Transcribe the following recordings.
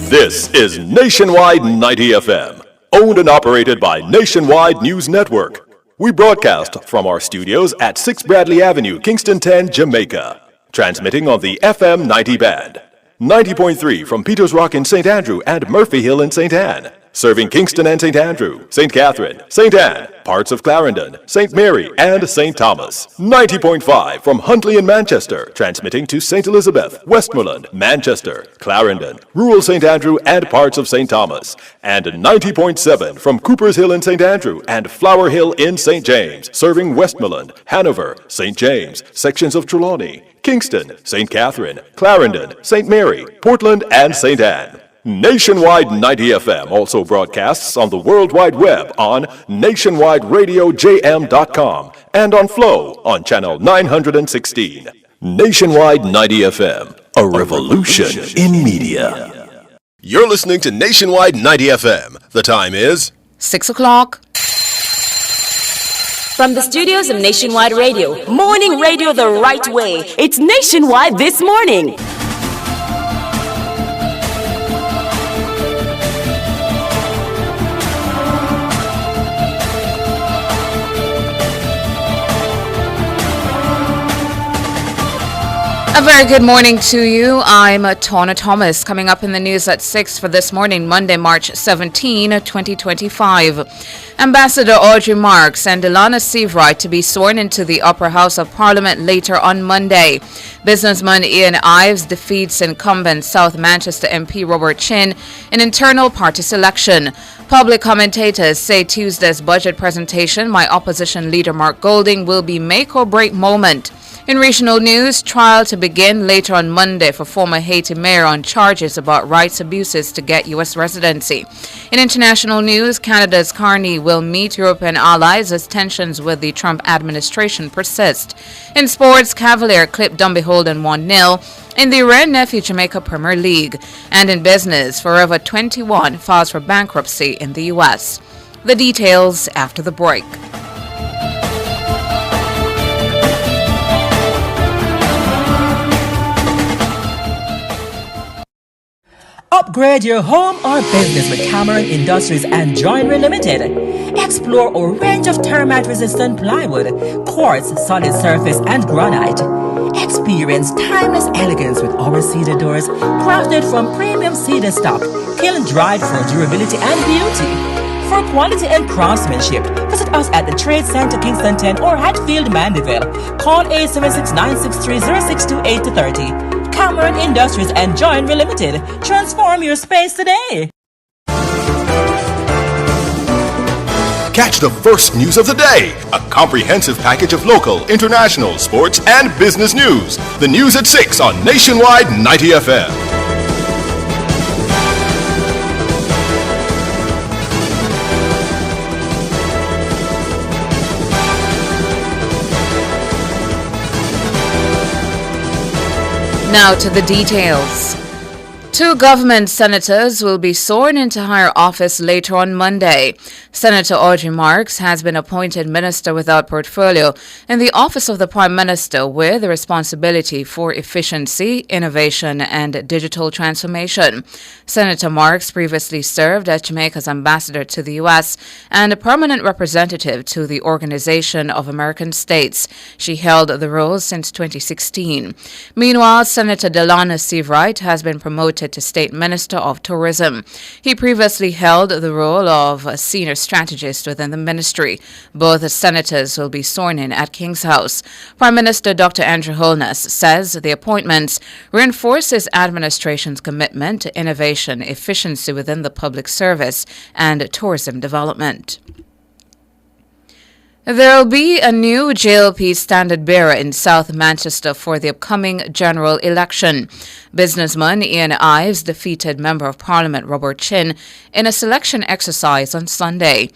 This is Nationwide 90 FM, owned and operated by Nationwide News Network. We broadcast from our studios at 6 Bradley Avenue, Kingston 10, Jamaica. Transmitting on the FM 90 band. 90.3 from Peters Rock in St. Andrew and Murphy Hill in St. Anne. Serving Kingston and St. Andrew, St. Catherine, St. Anne, parts of Clarendon, St. Mary, and St. Thomas. 90.5 from Huntley in Manchester, transmitting to St. Elizabeth, Westmoreland, Manchester, Clarendon, rural St. Andrew, and parts of St. Thomas. And 90.7 from Coopers Hill in St. Andrew and Flower Hill in St. James, serving Westmoreland, Hanover, St. James, sections of Trelawney, Kingston, St. Catherine, Clarendon, St. Mary, Portland, and St. Anne. Nationwide 90 FM also broadcasts on the World Wide Web on nationwideradiojm.com and on Flow on channel 916. Nationwide 90 FM, a revolution in media. You're listening to Nationwide 90 FM. The time is 6 o'clock. From the studios of Nationwide Radio, morning radio the right way. It's Nationwide This Morning. A very good morning to you. I'm Tawna Thomas. Coming up in the news at 6 for this morning, Monday, March 17, 2025. Ambassador Audrey Marks and Delana Seavright to be sworn into the Upper House of Parliament later on Monday. Businessman Ian Ives defeats incumbent South Manchester MP Robert Chin in internal party selection. Public commentators say Tuesday's budget presentation by opposition leader Mark Golding will be make or break moment. In regional news, trial to begin later on Monday for former Haiti mayor on charges about rights abuses to get U.S. residency. In international news, Canada's Carney will meet European allies as tensions with the Trump administration persist. In sports, Cavalier clipped Dumbeholden 1-0 in the Red Nephew Jamaica Premier League. And in business, Forever 21 files for bankruptcy in the U.S. The details after the break. Upgrade your home or business with Cameron Industries and Joinery Limited. Explore a range of termite-resistant plywood, quartz, solid surface, and granite. Experience timeless elegance with our cedar doors, crafted from premium cedar stock, kiln-dried for durability and beauty. For quality and craftsmanship, visit us at the Trade Center Kingston 10 or Hatfield Mandeville. Call 876-963-0628-30. Cameron Industries and Joinery Limited. Transform your space today. Catch the first news of the day, a comprehensive package of local, international, sports, and business news. The news at 6 on Nationwide 90 FM. Now to the details. 2 government senators will be sworn into higher office later on Monday. Senator Audrey Marks has been appointed Minister without portfolio in the Office of the Prime Minister with the responsibility for efficiency, innovation, and digital transformation. Senator Marks previously served as Jamaica's ambassador to the U.S. and a permanent representative to the Organization of American States. She held the role since 2016. Meanwhile, Senator Delana Seavright has been promoted to State Minister of Tourism. He previously held the role of a senior strategist within the ministry. Both senators will be sworn in at King's House. Prime Minister Dr. Andrew Holness says the appointments reinforce his administration's commitment to innovation, efficiency within the public service, and tourism development. There will be a new JLP standard bearer in South Manchester for the upcoming general election. Businessman Ian Ives defeated Member of Parliament Robert Chin in a selection exercise on Sunday.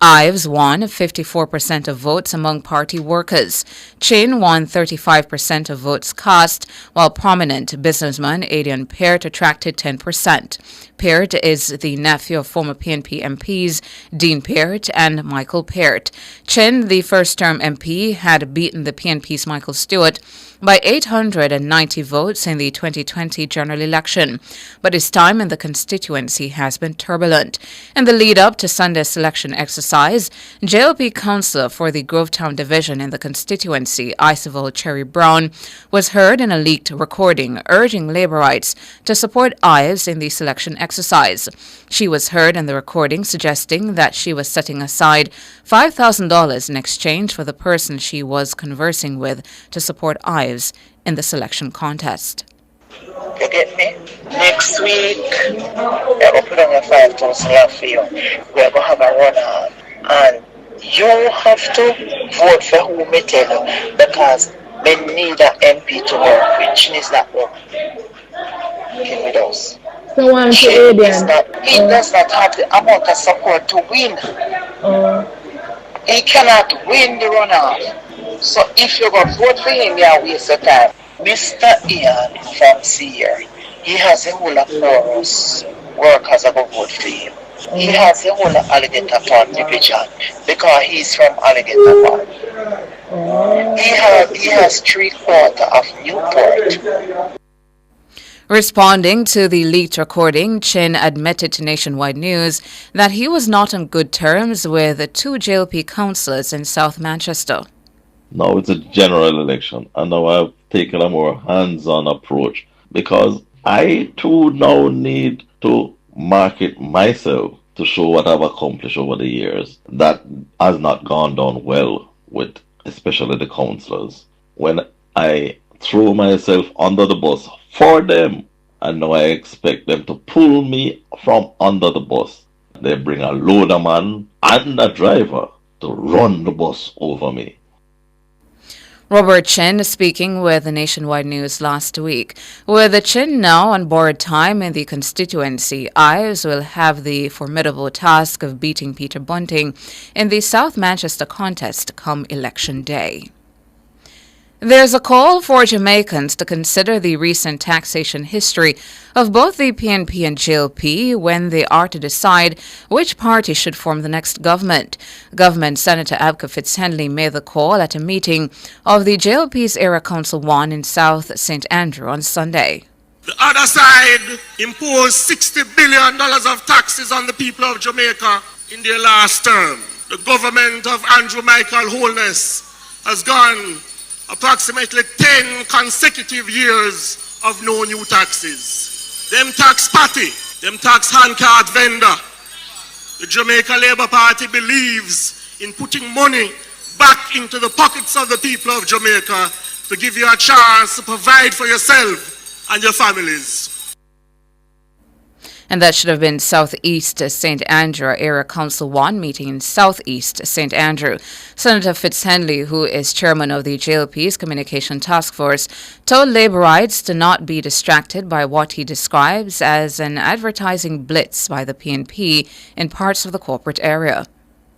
Ives won 54% of votes among party workers. Chin won 35% of votes cast, while prominent businessman Adrian Peart attracted 10%. Peart is the nephew of former PNP MPs Dean Peart and Michael Peart. Chin, the first-term MP, had beaten the PNP's Michael Stewart by 890 votes in the 2020 general election, but his time in the constituency has been turbulent. In the lead-up to Sunday's selection exercise, JLP councillor for the Grovetown division in the constituency, Iceville Cherry Brown, was heard in a leaked recording urging Labourites to support Ives in the selection exercise. She was heard in the recording suggesting that she was setting aside $5,000 in exchange for the person she was conversing with to support Ives in the selection contest. You get me? Next week, we're going to put on a $5,000 for you. We're going to have a runoff. And you have to vote for who me tell you, because we need an MP to work with. Chin is not working with us. So one to Adrian. He does not have the amount of support to win. He cannot win the runoff. So if you go vote for him, you waste your time. Mr. Ian from Seer, he has a whole of chorus workers that go vote for him. He has a whole of Alligator Park division because he's from Alligator Park. He has 3/4 of Newport. Responding to the leaked recording, Chin admitted to Nationwide News that he was not on good terms with two JLP councillors in South Manchester. Now it's a general election, and now I've taken a more hands-on approach because I too now need to market myself to show what I've accomplished over the years. That has not gone down well with especially the councillors. When I throw myself under the bus for them, and now I expect them to pull me from under the bus. They bring a loader man and a driver to run the bus over me. Robert Chin speaking with the Nationwide News last week. With Chin now on borrowed time in the constituency, Ives will have the formidable task of beating Peter Bunting in the South Manchester contest come election day. There's a call for Jamaicans to consider the recent taxation history of both the PNP and JLP when they are to decide which party should form the next government. Government Senator Abka Fitzhenley made the call at a meeting of the JLP's Area Council 1 in South St. Andrew on Sunday. The other side imposed $60 billion of taxes on the people of Jamaica in their last term. The government of Andrew Michael Holness has gone approximately 10 consecutive years of no new taxes. Them tax party, them tax handcart vendor. The Jamaica Labour Party believes in putting money back into the pockets of the people of Jamaica to give you a chance to provide for yourself and your families. And that should have been Southeast St. Andrew Area Council 1 meeting in Southeast St. Andrew. Senator Fitzhenley, who is chairman of the JLP's Communication Task Force, told Labourites to not be distracted by what he describes as an advertising blitz by the PNP in parts of the corporate area.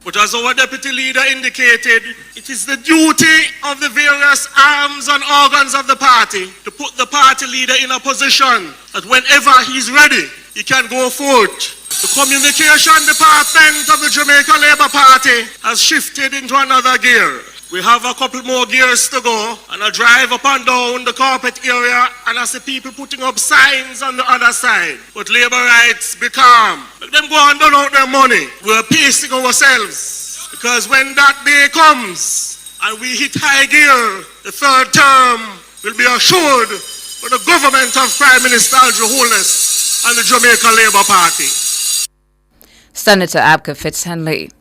But as our deputy leader indicated, it is the duty of the various arms and organs of the party to put the party leader in a position that whenever he's ready, he can go forth. The communication department of the Jamaica Labour Party has shifted into another gear. We have a couple more gears to go, and I drive up and down the corporate area and I see people putting up signs on the other side. But Labourites, be calm. Let them go and dole out their money. We're pacing ourselves, because when that day comes and we hit high gear, the third term will be assured for the government of Prime Minister Andrew Holness and the Jamaica Labour Party. Senator Abka Fitzhenley.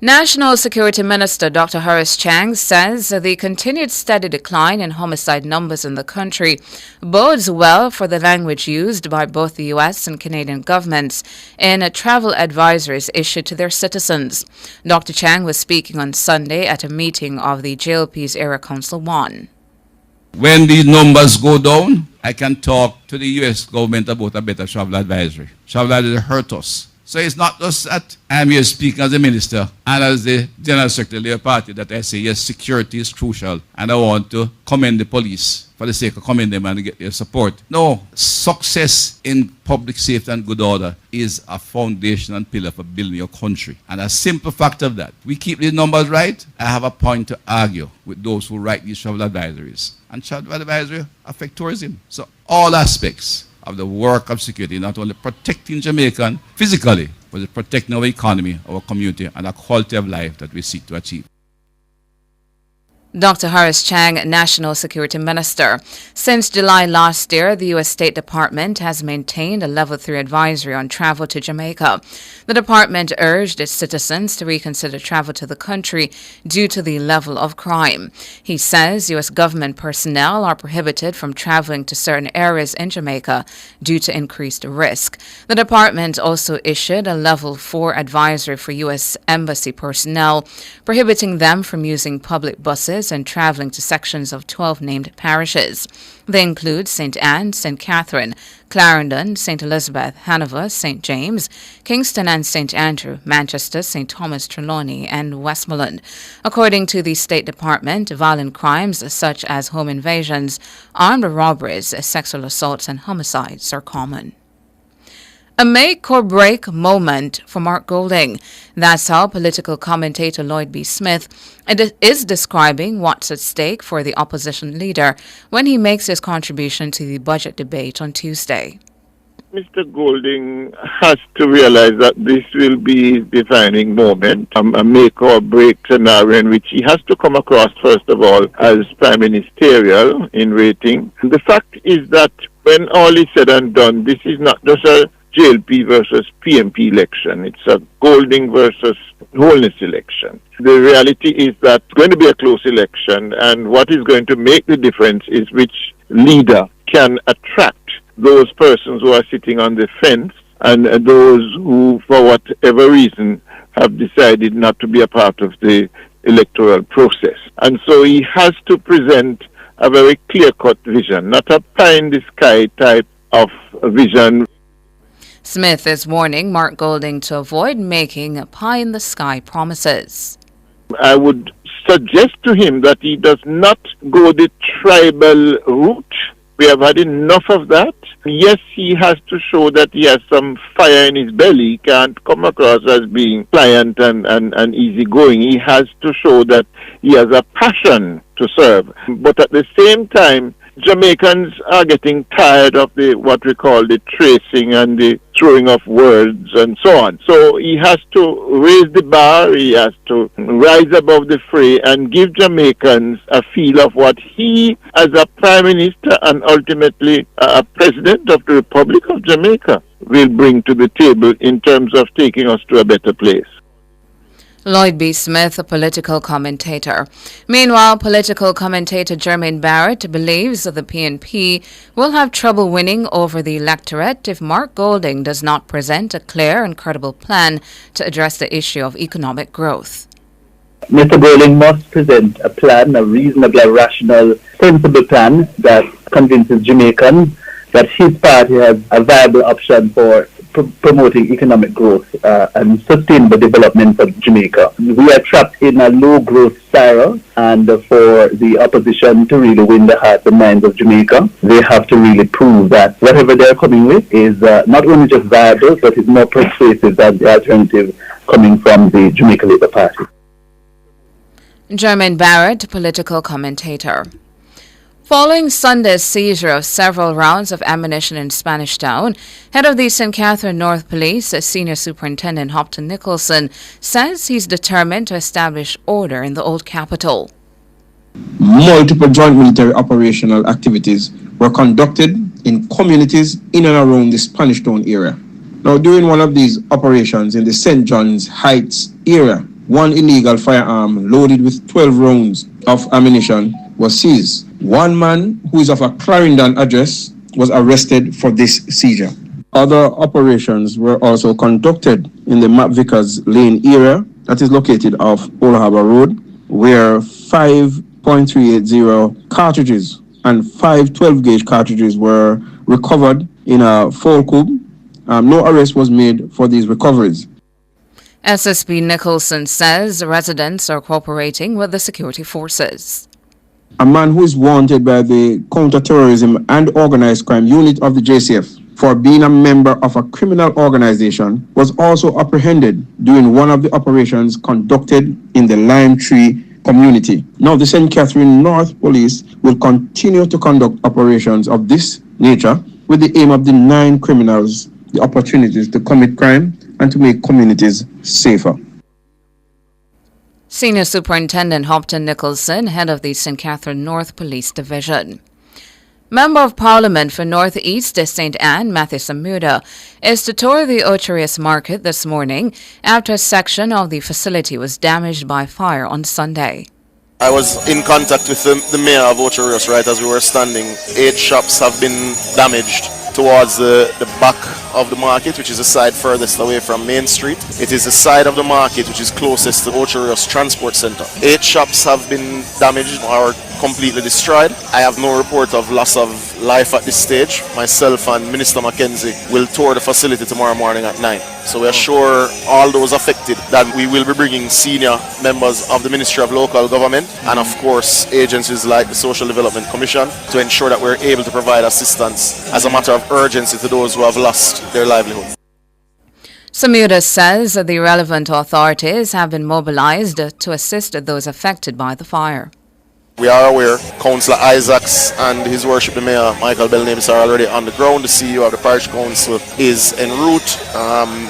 National Security Minister Dr. Horace Chang says the continued steady decline in homicide numbers in the country bodes well for the language used by both the U.S. and Canadian governments in travel advisories issued to their citizens. Dr. Chang was speaking on Sunday at a meeting of the JLP's Area Council 1. When these numbers go down, I can talk to the U.S. government about a better travel advisory. Travel advisory hurt us. So it's not just that I'm here speaking as a minister and as the General Secretary of the Labour Party that I say, yes, security is crucial and I want to commend the police for the sake of commending them and get their support. No, success in public safety and good order is a foundation and pillar for building your country. And a simple fact of that, we keep these numbers right, I have a point to argue with those who write these travel advisories. And travel advisory affect tourism. So all aspects of the work of security, not only protecting Jamaican physically, but protecting our economy, our community, and the quality of life that we seek to achieve. Dr. Horace Chang, National Security Minister. Since July last year, the U.S. State Department has maintained a Level 3 advisory on travel to Jamaica. The department urged its citizens to reconsider travel to the country due to the level of crime. He says U.S. government personnel are prohibited from traveling to certain areas in Jamaica due to increased risk. The department also issued a Level 4 advisory for U.S. Embassy personnel, prohibiting them from using public buses and traveling to sections of 12 named parishes. They include St. Anne, St. Catherine, Clarendon, St. Elizabeth, Hanover, St. James, Kingston and St. Andrew, Manchester, St. Thomas, Trelawney, and Westmoreland. According to the State Department, violent crimes such as home invasions, armed robberies, sexual assaults, and homicides are common. A make or break moment for Mark Golding. That's how political commentator Lloyd B. Smith is describing what's at stake for the opposition leader when he makes his contribution to the budget debate on Tuesday. Mr. Golding has to realize that this will be his defining moment, a make or break scenario in which he has to come across, first of all, as prime ministerial in rating. The fact is that when all is said and done, this is not just a JLP versus PMP election. It's a Golding versus Holness election. The reality is that it's going to be a close election, and what is going to make the difference is which leader can attract those persons who are sitting on the fence and those who, for whatever reason, have decided not to be a part of the electoral process. And so he has to present a very clear-cut vision, not a pie-in-the-sky type of vision. Smith is warning Mark Golding to avoid making pie-in-the-sky promises. I would suggest to him that he does not go the tribal route. We have had enough of that. Yes, he has to show that he has some fire in his belly. He can't come across as being pliant and easygoing. He has to show that he has a passion to serve. But at the same time, Jamaicans are getting tired of what we call the tracing and the throwing of words and so on. So he has to raise the bar, he has to rise above the fray and give Jamaicans a feel of what he, as a Prime Minister and ultimately a President of the Republic of Jamaica, will bring to the table in terms of taking us to a better place. Lloyd B. Smith, a political commentator. Meanwhile, political commentator Jermaine Barrett believes that the PNP will have trouble winning over the electorate if Mark Golding does not present a clear and credible plan to address the issue of economic growth. Mr. Golding must present a plan, a reasonably rational, sensible plan that convinces Jamaicans that his party has a viable option for promoting economic growth and sustainable development for Jamaica. We are trapped in a low-growth spiral, and for the opposition to really win the hearts and minds of Jamaica, they have to really prove that whatever they're coming with is not only just viable, but is more persuasive than the alternative coming from the Jamaica Labour Party. Jermaine Barrett, political commentator. Following Sunday's seizure of several rounds of ammunition in Spanish Town, head of the St. Catherine North Police, Senior Superintendent Hopton Nicholson, says he's determined to establish order in the old capital. Multiple joint military operational activities were conducted in communities in and around the Spanish Town area. Now, during one of these operations in the St. John's Heights area, one illegal firearm loaded with 12 rounds of ammunition was seized. One man who is of a Clarendon address was arrested for this seizure. Other operations were also conducted in the McVickers Lane area that is located off Old Harbour Road, where 5.380 cartridges and 5 12-gauge cartridges were recovered in a full cube no arrest was made for these recoveries. SSP Nicholson says residents are cooperating with the security forces. A man who is wanted by the Counter-Terrorism and Organized Crime Unit of the JCF for being a member of a criminal organization was also apprehended during one of the operations conducted in the Lime Tree community. Now, the St. Catherine North Police will continue to conduct operations of this nature with the aim of denying criminals the opportunities to commit crime and to make communities safer. Senior Superintendent Hopton Nicholson, head of the St. Catherine North Police Division. Member of Parliament for North East St. Anne, Matthew Samuda, is to tour the Ocherius Market this morning after a section of the facility was damaged by fire on Sunday. I was in contact with the mayor of Ocherius right as we were standing. 8 shops have been damaged towards the back of the market, which is the side furthest away from Main Street. It is the side of the market which is closest to Ocherius Transport Center. 8 shops have been damaged or completely destroyed. I have no report of loss of life at this stage. Myself and Minister Mackenzie will tour the facility tomorrow morning at 9. So we assure all those affected that we will be bringing senior members of the Ministry of Local Government and of course agencies like the Social Development Commission to ensure that we're able to provide assistance as a matter of urgency to those who have lost their livelihood. Samuda says the relevant authorities have been mobilized to assist those affected by the fire. We are aware Councillor Isaacs and His Worship the Mayor Michael Belnavis are already on the ground. The CEO of the Parish Council is en route.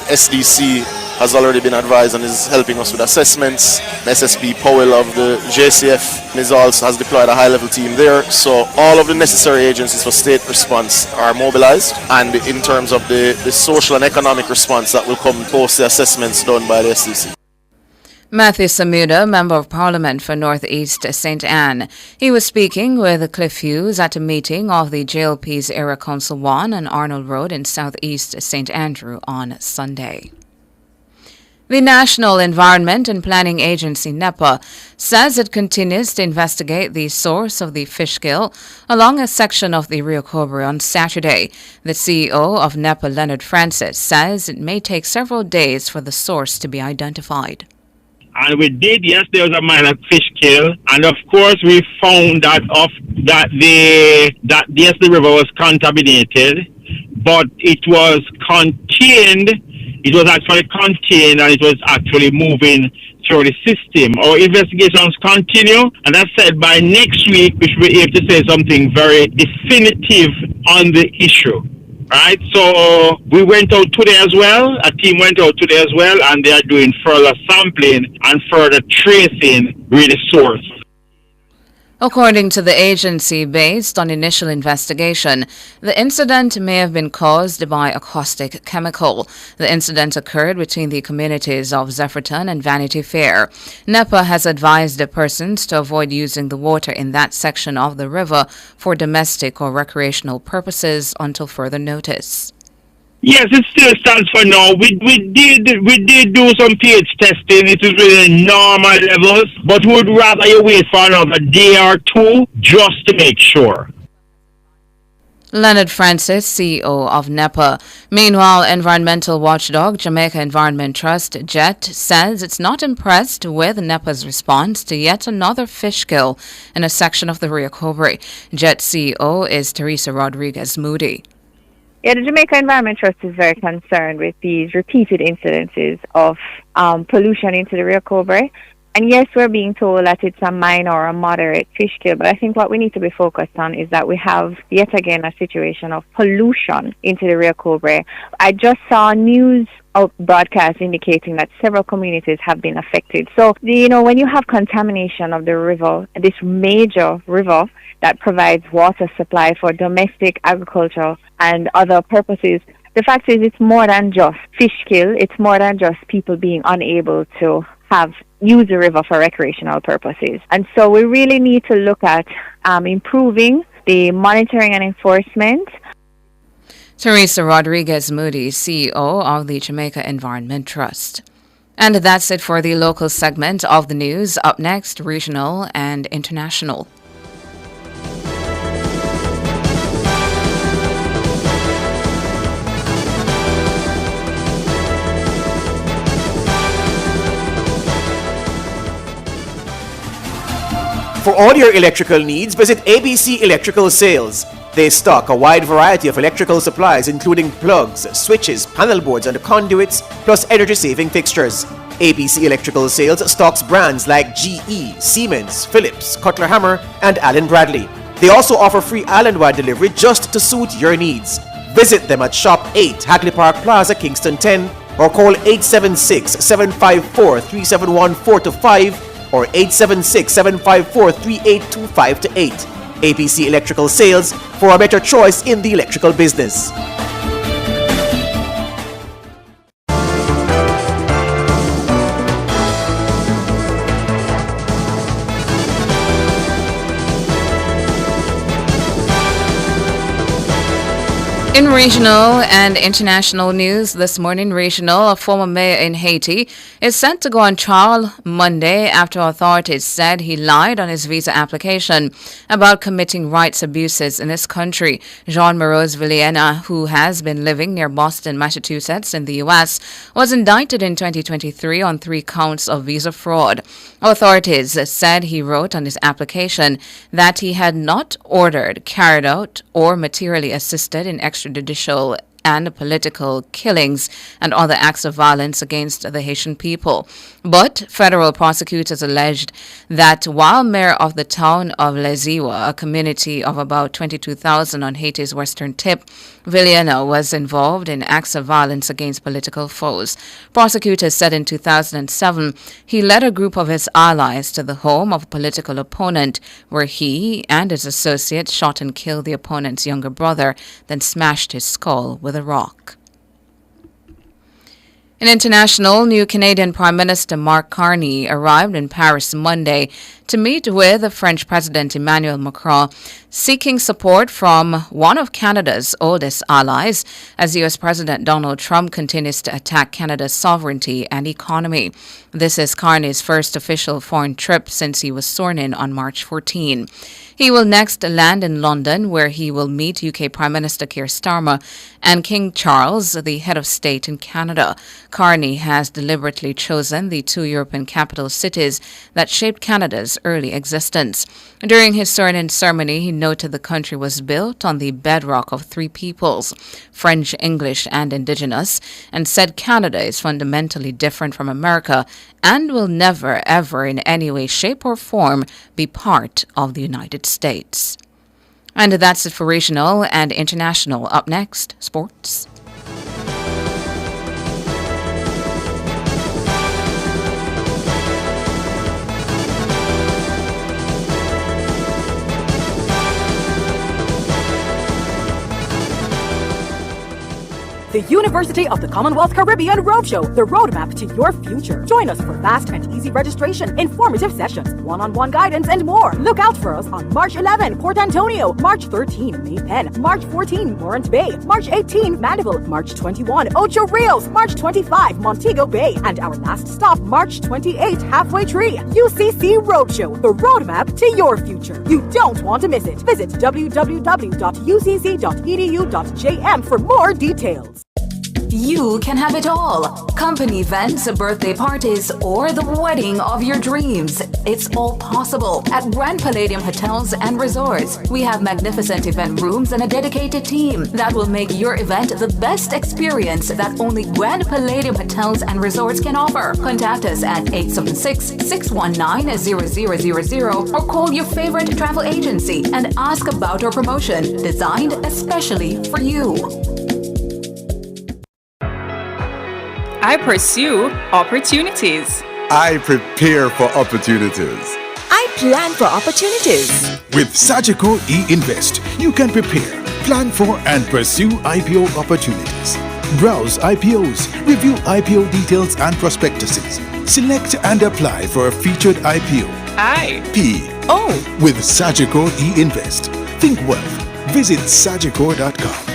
SDC has already been advised and is helping us with assessments. SSP Powell of the JCF has deployed a high-level team there. So all of the necessary agencies for state response are mobilized. And in terms of the social and economic response that will come post the assessments done by the SDC. Matthew Samuda, Member of Parliament for North East St. Anne. He was speaking with Cliff Hughes at a meeting of the JLP's Area Council 1 on Arnold Road in South East St. Andrew on Sunday. The National Environment and Planning Agency, NEPA, says it continues to investigate the source of the fish kill along a section of the Rio Cobre on Saturday. The CEO of NEPA, Leonard Francis, says it may take several days for the source to be identified. And we did, yes, there was a minor fish kill, and of course we found that the river was contaminated, but it was contained. It was actually contained, and it was actually moving through the system. Our investigations continue, and I said by next week we should be able to say something very definitive on the issue. Right, so we went out today as well, a team went out today as well, and they are doing further sampling and further tracing with the source. According to the agency, based on initial investigation, the incident may have been caused by a caustic chemical. The incident occurred between the communities of Zephyrton and Vanity Fair. NEPA has advised the persons to avoid using the water in that section of the river for domestic or recreational purposes until further notice. Yes, it still stands for now. We did do some pH testing. It is within normal levels, but we would rather you wait for another day or two just to make sure. Leonard Francis, CEO of NEPA. Meanwhile, environmental watchdog Jamaica Environment Trust, JET, says it's not impressed with NEPA's response to yet another fish kill in a section of the Rio Cobre. JET CEO is Teresa Rodriguez Moody. Yeah, the Jamaica Environment Trust is very concerned with these repeated incidences of pollution into the Rio Cobre. And yes, we're being told that it's a minor or a moderate fish kill, but I think what we need to be focused on is that we have yet again a situation of pollution into the Rio Cobre. I just saw news broadcast indicating that several communities have been affected. So, when you have contamination of the river, this major river that provides water supply for domestic agriculture and other purposes, the fact is it's more than just fish kill. It's more than just people being unable to use the river for recreational purposes. And so we really need to look at improving the monitoring and enforcement. Teresa Rodriguez Moody, CEO of the Jamaica Environment Trust. And that's it for the local segment of the news. Up next, regional and international. For all your electrical needs, visit ABC Electrical Sales. They stock a wide variety of electrical supplies including plugs, switches, panel boards and conduits, plus energy-saving fixtures. ABC Electrical Sales stocks brands like GE, Siemens, Philips, Cutler Hammer and Allen Bradley. They also offer free island-wide delivery just to suit your needs. Visit them at Shop 8, Hagley Park Plaza, Kingston 10, or call 876-754-3714-5 or 876-754-3825-8. ABC Electrical Sales, for a better choice in the electrical business. In regional and international news this morning, a former mayor in Haiti, is set to go on trial Monday after authorities said he lied on his visa application about committing rights abuses in his country. Jean Morose Villena, who has been living near Boston, Massachusetts in the U.S., was indicted in 2023 on 3 counts of visa fraud. Authorities said he wrote on his application that he had not ordered, carried out, or materially assisted in extrajudicial and political killings and other acts of violence against the Haitian people. But federal prosecutors alleged that while mayor of the town of Les Iwa, a community of about 22,000 on Haiti's western tip, Villena was involved in acts of violence against political foes. Prosecutors said in 2007 he led a group of his allies to the home of a political opponent where he and his associates shot and killed the opponent's younger brother, then smashed his skull with a rock. In international, new Canadian Prime Minister Mark Carney arrived in Paris Monday to meet with French President Emmanuel Macron, seeking support from one of Canada's oldest allies as U.S. President Donald Trump continues to attack Canada's sovereignty and economy. This is Carney's first official foreign trip since he was sworn in on March 14. He will next land in London, where he will meet UK Prime Minister Keir Starmer and King Charles, the head of state in Canada. Carney has deliberately chosen the 2 European capital cities that shaped Canada's early existence. During his swearing-in ceremony, he noted the country was built on the bedrock of 3 peoples, French, English, and Indigenous, and said Canada is fundamentally different from America and will never, ever, in any way, shape, or form, be part of the United States. And that's it for regional and international. Up next, sports. The University of the Commonwealth Caribbean Roadshow, the roadmap to your future. Join us for fast and easy registration, informative sessions, one-on-one guidance, and more. Look out for us on March 11, Port Antonio, March 13, May Pen, March 14, Morant Bay, March 18, Mandeville, March 21, Ocho Rios, March 25, Montego Bay, and our last stop, March 28, Halfway Tree. UCC Roadshow, the roadmap to your future. You don't want to miss it. Visit www.ucc.edu.jm for more details. You can have it all. Company events, birthday parties, or the wedding of your dreams. It's all possible at Grand Palladium Hotels and Resorts. We have magnificent event rooms and a dedicated team that will make your event the best experience that only Grand Palladium Hotels and Resorts can offer. Contact us at 876-619-0000 or call your favorite travel agency and ask about our promotion designed especially for you. I pursue opportunities. I prepare for opportunities. I plan for opportunities. With Sagicor e-Invest, you can prepare, plan for and pursue IPO opportunities. Browse IPOs, review IPO details and prospectuses. Select and apply for a featured IPO. I-P-O. With Sagicor e-Invest. Think wealth. Visit sagicor.com.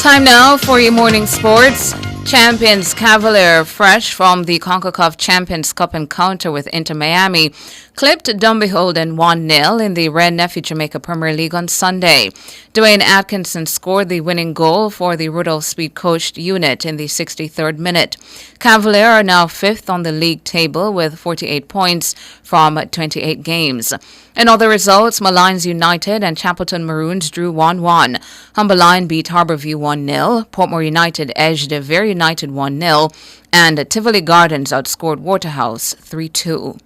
Time now for your morning sports. Champions Cavalier, fresh from the CONCACAF Champions Cup encounter with Inter Miami, clipped Dumbeholden 1-0 in the Red Nephew Jamaica Premier League on Sunday. Dwayne Atkinson scored the winning goal for the Rudolph Speed coached unit in the 63rd minute. Cavalier are now 5th on the league table with 48 points from 28 games. In other results, Malines United and Chapelton Maroons drew 1-1. Humberline beat Harbourview 1-0. Portmore United edged Very United 1-0. And Tivoli Gardens outscored Waterhouse 3-2.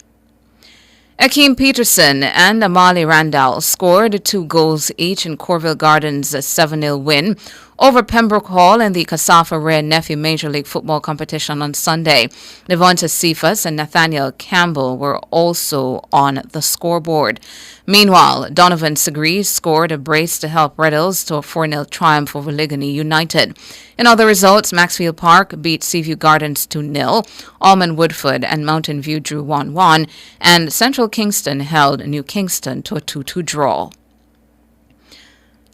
Akeem Peterson and Amali Randall scored 2 goals each in Corville Gardens' 7-0 win over Pembroke Hall in the Casafa Red Nephew Major League Football competition on Sunday. Devonta Cephas and Nathaniel Campbell were also on the scoreboard. Meanwhile, Donovan Segre scored a brace to help Red Hills to a 4-0 triumph over Ligony United. In other results, Maxfield Park beat Seaview Gardens 2-0, Almond Woodford and Mountain View drew 1-1, and Central Kingston held New Kingston to a 2-2 draw.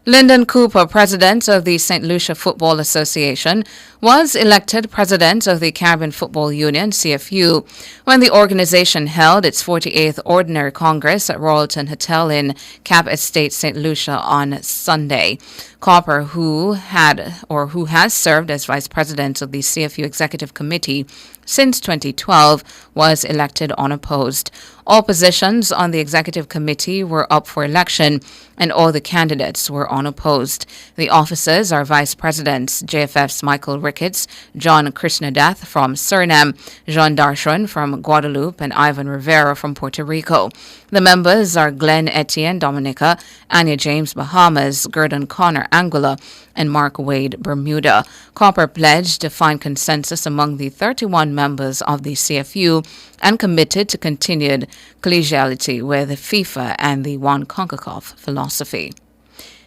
Lyndon Cooper, president of the St. Lucia Football Association, was elected president of the Caribbean Football Union, CFU, when the organization held its 48th Ordinary Congress at Royalton Hotel in Cap Estate, St. Lucia on Sunday. Cooper, who has served as vice president of the CFU Executive Committee since 2012, was elected unopposed. All positions on the executive committee were up for election, and all the candidates were unopposed. The officers are Vice Presidents JFF's Michael Ricketts, John Krishnadath from Suriname, Jean Darshon from Guadeloupe, and Ivan Rivera from Puerto Rico. The members are Glenn Etienne Dominica, Anya James Bahamas, Gurdon Connor Anguilla, and Mark Wade Bermuda. Cooper pledged to find consensus among the 31 members of the CFU and committed to continued collegiality with FIFA and the One CONCACAF philosophy.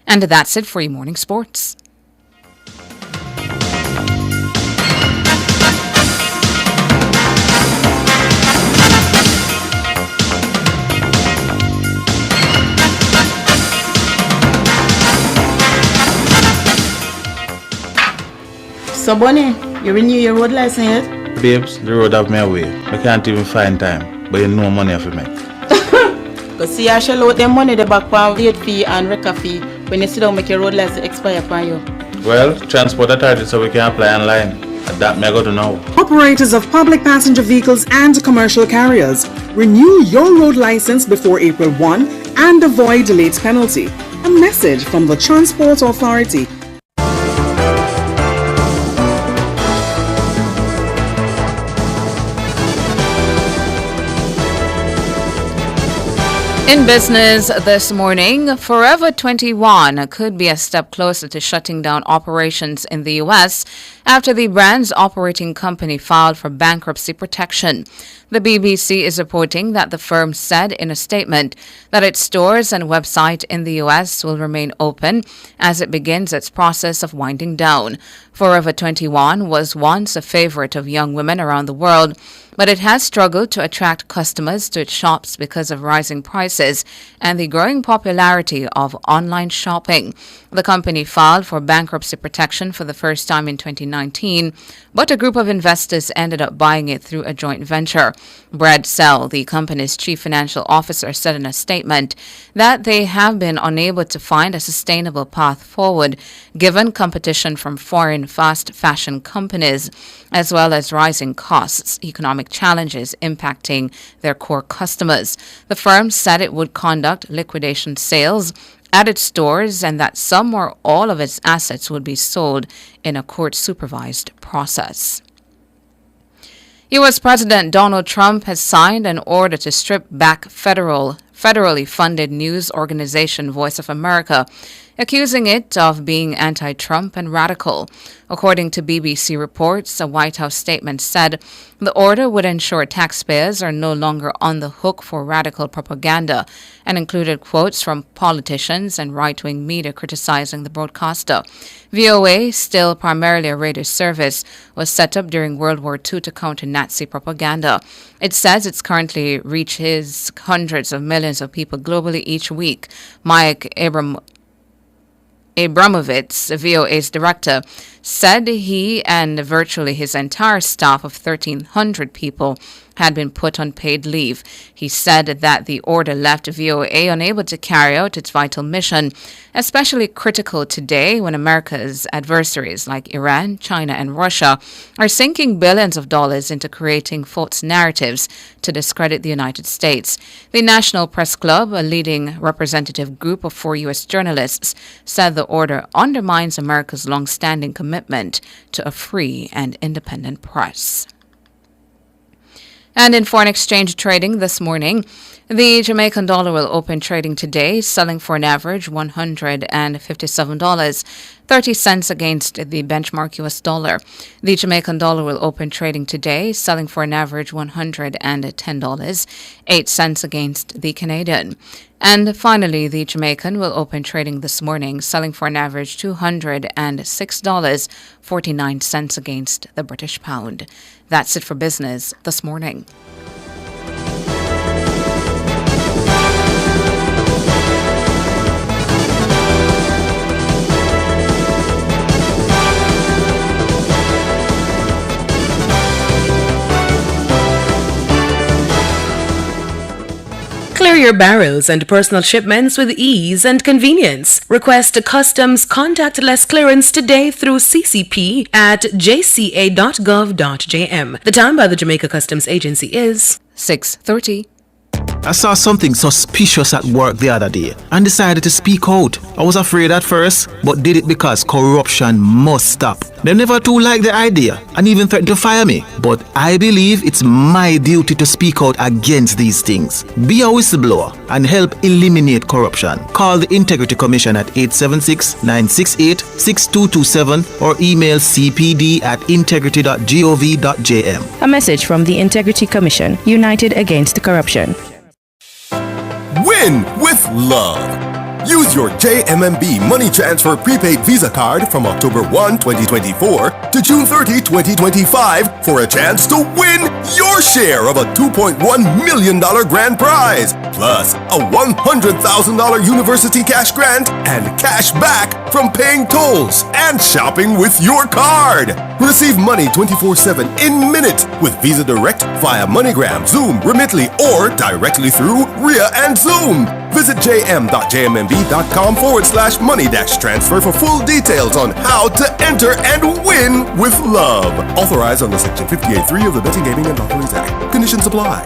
And that's it for your morning sports. So Bonnie, you renew your road license yet? Babes, the road have me away. I can't even find time, but you know money for me. Because see, I shall load them money the back for late fee and record fee when you sit down make your road license expire for you. Well, transport authority so we can apply online. And that may go to know. Operators of public passenger vehicles and commercial carriers, renew your road license before April 1 and avoid late penalty. A message from the Transport Authority. In business this morning, Forever 21 could be a step closer to shutting down operations in the U.S. after the brand's operating company filed for bankruptcy protection. The BBC is reporting that the firm said in a statement that its stores and website in the U.S. will remain open as it begins its process of winding down. Forever 21 was once a favorite of young women around the world, but it has struggled to attract customers to its shops because of rising prices and the growing popularity of online shopping. The company filed for bankruptcy protection for the first time in 2019, but a group of investors ended up buying it through a joint venture. Brad Sell, the company's chief financial officer, said in a statement that they have been unable to find a sustainable path forward given competition from foreign fast fashion companies, as well as rising costs, economic challenges impacting their core customers. The firm said it would conduct liquidation sales at its stores and that some or all of its assets would be sold in a court-supervised process. U.S. President Donald Trump has signed an order to strip back federally funded news organization Voice of America, accusing it of being anti-Trump and radical. According to BBC reports, a White House statement said the order would ensure taxpayers are no longer on the hook for radical propaganda and included quotes from politicians and right-wing media criticizing the broadcaster. VOA, still primarily a radio service, was set up during World War II to counter Nazi propaganda. It says it currently reaches hundreds of millions of people globally each week. Mike Abramovitz, VOA's director, said he and virtually his entire staff of 1,300 people had been put on paid leave. He said that the order left VOA unable to carry out its vital mission, especially critical today when America's adversaries like Iran, China, and Russia are sinking billions of dollars into creating false narratives to discredit the United States. The National Press Club, a leading representative group of 4 U.S. journalists, said the order undermines America's long-standing commitment to a free and independent press. And in foreign exchange trading this morning, the Jamaican dollar will open trading today, selling for an average $157.30 against the benchmark U.S. dollar. The Jamaican dollar will open trading today, selling for an average $110.08 against the Canadian. And finally, the Jamaican will open trading this morning, selling for an average $206.49 against the British pound. That's it for business this morning. Clear your barrels and personal shipments with ease and convenience. Request a customs contactless clearance today through CCP at jca.gov.jm. The time by the Jamaica Customs Agency is 6:30. I saw something suspicious at work the other day and decided to speak out. I was afraid at first, but did it because corruption must stop. They never too liked the idea and even threatened to fire me. But I believe it's my duty to speak out against these things. Be a whistleblower and help eliminate corruption. Call the Integrity Commission at 876-968-6227 or email cpd@integrity.gov.jm. A message from the Integrity Commission, United Against Corruption. Win with love. Use your JMMB Money Transfer Prepaid Visa Card from October 1, 2024 to June 30, 2025 for a chance to win your share of a $2.1 million grand prize, plus a $100,000 university cash grant and cash back from paying tolls and shopping with your card. Receive money 24/7 in minutes with Visa Direct via MoneyGram, Zoom, Remitly, or directly through RIA and Zoom. Visit jm.jmmb.com/money-transfer for full details on how to enter and win with love. Authorized under Section 58.3 of the Betting, Gaming, and Lotteries Act. Conditions apply.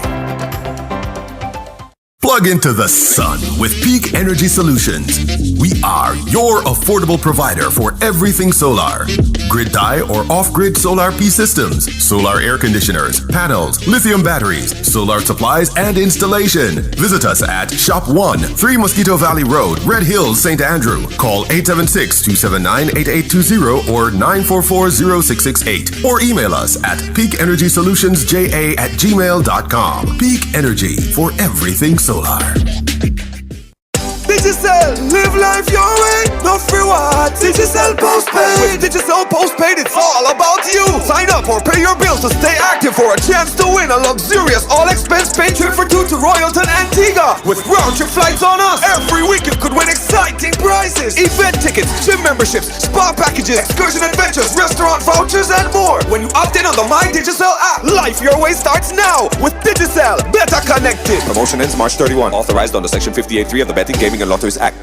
Plug into the sun with Peak Energy Solutions. We are your affordable provider for everything solar. Grid tie or off-grid solar P systems, solar air conditioners, panels, lithium batteries, solar supplies, and installation. Visit us at Shop 1, 3 Mosquito Valley Road, Red Hills, St. Andrew. Call 876-279-8820 or 944-0668. Or email us at peakenergysolutionsja@gmail.com. Peak Energy for everything solar. Digicel, live life your way, no free what? Digicel postpaid. With Digicel postpaid, it's all about you. Sign up or pay your bills to stay active for a chance to win a luxurious all-expense paid trip for two to Royalton, Antigua. With round-trip flights on us, every week you could win exciting prizes. Event tickets, gym memberships, spa packages, excursion adventures, restaurant vouchers, and more. When you opt in on the My Digicel app, life your way starts now with Digicel. Better connected. Promotion ends March 31. Authorized under Section 58.3 of the Betting, Gaming, and Lotteries Act.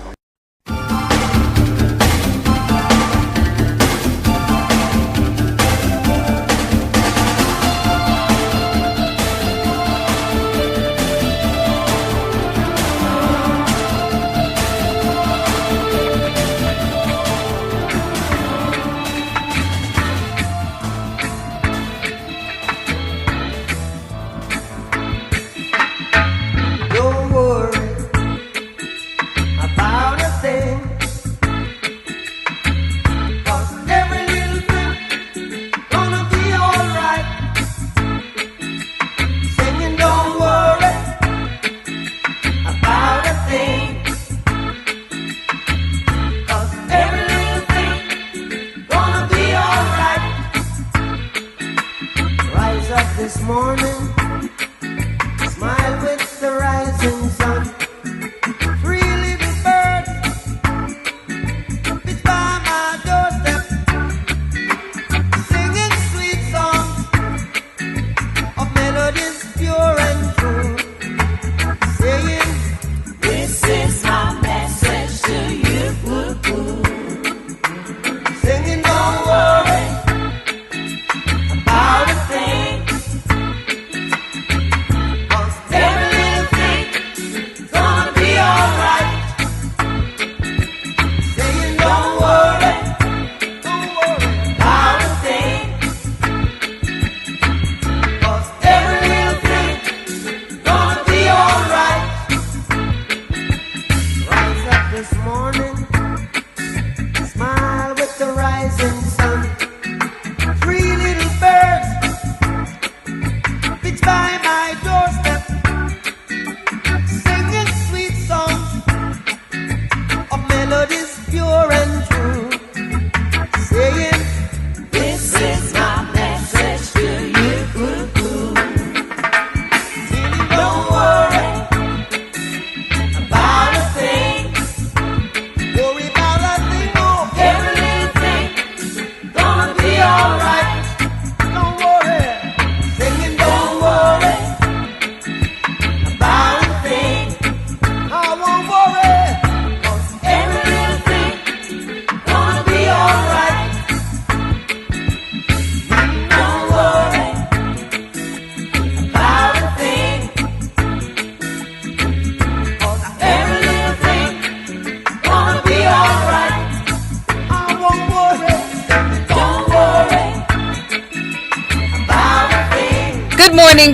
Don't worry about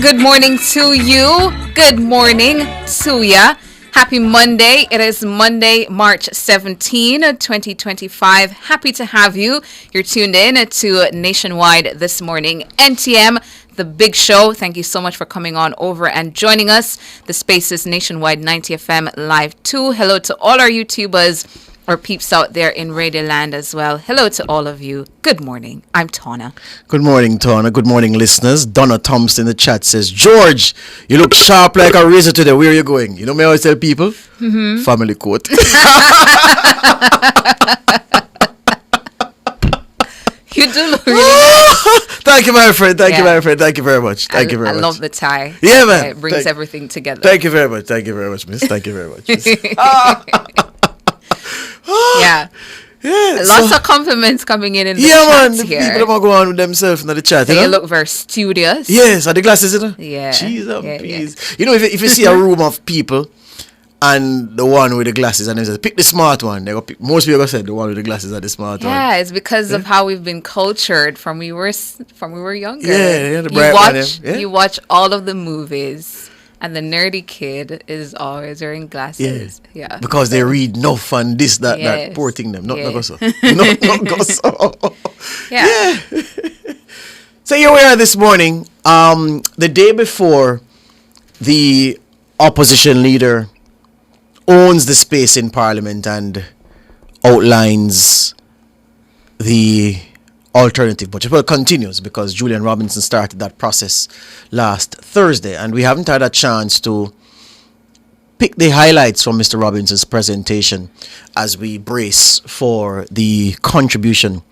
morning to you. Good morning, Suya. Happy Monday. It is Monday, March 17, 2025. Happy to have you. You're tuned in to Nationwide this morning. NTM, the big show. Thank you so much for coming on over and joining us. The space is Nationwide 90 FM Live 2. Hello to all our YouTubers or peeps out there in Radio Land as well. Hello to all of you. Good morning. I'm Tana. Good morning, Tana. Good morning, listeners. Donna Thompson in the chat says, George, you look sharp like a razor today. Where are you going? You know me, I always tell people? Family court. You do look really nice. Thank you, my friend. Thank you, my friend. Thank you very much. Thank you very much. I love the tie. Yeah, man. It brings everything together. Thank you very much. Thank you very much, miss. Thank you very much, miss. Yeah. Yeah, lots of compliments coming in the man, chat here. People are going on with themselves in the chat. You look very studious. Yes, are the glasses, isn't it? Yeah. Jeez, please. You know, if you see a room of people and the one with the glasses and they say, pick the smart one, they go pick, most people say the one with the glasses are the smart one. Yeah, it's because of how we've been cultured from we were younger. Yeah, the bright one. You watch all of the movies. And the nerdy kid is always wearing glasses. Yeah. Because they read enough and this, that, poor thing them. Not go so. Not go so. Yeah. So here we are this morning. The day before the opposition leader owns the space in Parliament and outlines the alternative budget. Well, it continues because Julian Robinson started that process last Thursday, and we haven't had a chance to pick the highlights from Mr. Robinson's presentation as we brace for the contribution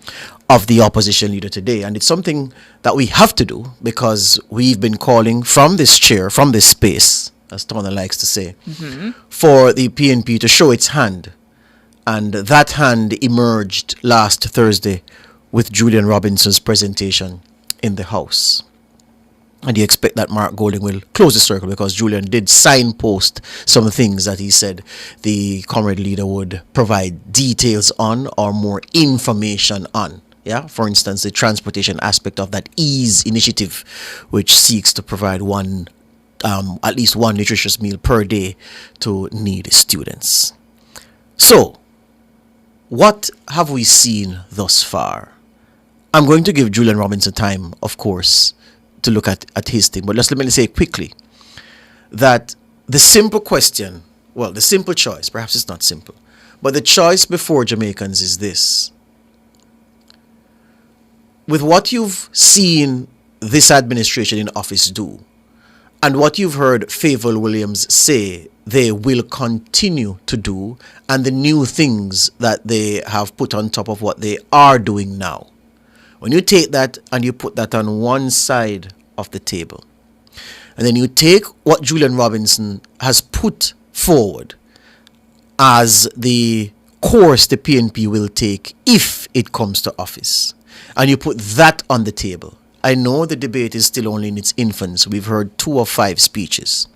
of the opposition leader today. And it's something that we have to do because we've been calling from this chair, from this space, as Tona likes to say, for the PNP to show its hand. And that hand emerged last Thursday with Julian Robinson's presentation in the House. And you expect that Mark Golding will close the circle because Julian did signpost some things that he said the comrade leader would provide details on or more information on. Yeah, for instance, the transportation aspect of that EASE initiative, which seeks to provide at least one nutritious meal per day to needy students. So, what have we seen thus far? I'm going to give Julian Robinson time, of course, to look at his thing. But let me say quickly that the simple question, well, the simple choice, perhaps it's not simple, but the choice before Jamaicans is this. With what you've seen this administration in office do, and what you've heard Favour Williams say they will continue to do, and the new things that they have put on top of what they are doing now, when you take that and you put that on one side of the table, and then you take what Julian Robinson has put forward as the course the PNP will take if it comes to office, and you put that on the table. I know the debate is still only in its infancy. We've heard 2 or 5 speeches.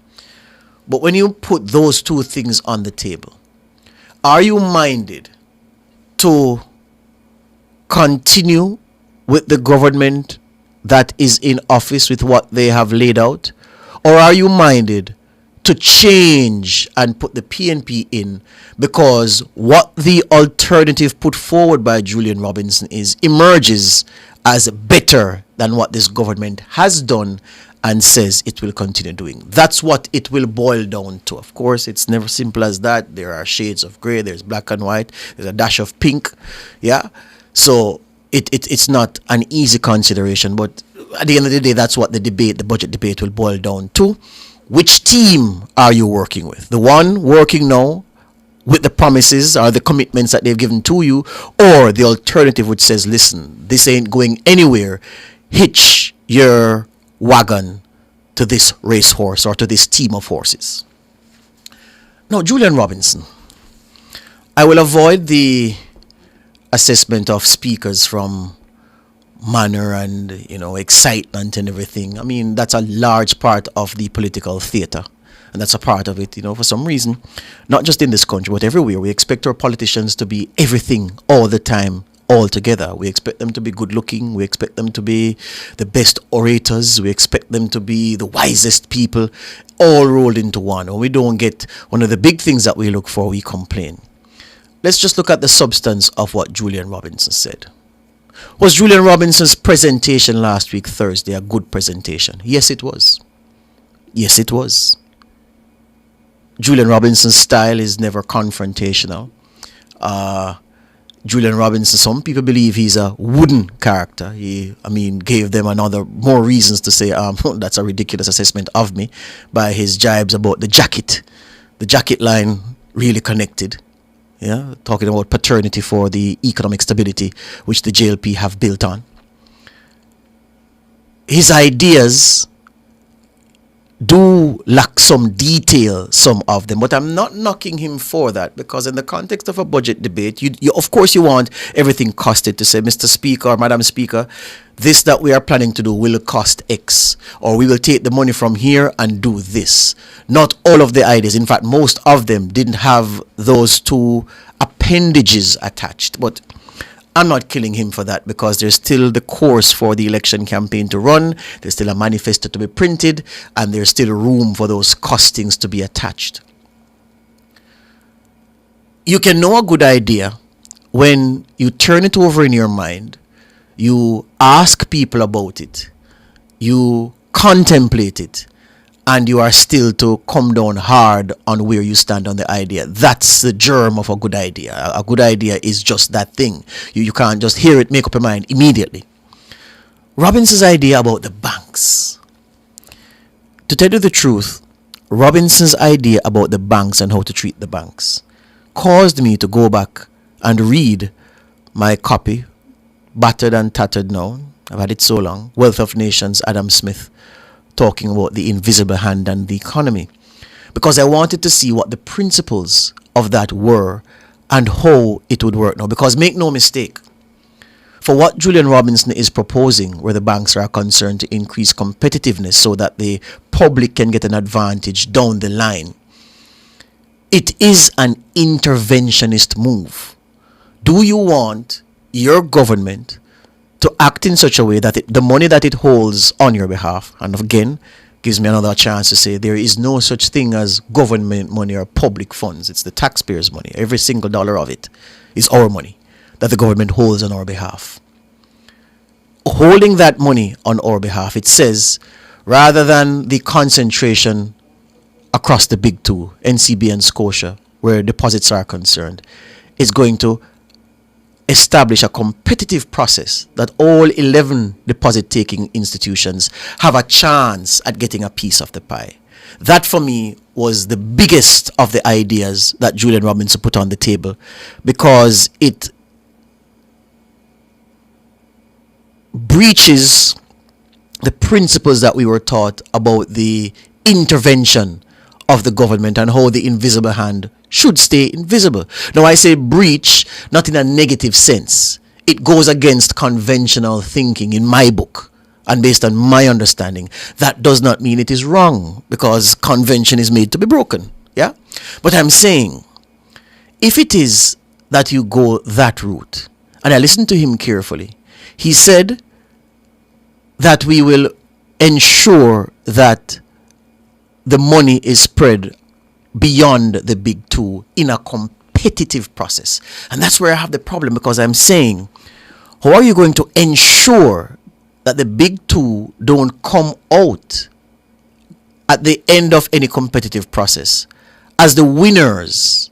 But when you put those two things on the table, are you minded to continue with the government that is in office with what they have laid out? Or are you minded to change and put the PNP in because what the alternative put forward by Julian Robinson emerges as better than what this government has done and says it will continue doing? That's what it will boil down to. Of course, it's never simple as that. There are shades of grey, there's black and white, there's a dash of pink. Yeah. So it's not an easy consideration, but at the end of the day, that's what the budget debate will boil down to. Which team are you working with? The one working now with the promises or the commitments that they've given to you, or the alternative which says, listen, this ain't going anywhere. Hitch your wagon to this racehorse or to this team of horses. Now, Julian Robinson, I will avoid the assessment of speakers from manner and, excitement and everything. I mean, that's a large part of the political theater. And that's a part of it, for some reason, not just in this country, but everywhere. We expect our politicians to be everything all the time, altogether. We expect them to be good looking. We expect them to be the best orators. We expect them to be the wisest people, all rolled into one. When we don't get one of the big things that we look for, we complain. Let's just look at the substance of what Julian Robinson said. Was Julian Robinson's presentation last week, Thursday, a good presentation? Yes, it was. Yes, it was. Julian Robinson's style is never confrontational. Julian Robinson, some people believe he's a wooden character. He gave them more reasons to say that's a ridiculous assessment of me by his jibes about the jacket. The jacket line really connected. Yeah, talking about paternity for the economic stability which the JLP have built on. His ideas do lack some detail, some of them, but I'm not knocking him for that, because in the context of a budget debate, you of course you want everything costed, to say, Mr. Speaker or Madam Speaker, this that we are planning to do will cost X, or we will take the money from here and do this. Not all of the ideas, in fact most of them didn't have those two appendages attached, but I'm not killing him for that, because there's still the course for the election campaign to run, there's still a manifesto to be printed, and there's still room for those costings to be attached. You can know a good idea when you turn it over in your mind, you ask people about it, you contemplate it, and you are still to come down hard on where you stand on the idea. That's the germ of a good idea. A good idea is just that thing. You can't just hear it, make up your mind immediately. Robinson's idea about the banks. To tell you the truth, Robinson's idea about the banks and how to treat the banks caused me to go back and read my copy, battered and tattered now. I've had it so long. Wealth of Nations, Adam Smith, talking about the invisible hand and the economy, because I wanted to see what the principles of that were and how it would work now. Because make no mistake, for what Julian Robinson is proposing, where the banks are concerned, to increase competitiveness so that the public can get an advantage down the line, it is an interventionist move. Do you want your government to act in such a way that the money that it holds on your behalf, and again, gives me another chance to say there is no such thing as government money or public funds. It's the taxpayers' money. Every single dollar of it is our money that the government holds on our behalf. Holding that money on our behalf, it says, rather than the concentration across the big two, NCB and Scotia, where deposits are concerned, is going to establish a competitive process that all 11 deposit-taking institutions have a chance at getting a piece of the pie. That for me was the biggest of the ideas that Julian Robinson put on the table, because it breaches the principles that we were taught about the intervention of the government and how the invisible hand should stay invisible. Now, I say breach not in a negative sense. It goes against conventional thinking in my book, and based on my understanding, that does not mean it is wrong, because convention is made to be broken. Yeah? But I'm saying, if it is that you go that route, and I listened to him carefully, he said that we will ensure that the money is spread beyond the big two in a competitive process. And that's where I have the problem, because I'm saying, how are you going to ensure that the big two don't come out at the end of any competitive process as the winners?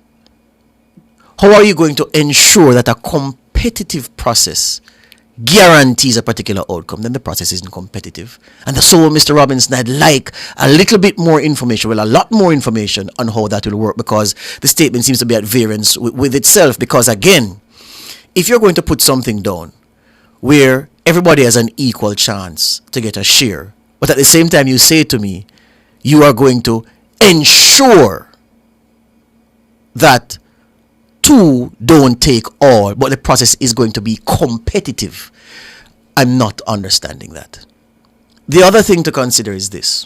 How are you going to ensure that a competitive process guarantees a particular outcome? Then the process isn't competitive. And so, Mr. Robinson, I'd like a little bit more information, a lot more information on how that will work, because the statement seems to be at variance with itself. Because again, if you're going to put something down where everybody has an equal chance to get a share, but at the same time you say to me, you are going to ensure that two don't take all, but the process is going to be competitive, I'm not understanding that. The other thing to consider is this.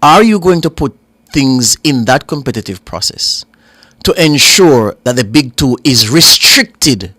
Are you going to put things in that competitive process to ensure that the big two is restricted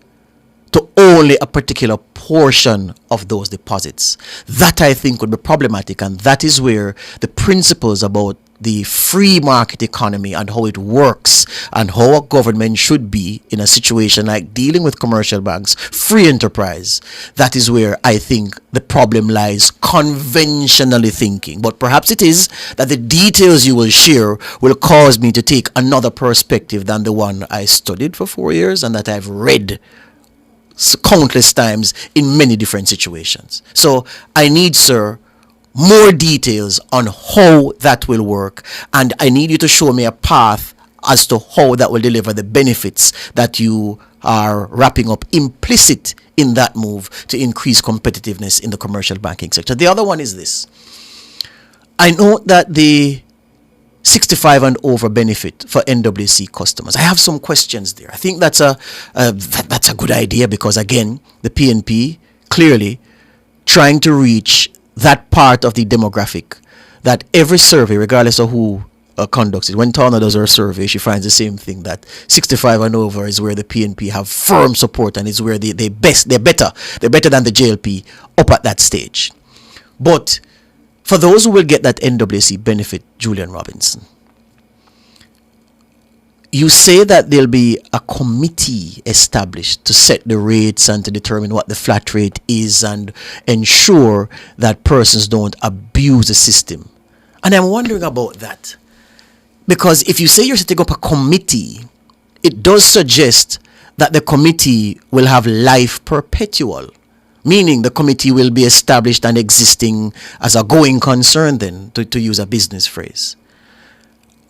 to only a particular portion of those deposits. That I think would be problematic, and that is where the principles about the free market economy and how it works and how a government should be in a situation like dealing with commercial banks, free enterprise, that is where I think the problem lies, conventionally thinking. But perhaps it is that the details you will share will cause me to take another perspective than the one I studied for 4 years and that I've read countless times in many different situations. So I need, sir, more details on how that will work, and I need you to show me a path as to how that will deliver the benefits that you are wrapping up implicit in that move to increase competitiveness in the commercial banking sector. The other one is this. I know that the 65 and over benefit for NWC customers, I have some questions there. I think that's a good idea because, again, the PNP clearly trying to reach that part of the demographic that every survey, regardless of who conducts it, when Tana does her survey, she finds the same thing, that 65 and over is where the PNP have firm support and is where they're better than the JLP up at that stage. But for those who will get that NWC benefit, Julian Robinson, you say that there'll be a committee established to set the rates and to determine what the flat rate is and ensure that persons don't abuse the system. And I'm wondering about that. Because if you say you're setting up a committee, it does suggest that the committee will have life perpetual. Meaning the committee will be established and existing as a going concern then, to use a business phrase.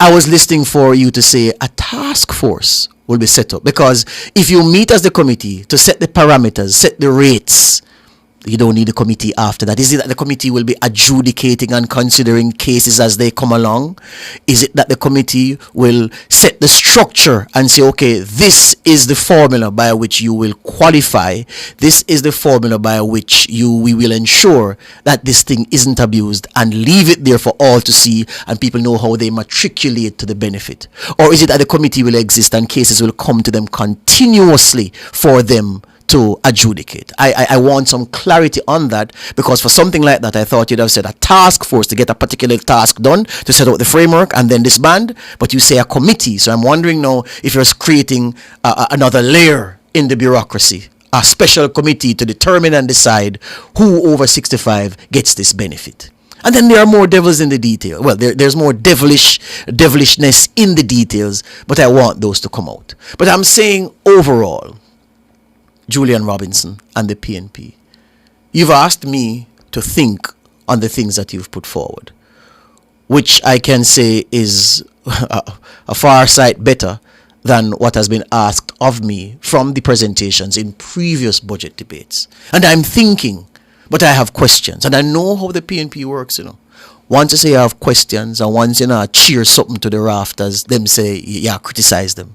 I was listening for you to say a task force will be set up, because if you meet as the committee to set the parameters, set the rates, you don't need a committee after that. Is it that the committee will be adjudicating and considering cases as they come along? Is it that the committee will set the structure and say, okay, this is the formula by which you will qualify. This is the formula by which we will ensure that this thing isn't abused, and leave it there for all to see and people know how they matriculate to the benefit? Or is it that the committee will exist and cases will come to them continuously for them to adjudicate? I want some clarity on that, because for something like that I thought you'd have said a task force to get a particular task done, to set out the framework and then disband, but you say a committee. So I'm wondering now if you're creating another layer in the bureaucracy, a special committee to determine and decide who over 65 gets this benefit. And then there are more devils in the detail. Well, there's more devilishness in the details, but I want those to come out. But I'm saying overall, Julian Robinson and the PNP, you've asked me to think on the things that you've put forward, which I can say is a far sight better than what has been asked of me from the presentations in previous budget debates. And I'm thinking, but I have questions, and I know how the PNP works, Once you say you have questions, and once cheer something to the rafters, them say, yeah, criticize them.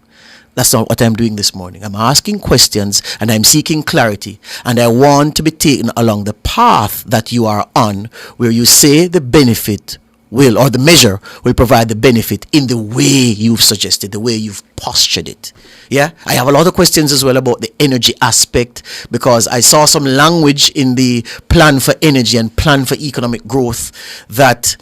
That's not what I'm doing this morning. I'm asking questions and I'm seeking clarity, and I want to be taken along the path that you are on, where you say the benefit will, or the measure will provide the benefit in the way you've suggested, the way you've postured it. Yeah, I have a lot of questions as well about the energy aspect, because I saw some language in the plan for energy and plan for economic growth that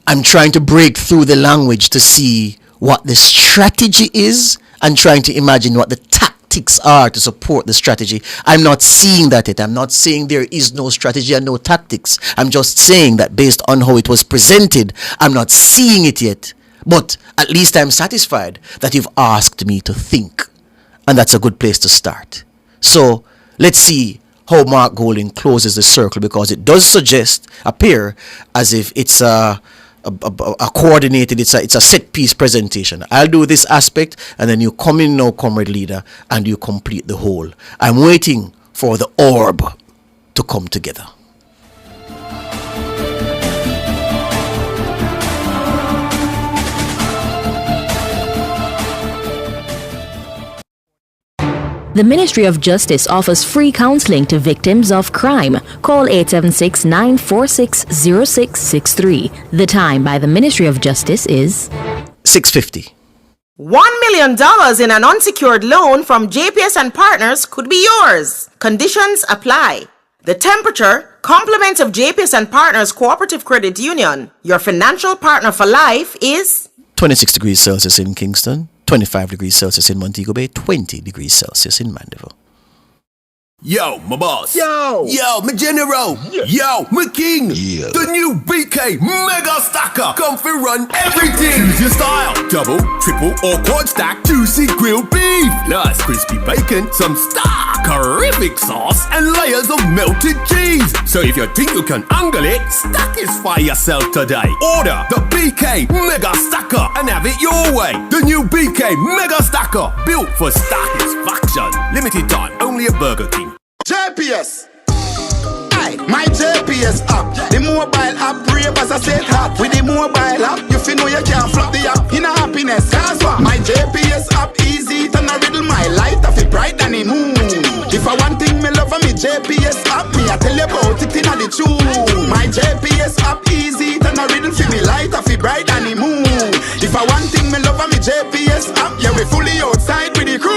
I'm trying to break through the language to see what the strategy is, and trying to imagine what the tactics are to support the strategy. I'm not seeing that yet. I'm not saying there is no strategy and no tactics. I'm just saying that based on how it was presented, I'm not seeing it yet. But at least I'm satisfied that you've asked me to think. And that's a good place to start. So let's see how Mark Golding closes the circle, because it does appear as if it's a coordinated, it's a set piece presentation. I'll do this aspect, and then you come in now, comrade leader, and you complete the whole. I'm waiting for the orb to come together. The Ministry of Justice offers free counseling to victims of crime. Call 876-946-0663. The time by the Ministry of Justice is 6:50. $1 million in an unsecured loan from JPS and Partners could be yours. Conditions apply. The Temperature, complement of JPS and Partners Cooperative Credit Union, your financial partner for life, is 26 degrees Celsius in Kingston, 25 degrees Celsius in Montego Bay, 20 degrees Celsius in Mandeville. Yo, my boss. Yo. Yo, my general. Yo, my king. The new BK Mega Stacker. Come for run everything. Choose your style. Double, triple, or quad stack. Juicy grilled beef. Plus crispy bacon, some starkerific sauce, and layers of melted cheese. So if you think you can angle it, satisfy yourself today. Order the BK Mega Stacker and have it your way. The new BK Mega Stacker. Built for satisfaction. Limited time. Only at Burger King. JPS. Aye, my JPS app. The mobile app brave as I said hot. With the mobile app, you feel know you can't flop the app in a happiness. Cause what? My JPS app easy to a riddle my light of it bright than the moon. If I want thing me love me JPS app, me I tell you about it in a the tune. My JPS app easy to a riddle for me light of it bright than the moon. If I want thing me love me JPS app, yeah we fully outside with the crew.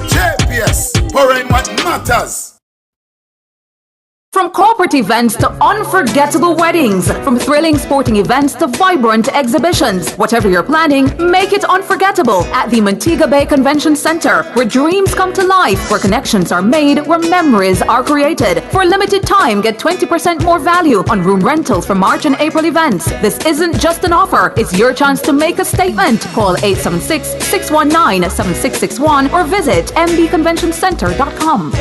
JPS, pouring what matters. From corporate events to unforgettable weddings, from thrilling sporting events to vibrant exhibitions, whatever you're planning, make it unforgettable at the Montego Bay Convention Center, where dreams come to life, where connections are made, where memories are created. For a limited time, get 20% more value on room rentals for March and April events. This isn't just an offer, it's your chance to make a statement. Call 876-619-7661 or visit mbconventioncenter.com.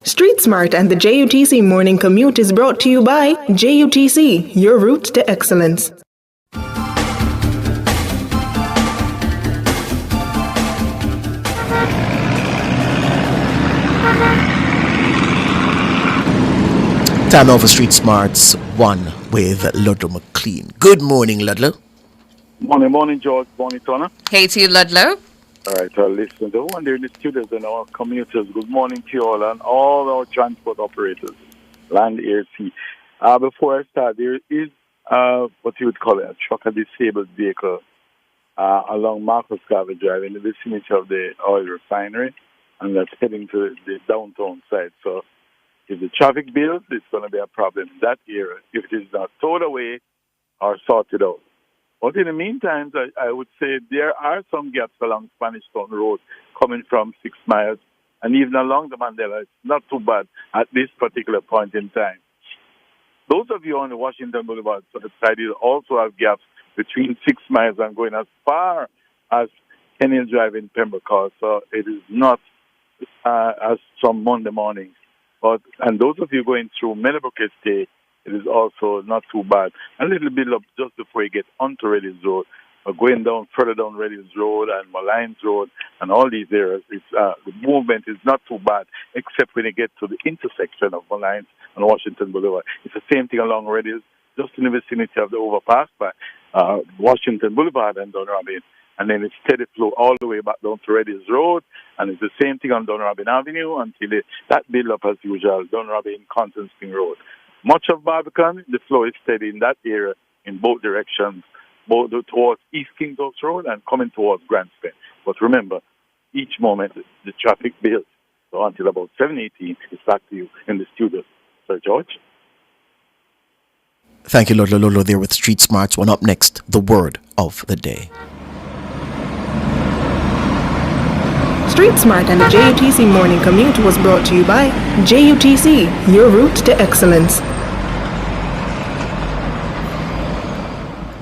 Street Smart and the JUTC Morning Commute is brought to you by JUTC, your route to excellence. Time now for Street Smarts 1 with Ludlow McLean. Good morning, Ludlow. Morning, George. Morning, Tona. Hey to you, Ludlow. All right, listen, the one there in the studios and our commuters, good morning to you all and all our transport operators, land, air, sea. Before I start, there is what you would call a trucker disabled vehicle along Marcus Garvey Drive in the vicinity of the oil refinery, and that's heading to the downtown side. So if the traffic builds, it's going to be a problem in that area if it is not towed away or sorted out. But in the meantime, I would say there are some gaps along Spanish Town Road coming from 6 miles, and even along the Mandela. It's not too bad at this particular point in time. Those of you on the Washington Boulevard side also have gaps between 6 miles and going as far as Kenny Drive in Pembroke. So it is not as from Monday morning. And those of you going through Meadowbrook Estate, it is also not too bad. A little bit up just before you get onto Reddy's Road, or going down further down Reddy's Road and Malines Road and all these areas. It's the movement is not too bad, except when you get to the intersection of Malines and Washington Boulevard. It's the same thing along Reddy's, just in the vicinity of the overpass by Washington Boulevard and Dunrobin. And then it's steady flow all the way back down to Reddy's Road, and it's the same thing on Dunrobin Avenue until that build up as usual, Dunrobin, Constance Spring Road. Much of Barbican, the flow is steady in that area in both directions, both towards East King's Road and coming towards Grand Spence. But remember, each moment the traffic builds. So until about 7:18, it's back to you in the studio. Sir George? Thank you, Lolo there with Street Smarts. One up next, the word of the day. Street Smart and the JUTC Morning Commute was brought to you by JUTC, your route to excellence.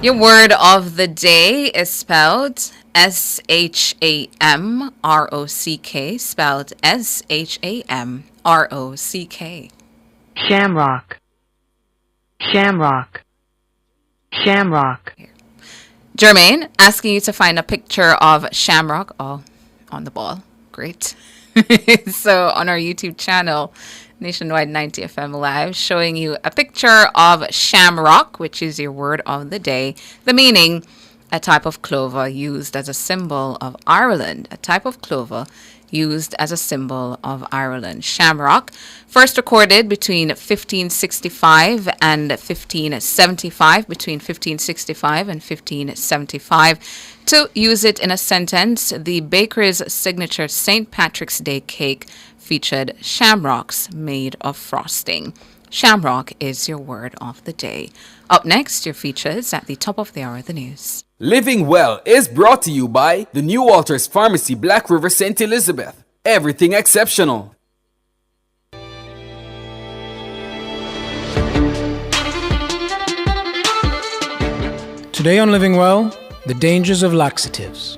Your word of the day is spelled S-H-A-M-R-O-C-K, spelled S-H-A-M-R-O-C-K. Shamrock. Shamrock. Shamrock. Jermaine, asking you to find a picture of Shamrock. Oh, on the ball. Great. So on our YouTube channel, Nationwide 90 FM Live, showing you a picture of Shamrock, which is your word of the day. The meaning, a type of clover used as a symbol of Ireland. A type of clover used as a symbol of Ireland. Shamrock, first recorded between 1565 and 1575, between 1565 and 1575. To use it in a sentence, the baker's signature St. Patrick's Day cake featured shamrocks made of frosting. Shamrock is your word of the day. Up next, your features at the top of the hour of the news. Living Well is brought to you by the New Walters Pharmacy, Black River, St. Elizabeth. Everything exceptional. Today on Living Well, the dangers of laxatives.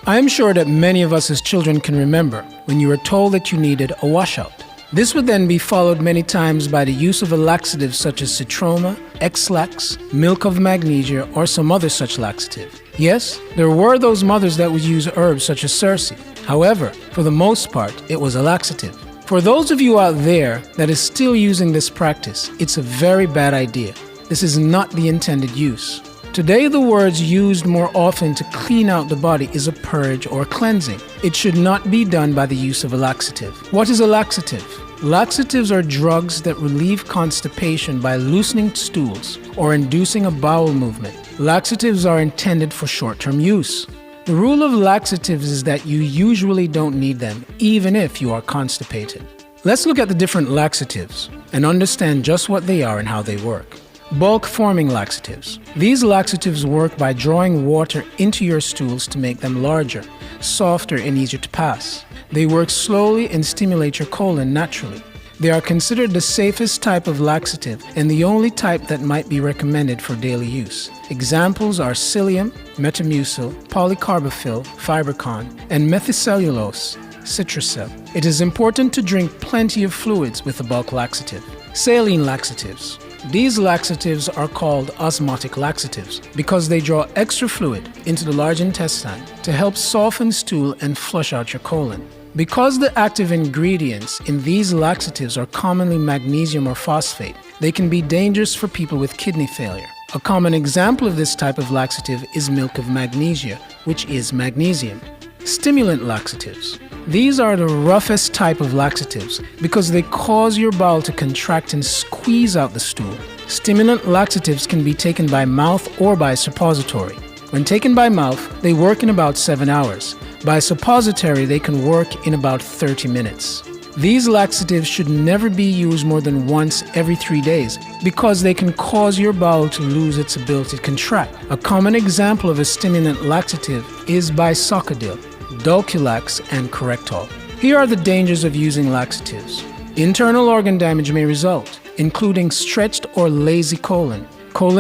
I am sure that many of us as children can remember when you were told that you needed a washout. This would then be followed many times by the use of a laxative such as Citroma, X-Lax, milk of magnesia, or some other such laxative. Yes, there were those mothers that would use herbs such as Cersei. However, for the most part, it was a laxative. For those of you out there that is still using this practice, it's a very bad idea. This is not the intended use. Today, the words used more often to clean out the body is a purge or cleansing. It should not be done by the use of a laxative. What is a laxative? Laxatives are drugs that relieve constipation by loosening stools or inducing a bowel movement. Laxatives are intended for short-term use. The rule of laxatives is that you usually don't need them, even if you are constipated. Let's look at the different laxatives and understand just what they are and how they work. Bulk forming laxatives. These laxatives work by drawing water into your stools to make them larger, softer, and easier to pass. They work slowly and stimulate your colon naturally. They are considered the safest type of laxative and the only type that might be recommended for daily use. Examples are psyllium, metamucil, polycarbophil, fibercon, and methicellulose, Citracel. It is important to drink plenty of fluids with a bulk laxative. Saline laxatives. These laxatives are called osmotic laxatives because they draw extra fluid into the large intestine to help soften stool and flush out your colon. Because the active ingredients in these laxatives are commonly magnesium or phosphate, they can be dangerous for people with kidney failure. A common example of this type of laxative is milk of magnesia, which is magnesium. Stimulant laxatives. These are the roughest type of laxatives because they cause your bowel to contract and squeeze out the stool. Stimulant laxatives can be taken by mouth or by suppository. When taken by mouth, they work in about 7 hours. By suppository, they can work in about 30 minutes. These laxatives should never be used more than once every 3 days because they can cause your bowel to lose its ability to contract. A common example of a stimulant laxative is Bisocodil, Dulcolax, and Correctol. Here are the dangers of using laxatives. Internal organ damage may result, including stretched or lazy colon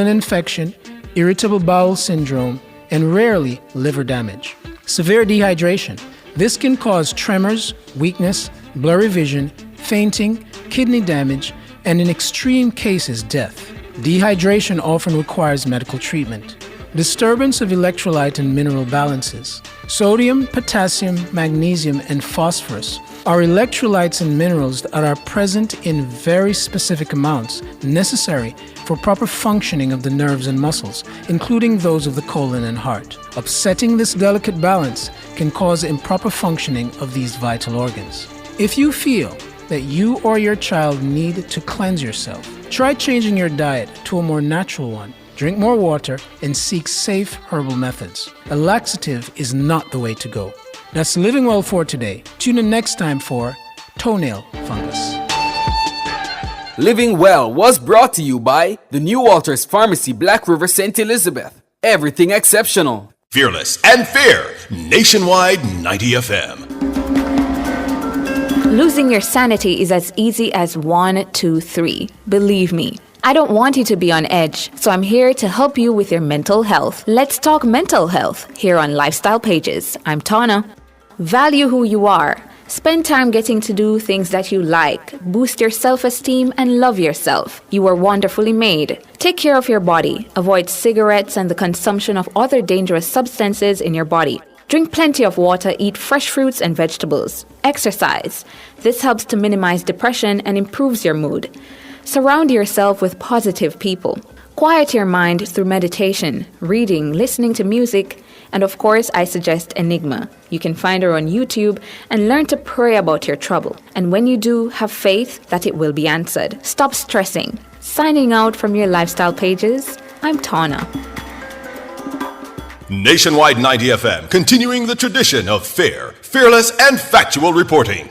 infection, irritable bowel syndrome, and rarely liver damage. Severe dehydration. This can cause tremors, weakness, blurry vision, fainting, kidney damage, and in extreme cases, death. Dehydration often requires medical treatment. Disturbance of electrolyte and mineral balances. Sodium, potassium, magnesium, and phosphorus are electrolytes and minerals that are present in very specific amounts necessary for proper functioning of the nerves and muscles, including those of the colon and heart. Upsetting this delicate balance can cause improper functioning of these vital organs. If you feel that you or your child need to cleanse yourself, try changing your diet to a more natural one. Drink more water and seek safe herbal methods. A laxative is not the way to go. That's Living Well for today. Tune in next time for Toenail Fungus. Living Well was brought to you by the New Walters Pharmacy, Black River, St. Elizabeth. Everything exceptional. Fearless and fair. Nationwide 90 FM. Losing your sanity is as easy as 1, 2, 3. Believe me. I don't want you to be on edge, so I'm here to help you with your mental health. Let's talk mental health here on Lifestyle Pages. I'm Tana. Value who you are. Spend time getting to do things that you like. Boost your self-esteem and love yourself. You are wonderfully made. Take care of your body. Avoid cigarettes and the consumption of other dangerous substances in your body. Drink plenty of water, eat fresh fruits and vegetables. Exercise. This helps to minimize depression and improves your mood. Surround yourself with positive people. Quiet your mind through meditation, reading, listening to music, and of course, I suggest Enigma. You can find her on YouTube and learn to pray about your trouble. And when you do, have faith that it will be answered. Stop stressing. Signing out from your lifestyle pages, I'm Tana. Nationwide 90 FM, continuing the tradition of fair, fearless, and factual reporting.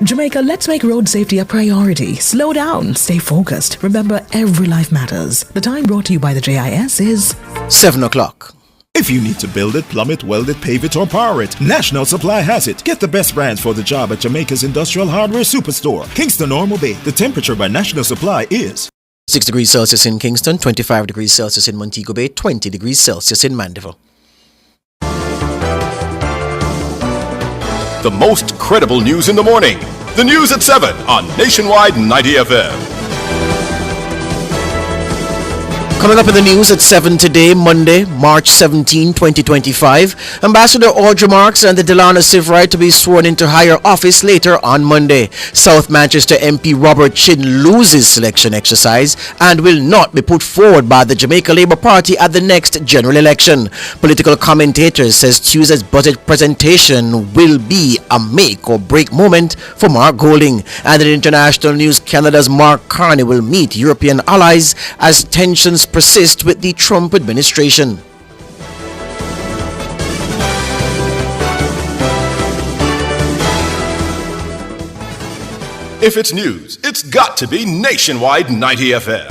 Jamaica, let's make road safety a priority. Slow down, stay focused. Remember, every life matters. The time brought to you by the JIS is 7 o'clock. If you need to build it, plumb it, weld it, pave it, or power it, National Supply has it. Get the best brands for the job at Jamaica's Industrial Hardware Superstore, Kingston Normal Bay. The temperature by National Supply is 6 degrees Celsius in Kingston, 25 degrees Celsius in Montego Bay, 20 degrees Celsius in Mandeville. The most credible news in the morning. The news at 7 on Nationwide 90 FM. Coming up in the news at 7 today, Monday, March 17, 2025, Ambassador Audrey Marks and the Delana Sivrite to be sworn into higher office later on Monday. South Manchester MP Robert Chin loses selection exercise and will not be put forward by the Jamaica Labour Party at the next general election. Political commentators says Tuesday's budget presentation will be a make or break moment for Mark Golding. And in international news, Canada's Mark Carney will meet European allies as tensions persist with the Trump administration. If it's news, it's got to be Nationwide 90 FM.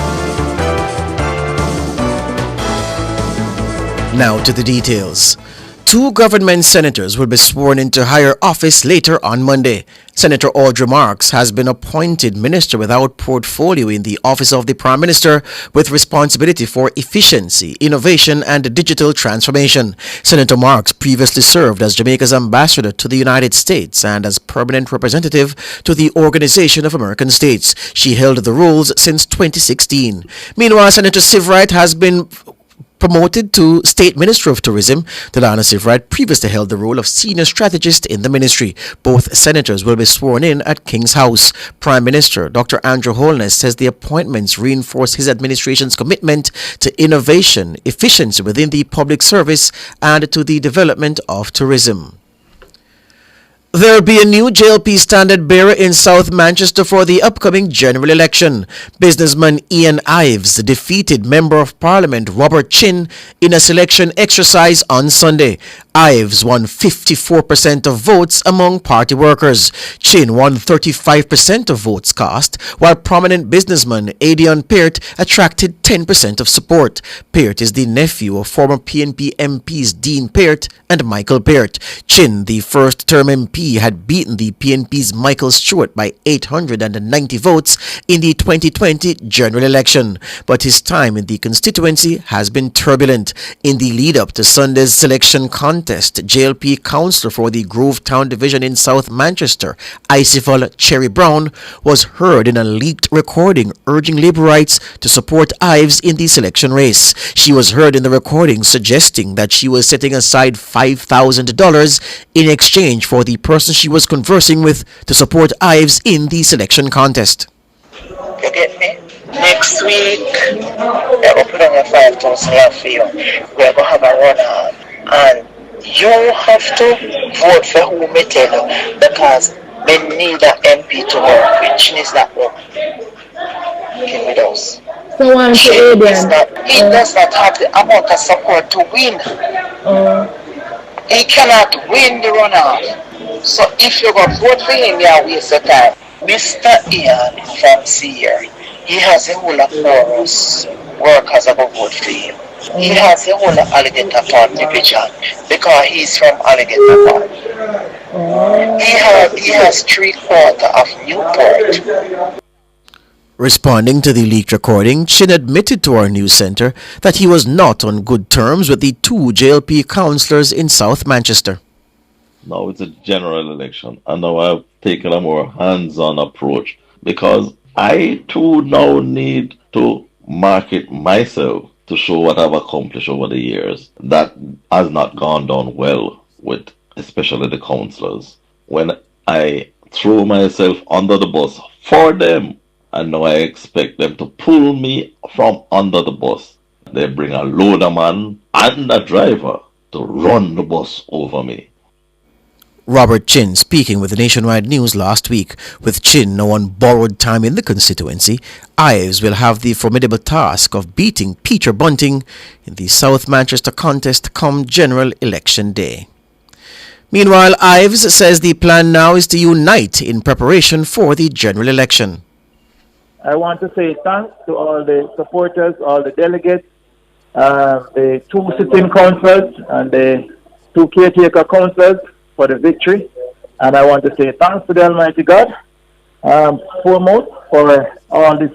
Now to the details. 2 government senators will be sworn into higher office later on Monday. Senator Audrey Marks has been appointed Minister without portfolio in the Office of the Prime Minister with responsibility for efficiency, innovation and digital transformation. Senator Marks previously served as Jamaica's ambassador to the United States and as permanent representative to the Organization of American States. She held the roles since 2016. Meanwhile, Senator Sivrite has been promoted to State Minister of Tourism. Delana Sivrite previously held the role of Senior Strategist in the ministry. Both senators will be sworn in at King's House. Prime Minister Dr. Andrew Holness says the appointments reinforce his administration's commitment to innovation, efficiency within the public service, and to the development of tourism. There will be a new JLP standard bearer in South Manchester for the upcoming general election. Businessman Ian Ives defeated Member of Parliament Robert Chin in a selection exercise on Sunday. Ives won 54% of votes among party workers. Chin won 35% of votes cast, while prominent businessman Adion Peart attracted 10% of support. Peart is the nephew of former PNP MPs Dean Peart and Michael Peart. Chin, the first-term MP, had beaten the PNP's Michael Stewart by 890 votes in the 2020 general election, but his time in the constituency has been turbulent. In the lead-up to Sunday's selection contest, JLP councillor for the Grovetown division in South Manchester, Iceful Cherry Brown, was heard in a leaked recording urging Labourites to support Ives in the selection race. She was heard in the recording suggesting that she was setting aside $5,000 in exchange for the person she was conversing with to support Ives in the selection contest. You get me? Next week, they're opening a 5,000 for you. We're going to have a run-on. And you have to vote for who me tell you, because we need an MP to work with. Chin is not working. Give me those. So on to he does not have the amount of support to win. He cannot win the runoff. So if you're going to vote for him, you're waste your time. Mr. Ian from Seer, he has a whole of chorus workers that go vote for him. He has a whole of Alligator Park division because he's from Alligator Park. He has 3/4 of Newport. Responding to the leaked recording, Chin admitted to our news centre that he was not on good terms with the 2 JLP councillors in South Manchester. Now it's a general election, and now I've taken a more hands-on approach because I too now need to market myself to show what I've accomplished over the years. That has not gone down well with especially the councillors. When I throw myself under the bus for them, and now I expect them to pull me from under the bus. They bring a loader man and a driver to run the bus over me. Robert Chin speaking with the Nationwide News last week. With Chin now on borrowed time in the constituency, Ives will have the formidable task of beating Peter Bunting in the South Manchester contest come general election day. Meanwhile, Ives says the plan now is to unite in preparation for the general election. I want to say thanks to all the supporters, all the delegates, the 2 sitting councillors and the 2 caretaker councillors for the victory. And I want to say thanks to the Almighty God, foremost, for all this.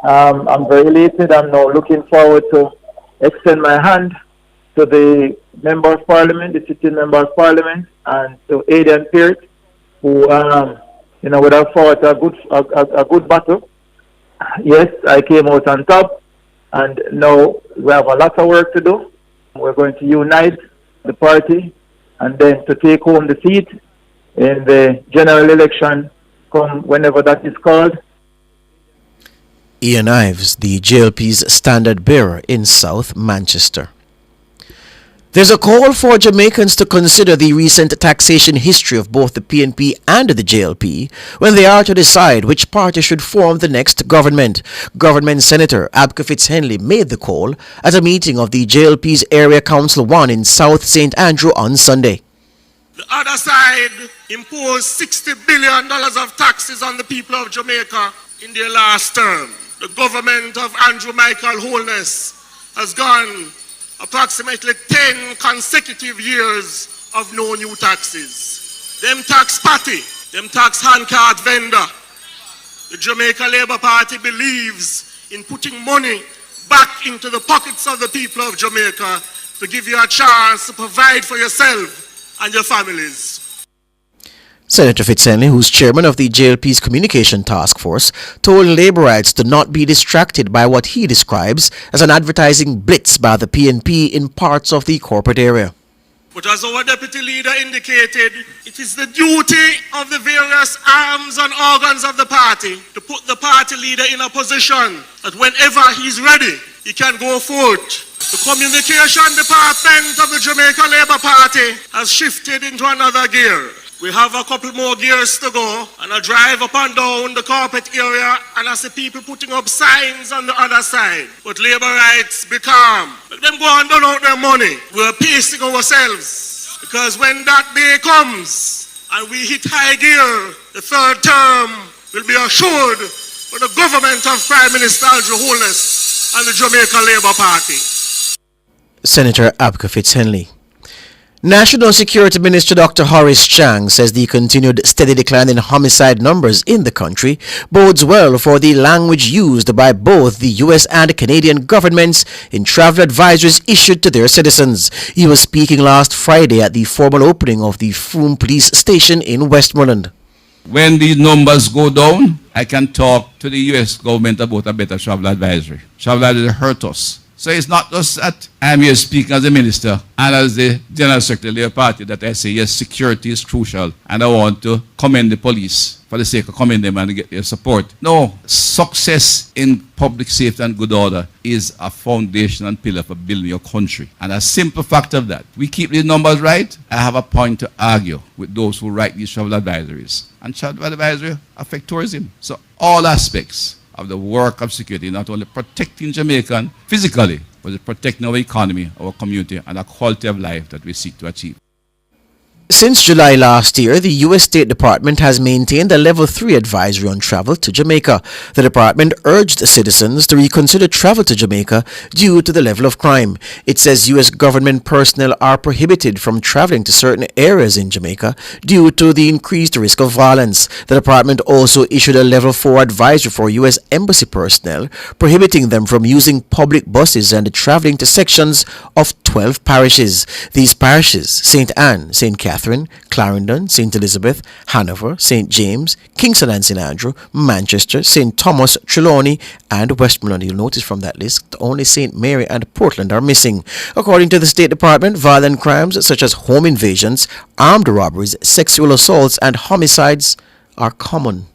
I'm very elated. I'm now looking forward to extend my hand to the Member of Parliament, the sitting Member of Parliament, and to Aidan Peart, who, would have fought a good battle. Yes, I came out on top, and now we have a lot of work to do. We're going to unite the party and then to take home the seat in the general election come whenever that is called. Ian Ives, the JLP's standard bearer in South Manchester. There's a call for Jamaicans to consider the recent taxation history of both the PNP and the JLP when they are to decide which party should form the next government. Government Senator Abka Fitzhenley made the call at a meeting of the JLP's Area Council 1 in South St. Andrew on Sunday. The other side imposed $60 billion of taxes on the people of Jamaica in their last term. The government of Andrew Michael Holness has gone approximately 10 consecutive years of no new taxes. Them tax party, them tax handcart vendor. The Jamaica Labour Party believes in putting money back into the pockets of the people of Jamaica to give you a chance to provide for yourself and your families. Senator Fitzhenley, who's chairman of the JLP's Communication Task Force, told Labourites to not be distracted by what he describes as an advertising blitz by the PNP in parts of the corporate area. But as our deputy leader indicated, it is the duty of the various arms and organs of the party to put the party leader in a position that whenever he's ready, he can go forth. The communication department of the Jamaica Labour Party has shifted into another gear. We have a couple more gears to go, and I drive up and down the carpet area and I see people putting up signs on the other side. But Labourites, be calm. Let them go and down out their money. We're pacing ourselves, because when that day comes and we hit high gear, the third term will be assured for the government of Prime Minister Andrew Holness and the Jamaica Labour Party. Senator Abka Fitzhenley. National Security Minister Dr. Horace Chang says the continued steady decline in homicide numbers in the country bodes well for the language used by both the US and Canadian governments in travel advisories issued to their citizens. He was speaking last Friday at the formal opening of the Froome Police Station in Westmoreland. When these numbers go down, I can talk to the US government about a better travel advisory. Travel advisory hurt us. So it's not just that I'm here speaking as a minister and as the General Secretary of the party that I say, yes, security is crucial and I want to commend the police for the sake of commending them and get their support. No, success in public safety and good order is a foundation and pillar for building your country. And a simple fact of that, we keep these numbers right, I have a point to argue with those who write these travel advisories. And travel advisory affect tourism. So all aspects of the work of security, not only protecting Jamaican physically, but protecting our economy, our community, and the quality of life that we seek to achieve. Since July last year, the U.S. State Department has maintained a Level 3 advisory on travel to Jamaica. The department urged citizens to reconsider travel to Jamaica due to the level of crime. It says U.S. government personnel are prohibited from traveling to certain areas in Jamaica due to the increased risk of violence. The department also issued a Level 4 advisory for U.S. Embassy personnel, prohibiting them from using public buses and traveling to sections of 12 parishes. These parishes, St. Anne, St. Catherine, Clarendon, St. Elizabeth, Hanover, St. James, Kingston and St. Andrew, Manchester, St. Thomas, Trelawney, and Westmoreland. You'll notice from that list, only St. Mary and Portland are missing. According to the State Department, violent crimes such as home invasions, armed robberies, sexual assaults, and homicides are common.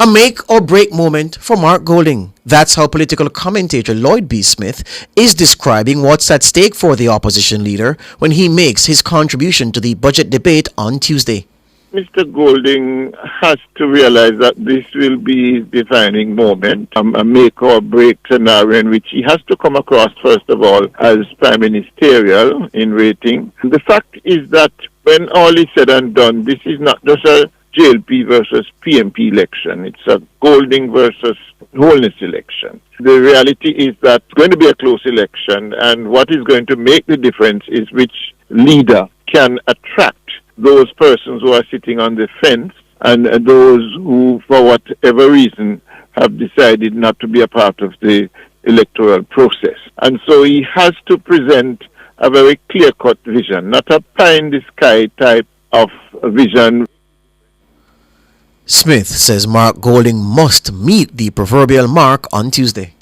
A make or break moment for Mark Golding. That's how political commentator Lloyd B. Smith is describing what's at stake for the opposition leader when he makes his contribution to the budget debate on Tuesday. Mr. Golding has to realize that this will be his defining moment, a make or break scenario in which he has to come across, first of all, as prime ministerial in rating. The fact is that when all is said and done, this is not just a JLP versus PMP election. It's a Golding versus Holness election. The reality is that it's going to be a close election, and what is going to make the difference is which leader can attract those persons who are sitting on the fence and those who, for whatever reason, have decided not to be a part of the electoral process. And so he has to present a very clear-cut vision, not a pie-in-the-sky type of vision. Smith says Mark Golding must meet the proverbial mark on Tuesday.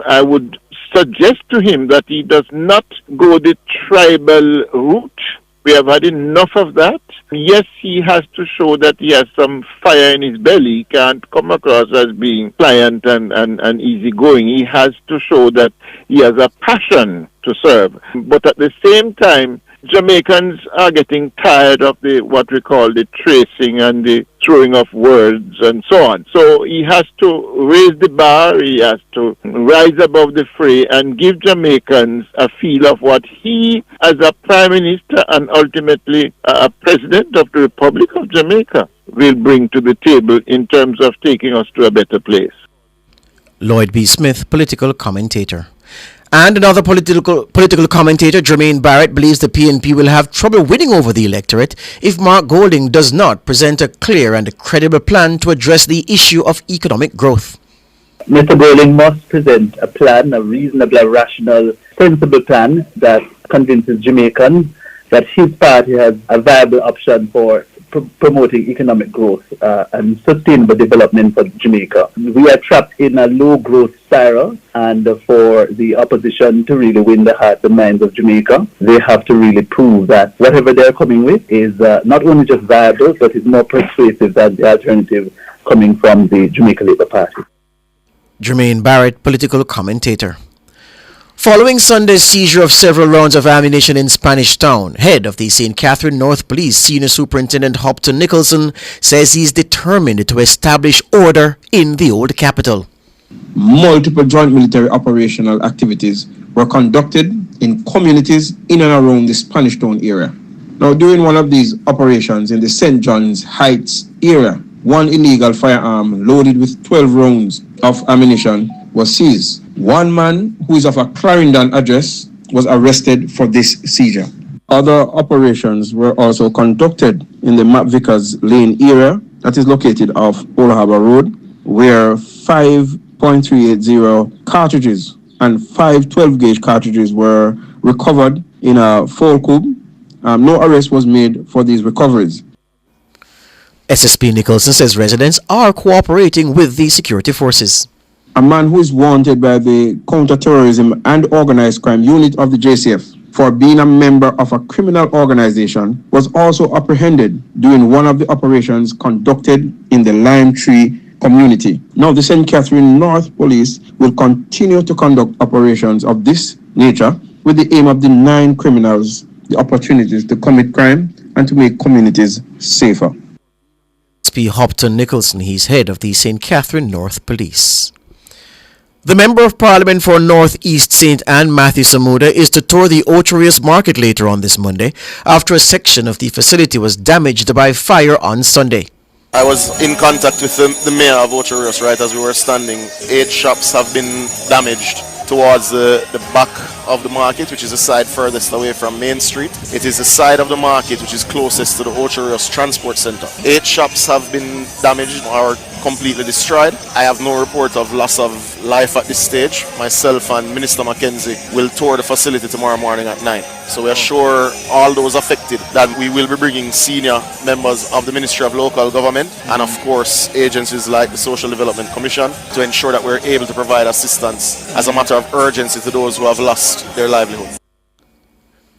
I would suggest to him that he does not go the tribal route. We have had enough of that. Yes, he has to show that he has some fire in his belly. He can't come across as being pliant and easygoing. He has to show that he has a passion to serve. But at the same time, Jamaicans are getting tired of what we call the tracing and the throwing of words and so on. So he has to raise the bar, he has to rise above the fray and give Jamaicans a feel of what he, as a Prime Minister and ultimately a President of the Republic of Jamaica, will bring to the table in terms of taking us to a better place. Lloyd B. Smith, political commentator. And another political commentator, Jermaine Barrett, believes the PNP will have trouble winning over the electorate if Mark Golding does not present a clear and a credible plan to address the issue of economic growth. Mr. Golding must present a plan, a reasonable, rational, sensible plan that convinces Jamaicans that his party has a viable option for promoting economic growth and sustainable development for Jamaica. We are trapped in a low growth spiral, and for the opposition to really win the hearts and minds of Jamaica, they have to really prove that whatever they're coming with is not only just viable, but is more persuasive than the alternative coming from the Jamaica Labour Party. Jermaine Barrett, political commentator. Following Sunday's seizure of several rounds of ammunition in Spanish Town, head of the St. Catherine North Police Senior Superintendent Hopton Nicholson says he's determined to establish order in the old capital. Multiple joint military operational activities were conducted in communities in and around the Spanish Town area. Now, during one of these operations in the St. John's Heights area, one illegal firearm loaded with 12 rounds of ammunition was seized. One man who is of a Clarendon address was arrested for this seizure. Other operations were also conducted in the McVickers Lane area that is located off Old Harbour Road, where 5.380 cartridges and 5 12-gauge cartridges were recovered in a full cube. No arrest was made for these recoveries. SSP Nicholson says residents are cooperating with the security forces. A man who is wanted by the Counter-Terrorism and Organized Crime Unit of the JCF for being a member of a criminal organization was also apprehended during one of the operations conducted in the Lime Tree community. Now, the St. Catherine North Police will continue to conduct operations of this nature with the aim of denying criminals the opportunities to commit crime and to make communities safer. SP Hopton Nicholson, he's head of the St. Catherine North Police. The Member of Parliament for North East St. Anne, Matthew Samuda, is to tour the Ocho Rios Market later on this Monday after a section of the facility was damaged by fire on Sunday. I was in contact with the mayor of Ocho Rios right as we were standing. 8 shops have been damaged towards the back of the market, which is the side furthest away from Main Street. It is the side of the market which is closest to the Ocho Rios Transport Center. 8 shops have been damaged or completely destroyed. I have no report of loss of life at this stage. Myself and Minister Mackenzie will tour the facility tomorrow morning at 9. So we assure all those affected that we will be bringing senior members of the Ministry of Local Government and of course agencies like the Social Development Commission to ensure that we're able to provide assistance as a matter of urgency to those who have lost their livelihood.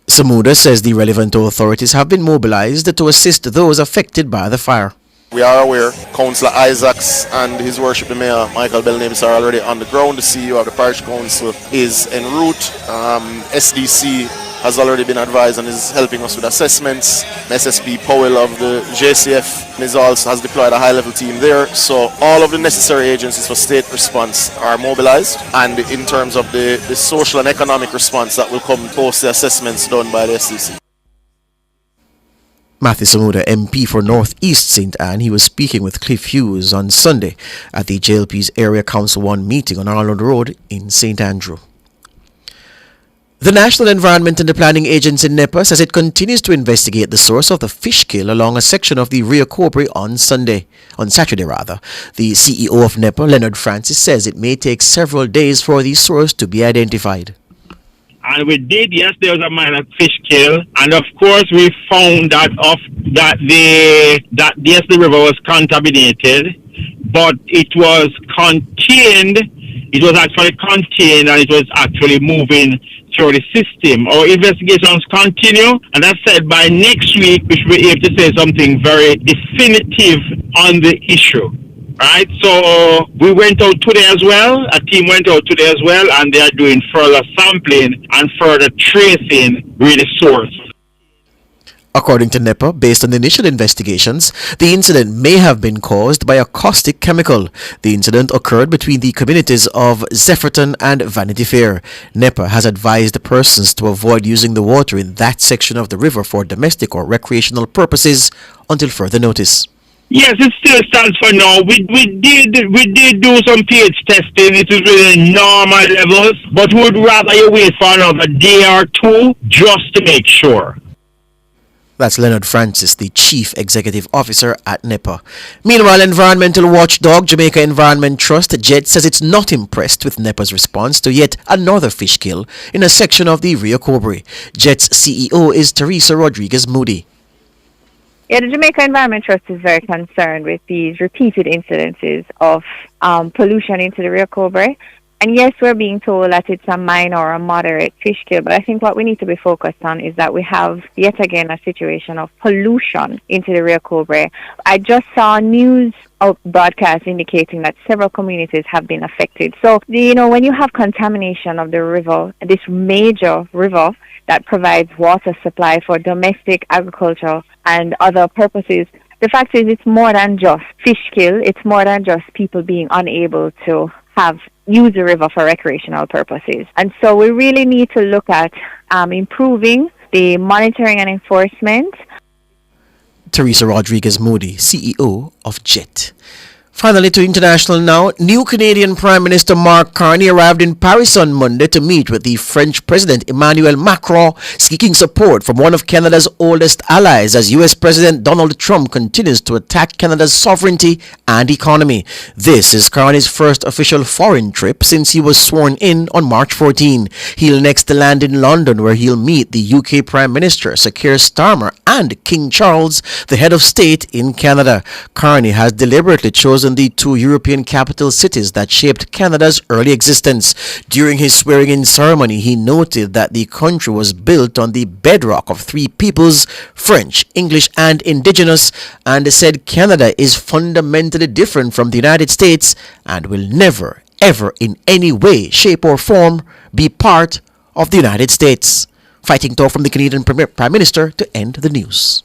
Samuda says the relevant authorities have been mobilized to assist those affected by the fire. We are aware Councillor Isaacs and His Worship the Mayor Michael Belnames are already on the ground. The CEO of the Parish Council is en route. SDC has already been advised and is helping us with assessments. SSP Powell of the JCF has deployed a high-level team there. So all of the necessary agencies for state response are mobilized. And in terms of the social and economic response that will come post the assessments done by the SDC. Matthew Samuda, MP for North East St. Anne, he was speaking with Cliff Hughes on Sunday at the JLP's Area Council 1 meeting on Ireland Road in St. Andrew. The National Environment and Planning Agency NEPA says it continues to investigate the source of the fish kill along a section of the Rio Cobre on Saturday. The CEO of NEPA, Leonard Francis, says it may take several days for the source to be identified. And we did, yes, there was a minor fish kill, and of course we found that the river was contaminated, but it was contained. It was actually contained, and it was actually moving through the system. Our investigations continue, and I said by next week we should be able to say something very definitive on the issue. Right, so we went out today as well. A team went out today as well, and they are doing further sampling and further tracing with the source. According to NEPA, based on the initial investigations, the incident may have been caused by a caustic chemical. The incident occurred between the communities of Zephyrton and Vanity Fair. NEPA has advised the persons to avoid using the water in that section of the river for domestic or recreational purposes until further notice. Yes, it still stands for now. We did do some pH testing. It is within normal levels, but we would rather you wait for another day or two just to make sure. That's Leonard Francis, the Chief Executive Officer at NEPA. Meanwhile, environmental watchdog Jamaica Environment Trust, JET, says it's not impressed with NEPA's response to yet another fish kill in a section of the Rio Cobre. JET's CEO is Teresa Rodriguez Moody. Yeah, the Jamaica Environment Trust is very concerned with these repeated incidences of pollution into the Rio Cobre. And yes, we're being told that it's a minor or a moderate fish kill, but I think what we need to be focused on is that we have yet again a situation of pollution into the Rio Cobre. I just saw news broadcast indicating that several communities have been affected. So, when you have contamination of the river, this major river that provides water supply for domestic agriculture and other purposes, the fact is it's more than just fish kill. It's more than just people being unable to use the river for recreational purposes. And so we really need to look at improving the monitoring and enforcement. Teresa Rodriguez Moody, CEO of JET. Finally, to international now. New Canadian Prime Minister Mark Carney arrived in Paris on Monday to meet with the French President Emmanuel Macron, seeking support from one of Canada's oldest allies as U.S. President Donald Trump continues to attack Canada's sovereignty and economy. This is Carney's first official foreign trip since he was sworn in on March 14. He'll next land in London, where he'll meet the UK Prime Minister Sir Keir Starmer and King Charles, the head of state in Canada. Carney has deliberately chosen the two European capital cities that shaped Canada's early existence. During his swearing-in ceremony, he noted that the country was built on the bedrock of three peoples, French, English, and Indigenous, and said Canada is fundamentally different from the United States and will never, ever in any way, shape, or form be part of the United States. Fighting talk from the Canadian Prime Minister to end the news.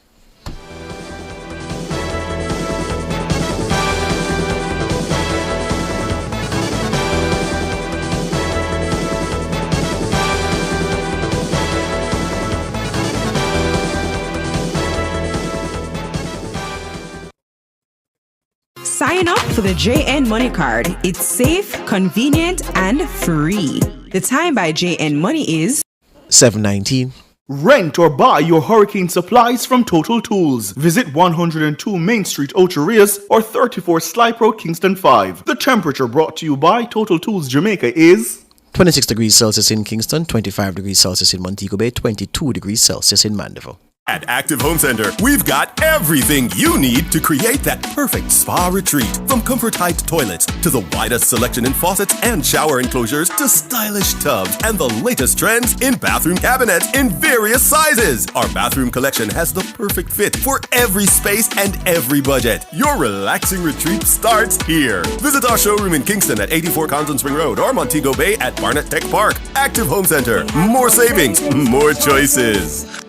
Sign up for the JN Money Card. It's safe, convenient, and free. The time by JN Money is 7:19. Rent or buy your hurricane supplies from Total Tools. Visit 102 Main Street, Ocho Rios, or 34 Slipe Road, Kingston 5. The temperature brought to you by Total Tools Jamaica is 26 degrees Celsius in Kingston, 25 degrees Celsius in Montego Bay, 22 degrees Celsius in Mandeville. At Active Home Center, we've got everything you need to create that perfect spa retreat. From comfort height toilets to the widest selection in faucets and shower enclosures to stylish tubs and the latest trends in bathroom cabinets in various sizes. Our bathroom collection has the perfect fit for every space and every budget. Your relaxing retreat starts here. Visit our showroom in Kingston at 84 Constance Spring Road or Montego Bay at Barnett Tech Park. Active Home Center. More savings, more choices.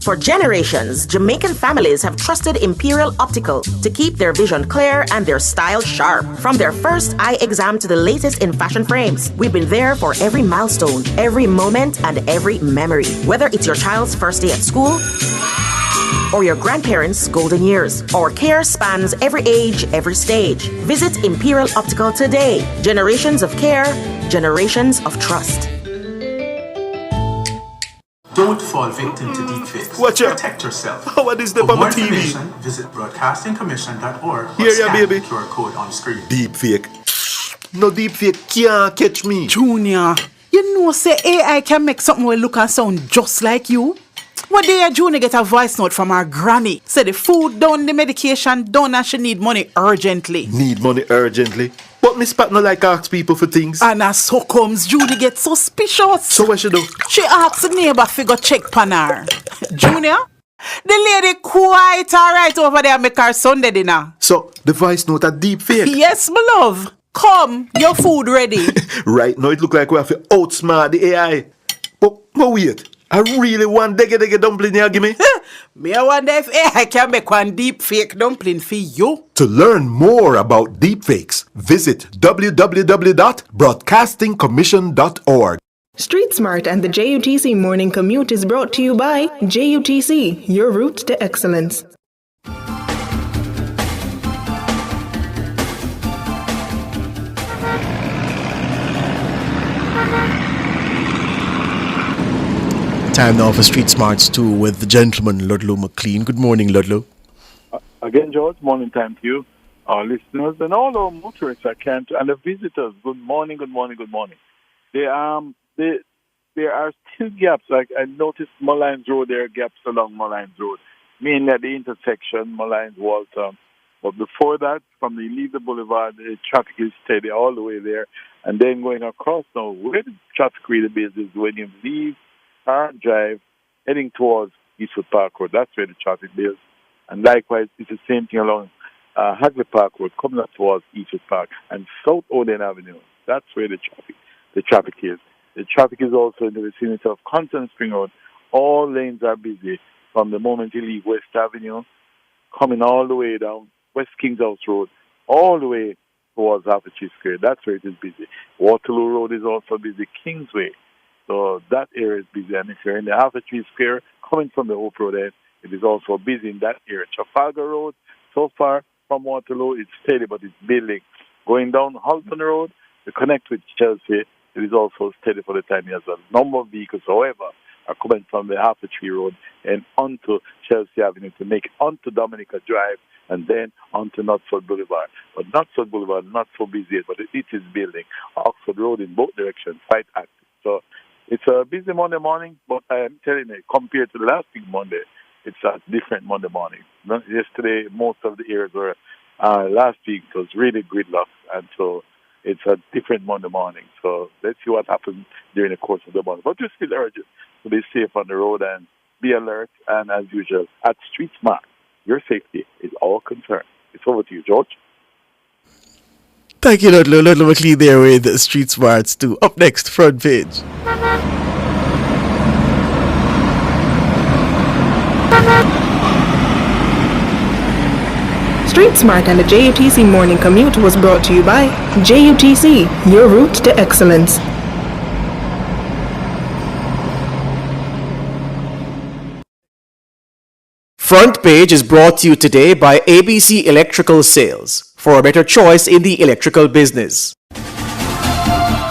For generations, Jamaican families have trusted Imperial Optical to keep their vision clear and their style sharp. From their first eye exam to the latest in fashion frames, we've been there for every milestone, every moment, and every memory. Whether it's your child's first day at school or your grandparents' golden years, our care spans every age, every stage. Visit Imperial Optical today. Generations of care, generations of trust. Don't fall victim to deepfakes. Watch out. Protect yourself. How are this For on more my TV? information, visit broadcastingcommission.org or Here ya, scan baby. the QR code on screen. Deepfake. No deepfake can't catch me. Junior, you know say AI can make something will look and sound just like you? One day Junior get a voice note from her granny. Say the food done, the medication done, and she need money urgently. Need money urgently. But Miss Pat no like ask people for things. And as so comes Judy get suspicious. So what she do? She asks the neighbor to go check pan her. Junior, the lady quite alright over there make her Sunday dinner. So the voice note a deepfake. Yes, my love. Come, your food ready. Right now it look like we have to outsmart the AI. But wait. I really want dege dumpling here, give me. Me I wonder if AI can make one deep fake dumpling for you. To learn more about deepfakes, visit www.broadcastingcommission.org. Street Smart and the JUTC Morning Commute is brought to you by JUTC, your route to excellence. Time now for Street Smarts 2 with the gentleman Ludlow McLean. Good morning, Ludlow. Again, George, morning time to you, our listeners, and all our motorists and the visitors. Good morning, good morning, good morning. There are still gaps. Like I noticed Mullines Road, there are gaps along Mullines Road, mainly at the intersection, Mullines, Waltham. But before that, from the leave the boulevard, the traffic is steady all the way there. And then going across now, where the traffic really is when you leave Park Drive, heading towards Eastwood Park Road. That's where the traffic is. And likewise, it's the same thing along Hagley Park Road, coming up towards Eastwood Park. And South Oden Avenue, that's where the traffic is. The traffic is also in the vicinity of Constance Spring Road. All lanes are busy from the moment you leave West Avenue, coming all the way down West Kings House Road, all the way towards Harvard Square. That's where it is busy. Waterloo Road is also busy. Kingsway. So that area is busy. And if you're in the Harvard Square, coming from the Hope Road end, it is also busy in that area. Trafalgar Road, so far from Waterloo, it's steady, but it's building. Going down Halton Road to connect with Chelsea, it is also steady for the time as well. Number of vehicles, however, are coming from the Half Tree Road and onto Chelsea Avenue to make it onto Dominica Drive and then onto Knotford Boulevard. But Knotford Boulevard, not so busy, but it is building. Oxford Road in both directions, quite active. So it's a busy Monday morning, but I am telling you, compared to the last week Monday, it's a different Monday morning. Yesterday, most of the areas were, last week it was really gridlock, and so it's a different Monday morning. So let's see what happens during the course of the morning. But we still urge you to be safe on the road and be alert, and as usual, at Street Smart, your safety is our concern. It's over to you, George. Thank you, Ludlow. Ludlow McLean there with Street Smarts 2. Up next, Front Page. Street Smart and the JUTC Morning Commute was brought to you by JUTC, your route to excellence. Front Page is brought to you today by ABC Electrical Sales, for a better choice in the electrical business.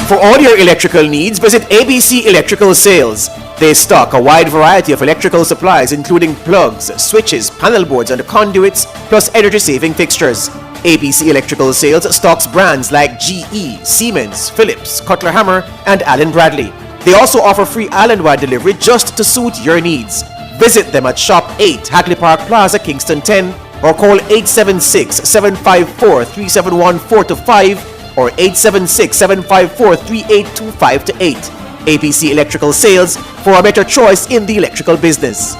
For all your electrical needs, visit ABC Electrical Sales. They stock a wide variety of electrical supplies including plugs, switches, panel boards and conduits, plus energy-saving fixtures. ABC Electrical Sales stocks brands like GE, Siemens, Philips, Cutler Hammer and Allen Bradley. They also offer free island-wide delivery just to suit your needs. Visit them at Shop 8, Hagley Park Plaza, Kingston 10, or call 876-754-3714-5 or 876-754-3825-8. APC Electrical Sales, for a better choice in the electrical business.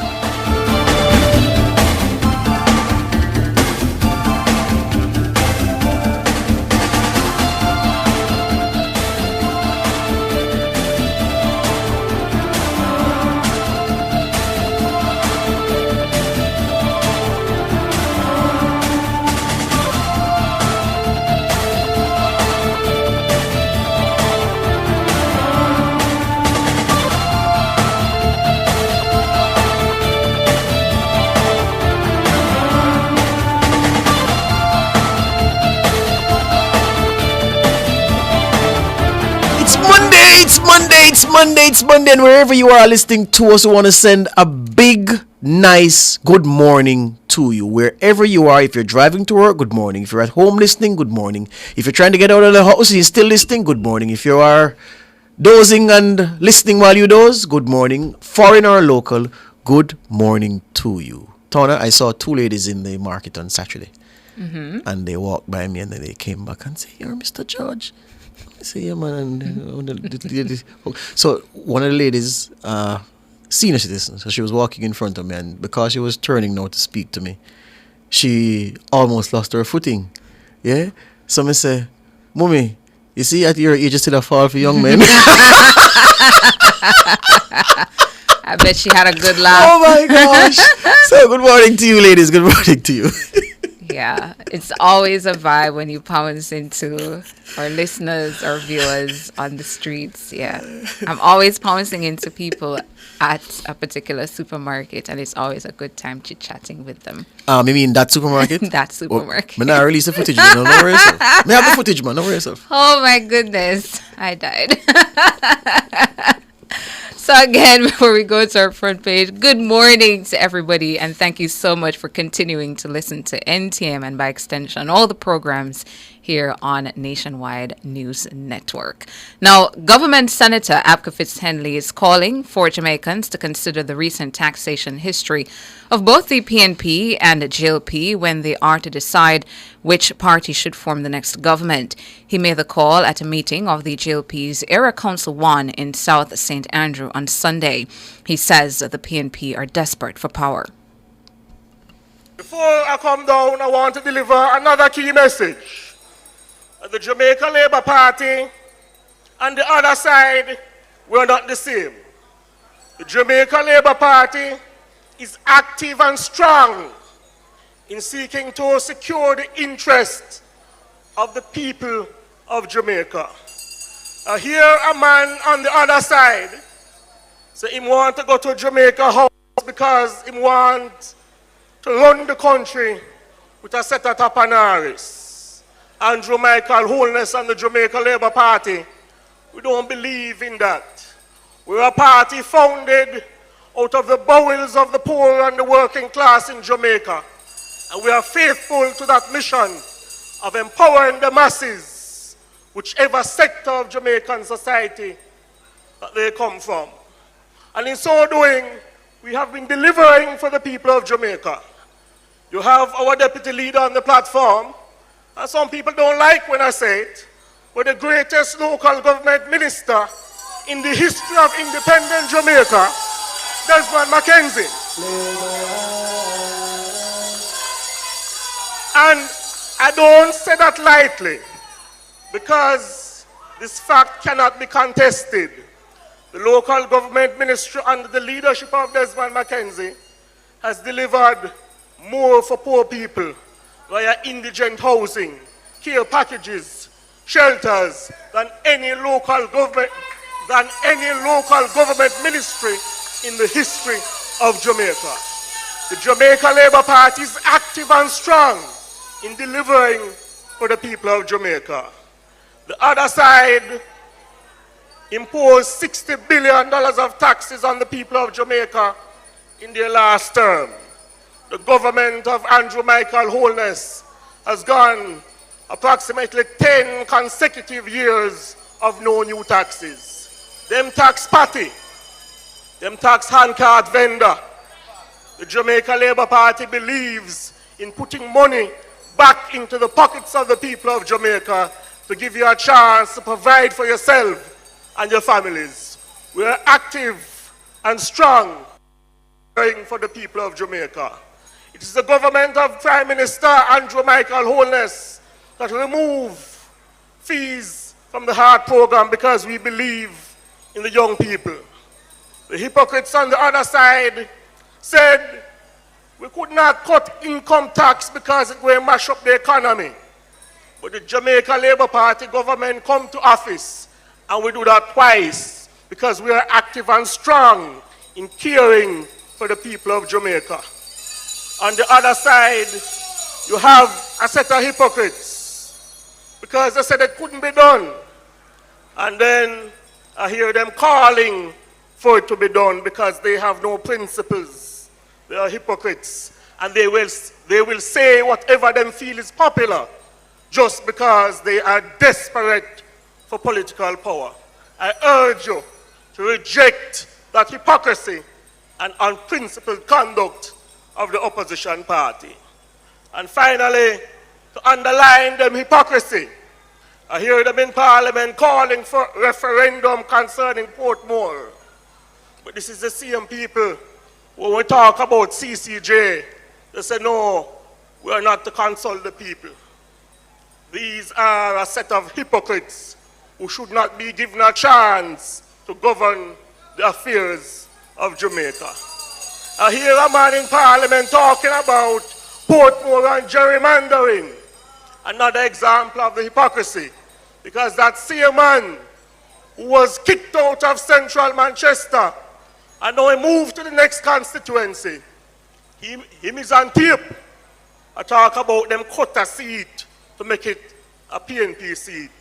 It's Monday, and wherever you are listening to us, we want to send a big, nice good morning to you. Wherever you are, if you're driving to work, good morning. If you're at home listening, good morning. If you're trying to get out of the house and you're still listening, good morning. If you are dozing and listening while you doze, good morning. Foreign or local, good morning to you. Tona, I saw two ladies in the market on Saturday, and they walked by me, and then they came back and said, "You're Mr. George." I say, "Yeah, man." So one of the ladies, senior citizen, so she was walking in front of me, and because she was turning now to speak to me, she almost lost her footing. Yeah. So I say, "Mommy, you see, at your age, you still a fall for young men." I bet she had a good laugh. Oh my gosh! So good morning to you, ladies. Good morning to you. Yeah, it's always a vibe when you pounce into our listeners or viewers on the streets. Yeah, I'm always pouncing into people at a particular supermarket, and it's always a good time chit-chatting with them. You mean that supermarket? That supermarket. May I release the footage, man? Don't worry yourself. May I have the footage, man? Don't worry yourself. Oh my goodness, I died. So again, before we go to our front page, good morning to everybody, and thank you so much for continuing to listen to NTM and by extension all the programs here on Nationwide News Network. Now, Government Senator Abka Fitz-Henley is calling for Jamaicans to consider the recent taxation history of both the PNP and the JLP when they are to decide which party should form the next government. He made the call at a meeting of the JLP's Area Council 1 in South St. Andrew on Sunday. He says the PNP are desperate for power. Before I come down, I want to deliver another key message. The Jamaica Labour Party and the other side were not the same. The Jamaica Labour Party is active and strong in seeking to secure the interests of the people of Jamaica. Here a man on the other side say he want to go to Jamaica House because he want to run the country with a set of Tapanaris. Andrew Michael Holness and the Jamaica Labour Party, we don't believe in that. We're a party founded out of the bowels of the poor and the working class in Jamaica. And we are faithful to that mission of empowering the masses, whichever sector of Jamaican society that they come from. And in so doing, we have been delivering for the people of Jamaica. You have our deputy leader on the platform, and some people don't like when I say it, but the greatest local government minister in the history of independent Jamaica, Desmond Mackenzie. And I don't say that lightly, because this fact cannot be contested. The local government ministry under the leadership of Desmond Mackenzie has delivered more for poor people via indigent housing, care packages, shelters than any local government ministry in the history of Jamaica. The Jamaica Labour Party is active and strong in delivering for the people of Jamaica. The other side imposed $60 billion of taxes on the people of Jamaica in their last term. The government of Andrew Michael Holness has gone approximately 10 consecutive years of no new taxes. them tax party, them tax handcart vendor. The Jamaica Labour Party believes in putting money back into the pockets of the people of Jamaica to give you a chance to provide for yourself and your families. We are active and strong for the people of Jamaica. It is the government of Prime Minister Andrew Michael Holness that remove fees from the HEART program because we believe in the young people. The hypocrites on the other side said we could not cut income tax because it will mash up the economy. But the Jamaica Labour Party government come to office and we do that twice because we are active and strong in caring for the people of Jamaica. On the other side, you have a set of hypocrites because they said it couldn't be done. And then I hear them calling for it to be done because they have no principles. They are hypocrites. And they will say whatever them feel is popular just because they are desperate for political power. I urge you to reject that hypocrisy and unprincipled conduct of the opposition party. And finally, to underline them hypocrisy, I hear them in Parliament calling for referendum concerning Portmore. But this is the same people, when we talk about CCJ, they say, no, we are not to consult the people. These are a set of hypocrites who should not be given a chance to govern the affairs of Jamaica. I hear a man in Parliament talking about Portmore and gerrymandering. Another example of the hypocrisy. Because that same man who was kicked out of central Manchester and now he moved to the next constituency, him is on tape. I talk about them cut a seat to make it a PNP seat.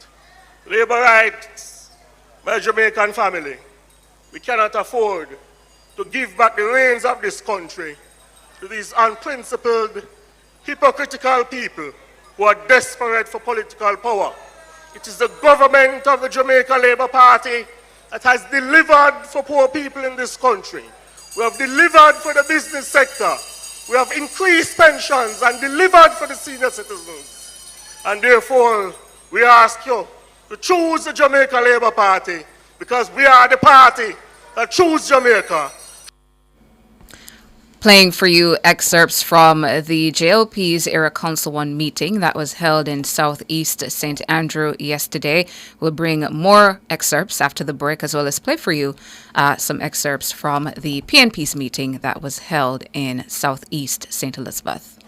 Labour rights, my Jamaican family, we cannot afford to give back the reins of this country to these unprincipled, hypocritical people who are desperate for political power. It is the government of the Jamaica Labour Party that has delivered for poor people in this country. We have delivered for the business sector. We have increased pensions and delivered for the senior citizens. And therefore, we ask you to choose the Jamaica Labour Party because we are the party that choose Jamaica. Playing for you excerpts from the JLP's Area Council 1 meeting that was held in Southeast St. Andrew yesterday. We'll bring more excerpts after the break, as well as play for you some excerpts from the PNP's meeting that was held in Southeast St. Elizabeth.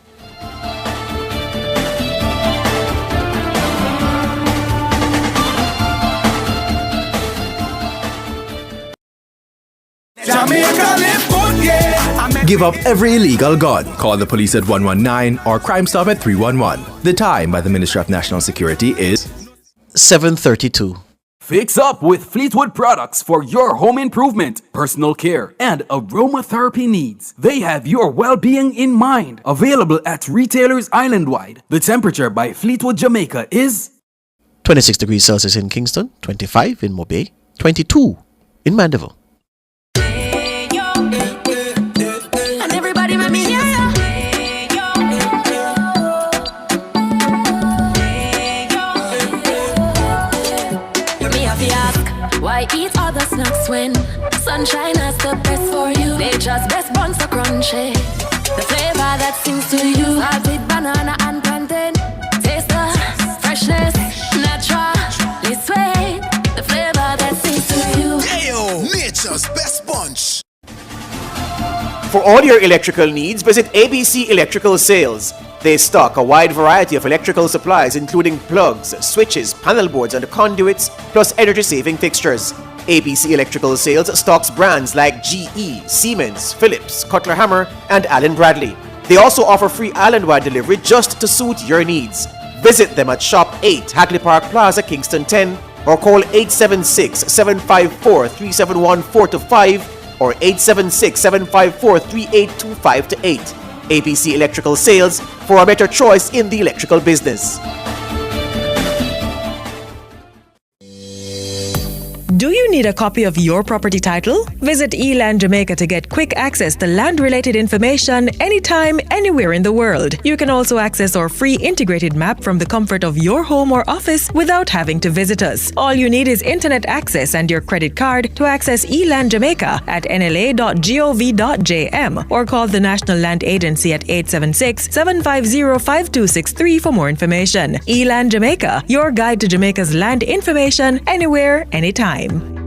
Jamaica live good, yeah. Give up every illegal gun. Call the police at 119 or Crime Stop at 311. The time by the Ministry of National Security is 7:32. Fix up with Fleetwood products for your home improvement, personal care, and aromatherapy needs. They have your well-being in mind. Available at retailers island-wide. The temperature by Fleetwood Jamaica is 26 degrees Celsius in Kingston, 25 in Mobay, 22 in Mandeville. Why eat other snacks when sunshine has the best for you? Nature's best buns are crunchy. The flavor that sings to you. Salted banana and plantain. Taste the freshness, naturally sweet. The flavor that sings to you. Ayo, nature's best bunch. For all your electrical needs, visit ABC Electrical Sales. They stock a wide variety of electrical supplies including plugs, switches, panel boards and conduits, plus energy-saving fixtures. ABC Electrical Sales stocks brands like GE, Siemens, Philips, Cutler Hammer and Allen Bradley. They also offer free island-wide delivery just to suit your needs. Visit them at Shop 8, Hagley Park Plaza, Kingston 10 or call 876-754-3714-5 or 876-754-3825-8. ABC Electrical Sales for a better choice in the electrical business. Do you need a copy of your property title? Visit Eland Jamaica to get quick access to land-related information anytime, anywhere in the world. You can also access our free integrated map from the comfort of your home or office without having to visit us. All you need is internet access and your credit card to access Eland Jamaica at nla.gov.jm or call the National Land Agency at 876-750-5263 for more information. Eland Jamaica, your guide to Jamaica's land information anywhere, anytime.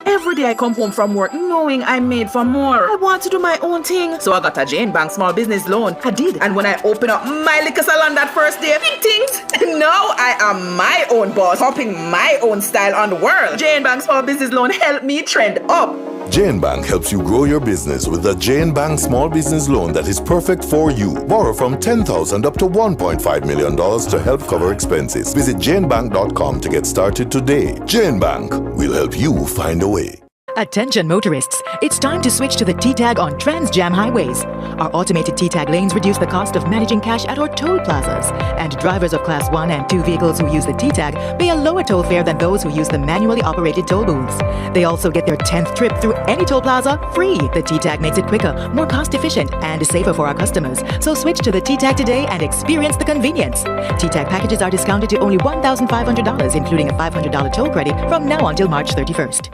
Every day I come home from work knowing I'm made for more. I want to do my own thing. So I got a Jane Bank small business loan. I did. And when I opened up my liquor salon that first day, big things. Now I am my own boss, hopping my own style on the world. Jane Bank small business loan helped me trend up. Jane Bank helps you grow your business with a Jane Bank small business loan that is perfect for you. Borrow from $10,000 up to $1.5 million to help cover expenses. Visit janebank.com to get started today. Jane Bank will help you find a way. Attention motorists, it's time to switch to the T-Tag on Trans-Jam highways. Our automated T-Tag lanes reduce the cost of managing cash at our toll plazas, and drivers of Class 1 and 2 vehicles who use the T-Tag pay a lower toll fare than those who use the manually operated toll booths. They also get their 10th trip through any toll plaza free. The T-Tag makes it quicker, more cost-efficient, and safer for our customers. So switch to the T-Tag today and experience the convenience. T-Tag packages are discounted to only $1,500, including a $500 toll credit from now until March 31st.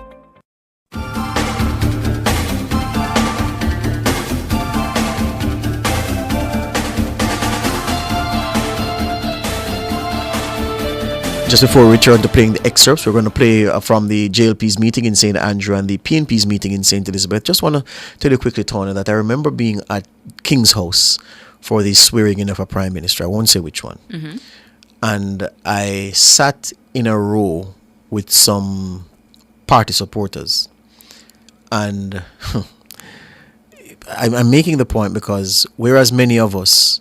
Just before we return to playing the excerpts, we're going to play from the JLP's meeting in St. Andrew and the PNP's meeting in St. Elizabeth. Just want to tell you quickly, Tony, that I remember being at King's House for the swearing in of a prime minister. I won't say which one. Mm-hmm. And I sat in a row with some party supporters. And I'm making the point because whereas many of us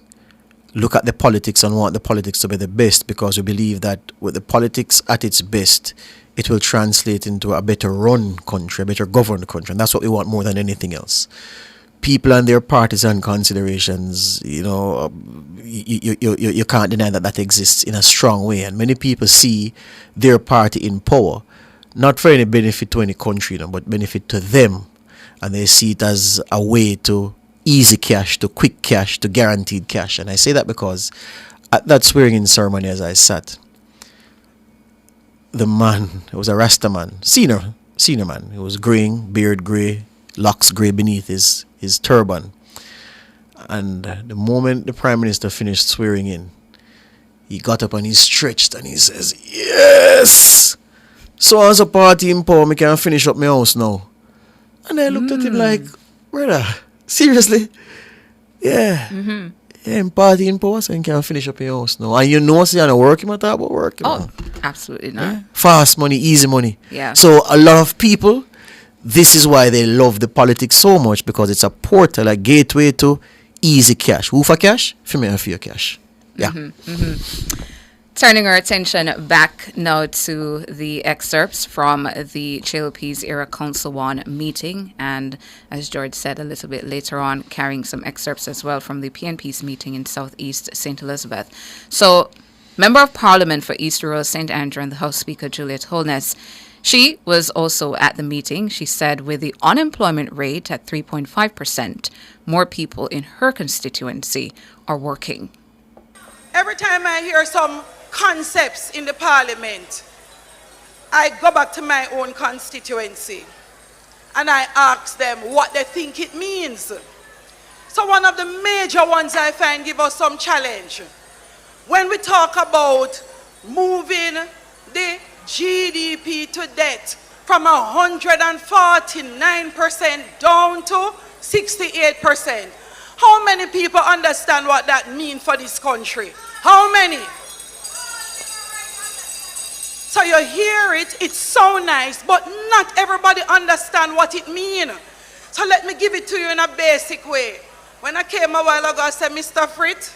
look at the politics and want the politics to be the best because we believe that with the politics at its best, it will translate into a better run country, a better governed country. And that's what we want more than anything else. People and their partisan considerations, you know, you can't deny that exists in a strong way. And many people see their party in power, not for any benefit to any country, you know, but benefit to them. And they see it as a way to easy cash, to quick cash, to guaranteed cash. And I say that because at that swearing-in ceremony as I sat, the man, it was a Rasta man, senior man. He was graying, beard grey, locks grey beneath his turban. And the moment the Prime Minister finished swearing in, he got up and he stretched and he says, "Yes! So as a party in power, I can finish up my house now." And I looked at him like, brother, seriously? Yeah. Mm-hmm. Yeah, I'm party in power, so I can finish up your house now. And you know, see, I'm not working, I'm talking about work. Oh, absolutely not. Yeah? Fast money, easy money. Yeah. So a lot of people, this is why they love the politics so much, because it's a portal, a gateway to easy cash. Who for cash? For me and for your cash. Yeah. Mm-hmm. Mm-hmm. Turning our attention back now to the excerpts from the JLP's Era Council 1 meeting, and as George said a little bit later on, carrying some excerpts as well from the PNP's meeting in Southeast St. Elizabeth. So, Member of Parliament for East Rural St. Andrew and the House Speaker Juliet Holness, she was also at the meeting. She said with the unemployment rate at 3.5%, more people in her constituency are working. Every time I hear some concepts in the parliament, I go back to my own constituency and I ask them what they think it means. So one of the major ones I find give us some challenge. When we talk about moving the GDP to debt from 149% down to 68%, how many people understand what that means for this country? How many? So you hear it, it's so nice, but not everybody understand what it means. So let me give it to you in a basic way. When I came a while ago, I said, Mr. Fritz,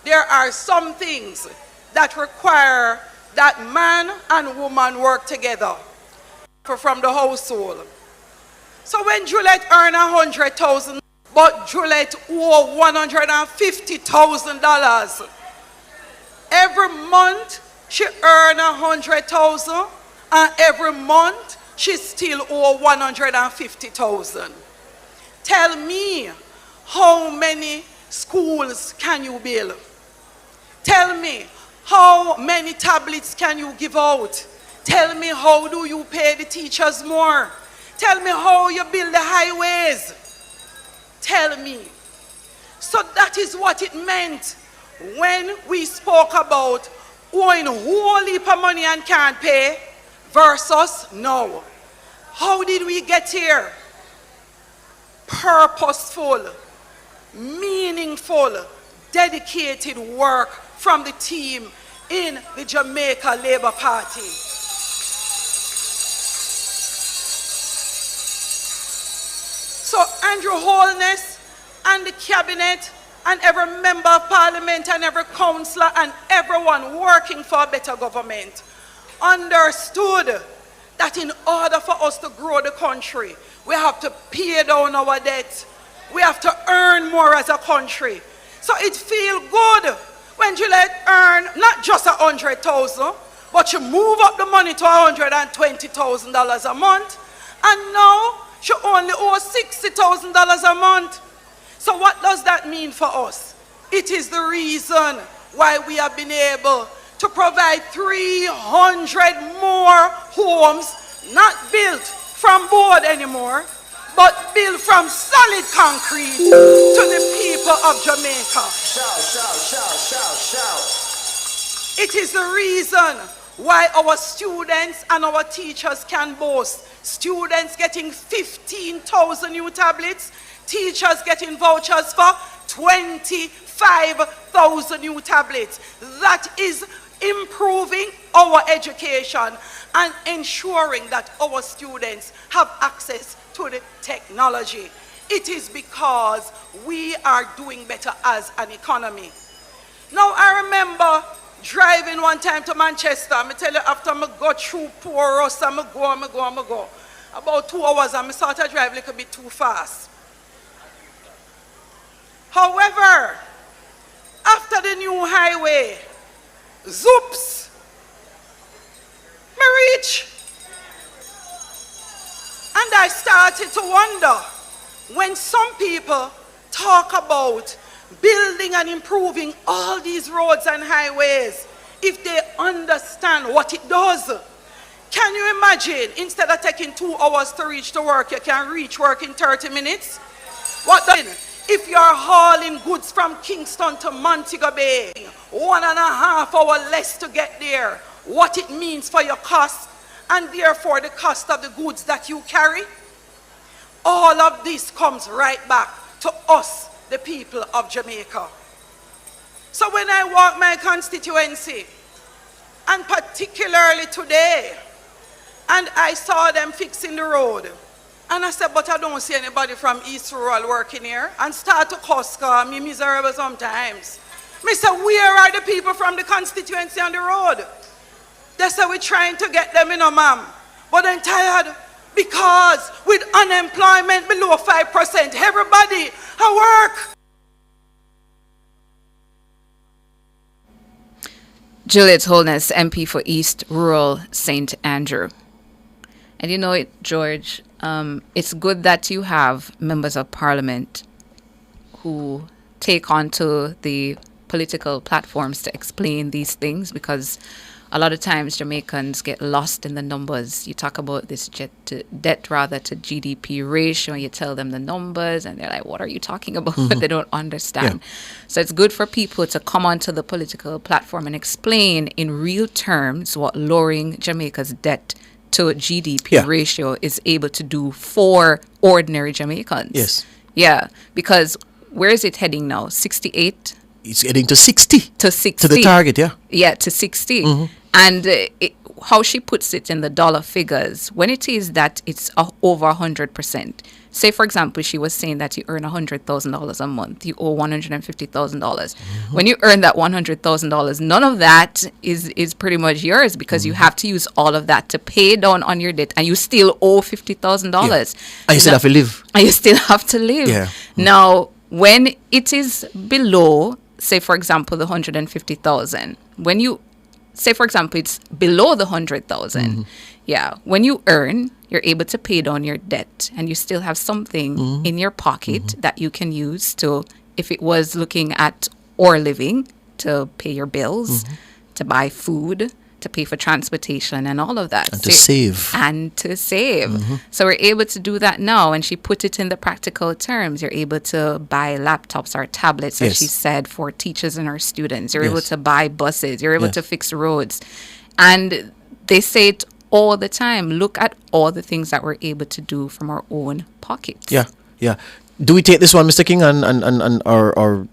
there are some things that require that man and woman work together from the household. So when Juliet earned $100,000, but Juliet owe $150,000, every month she earn $100,000, And every month, she still owe 150,000. Tell me, how many schools can you build? Tell me, how many tablets can you give out? Tell me, how do you pay the teachers more? Tell me how you build the highways. Tell me. So that is what it meant when we spoke about owing a whole heap of money and can't pay versus no. How did we get here? Purposeful, meaningful, dedicated work from the team in the Jamaica Labour Party. So Andrew Holness and the cabinet and every member of parliament and every councillor and everyone working for a better government understood that in order for us to grow the country, we have to pay down our debt. We have to earn more as a country. So it feels good when Gillette earn not just 100,000, but you move up the money to $120,000 a month, and now she only owes $60,000 a month. So what does that mean for us? It is the reason why we have been able to provide 300 more homes, not built from board anymore, but built from solid concrete to the people of Jamaica. Shout, shout, shout, shout, shout. It is the reason why our students and our teachers can boast. Students getting 15,000 new tablets, teachers getting vouchers for 25,000 new tablets. That is improving our education and ensuring that our students have access to the technology. It is because we are doing better as an economy. Now I remember driving one time to Manchester. I tell you, after I go through poor Ross, I go. About 2 hours and I started driving a little bit too fast. However, after the new highway, zoops, me reach. And I started to wonder, when some people talk about building and improving all these roads and highways, if they understand what it does. Can you imagine, instead of taking 2 hours to reach to work, you can reach work in 30 minutes? What then? If you're hauling goods from Kingston to Montego Bay, 1.5 hours less to get there, what it means for your cost, and therefore the cost of the goods that you carry, all of this comes right back to us, the people of Jamaica. So when I walk my constituency, and particularly today, and I saw them fixing the road, and I said, but I don't see anybody from East Rural working here, and start to cuss, cause me miserable sometimes. Me say, where are the people from the constituency on the road? They say, we're trying to get them, ma'am, but I'm tired, because with unemployment below 5%, everybody at work. Juliet Holness, MP for East Rural St. Andrew. And you know it, George, it's good that you have members of parliament who take onto the political platforms to explain these things, because a lot of times Jamaicans get lost in the numbers. You talk about this debt to GDP ratio, and you tell them the numbers, and they're like, what are you talking about? Mm-hmm. They don't understand. Yeah. So it's good for people to come onto the political platform and explain in real terms what lowering Jamaica's debt to GDP ratio is able to do for ordinary Jamaicans. Yes. Yeah, because where is it heading now? 68? It's heading to 60. To 60. To the target, yeah. Yeah, to 60. Mm-hmm. And how she puts it in the dollar figures, when it is that it's over 100%. Say, for example, she was saying that you earn $100,000 a month. You owe $150,000. Mm-hmm. When you earn that $100,000, none of that is pretty much yours, because you have to use all of that to pay down on your debt, and you still owe $50,000. Yeah. And you still have to live. And you still have to live. Yeah. Now, when it is below, say, for example, the 150,000, when you say, for example, it's below the 100,000, Yeah. When you earn, you're able to pay down your debt, and you still have something in your pocket that you can use to, if it was looking at or living, to pay your bills, to buy food, to pay for transportation and all of that. And to save. And to save. So we're able to do that now. And she put it in the practical terms. You're able to buy laptops or tablets, as she said, for teachers and our students. You're able to buy buses. You're able to fix roads. And they say it all the time. Look at all the things that we're able to do from our own pockets. Yeah. Do we take this one, Mr. King, or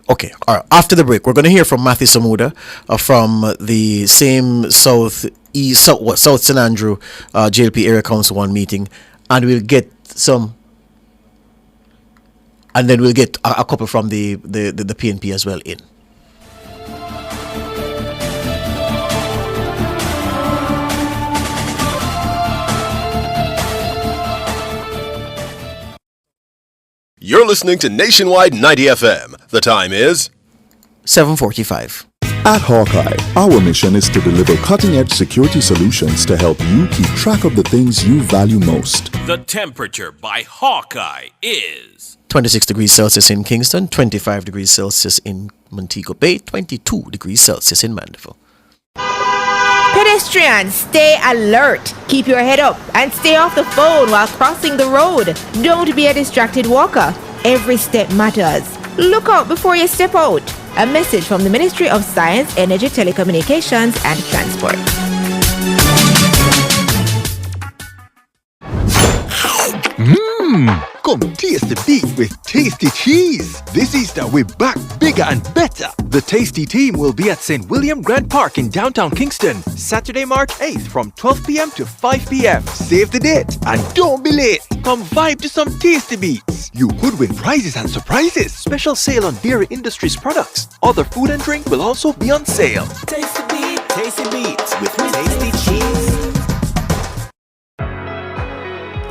okay, all right. After the break, we're going to hear from Matthew Samuda from the same South St. Andrew JLP Area Council 1 meeting, and we'll get some, and then we'll get a couple from the PNP as well in. You're listening to Nationwide 90 FM. The time is 7:45. At Hawkeye, our mission is to deliver cutting-edge security solutions to help you keep track of the things you value most. The temperature by Hawkeye is 26 degrees Celsius in Kingston, 25 degrees Celsius in Montego Bay, 22 degrees Celsius in Mandeville. Pedestrians, stay alert. Keep your head up and stay off the phone while crossing the road. Don't be a distracted walker. Every step matters. Look out before you step out. A message from the Ministry of Science, Energy, Telecommunications and Transport. Come taste the beat with Tasty Cheese. This Easter we're back bigger and better. The Tasty team will be at St. William Grant Park in downtown Kingston, Saturday, March 8th from 12 p.m. to 5 p.m. Save the date and don't be late. Come vibe to some Tasty Beats. You could win prizes and surprises. Special sale on Dairy Industries products. Other food and drink will also be on sale. Tasty Beats with Tasty Cheese.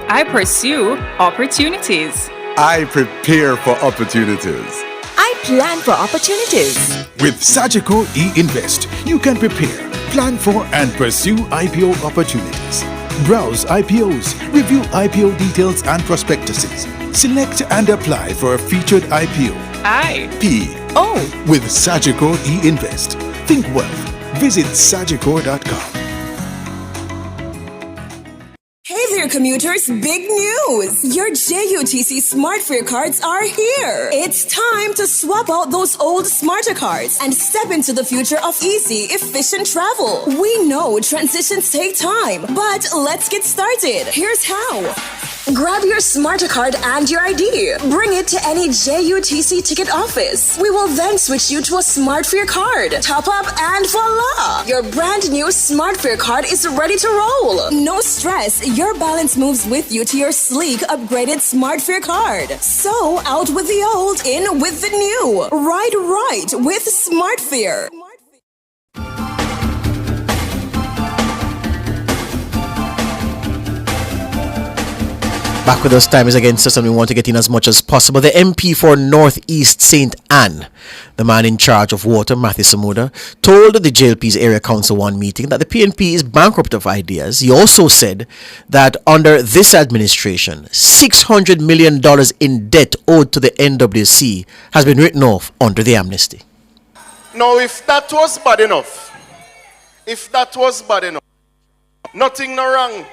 I pursue opportunities. I prepare for opportunities. I plan for opportunities. With Sagicor e-Invest, you can prepare, plan for and pursue IPO opportunities. Browse IPOs, review IPO details and prospectuses. Select and apply for a featured IPO. IPO with Sagicor e-Invest. Think wealth. Visit sagicor.com. Hey there, commuters! Big news! Your JUTC SmartFare cards are here! It's time to swap out those old Smarter cards and step into the future of easy, efficient travel. We know transitions take time, but let's get started. Here's how. Grab your Smarter card and your ID. Bring it to any JUTC ticket office. We will then switch you to a SmartFare card. Top up and voila! Your brand new SmartFare card is ready to roll. No stress, your balance moves with you to your sleek, upgraded SmartFare card. So, out with the old, in with the new. Right, with SmartFare. Back with us, time is against us and we want to get in as much as possible. The MP for Northeast St. Anne, the man in charge of water, Matthew Samuda, told the JLP's Area Council 1 meeting that the PNP is bankrupt of ideas. He also said that under this administration, $600 million in debt owed to the NWC has been written off under the amnesty. Now, if that was bad enough, nothing no wrong.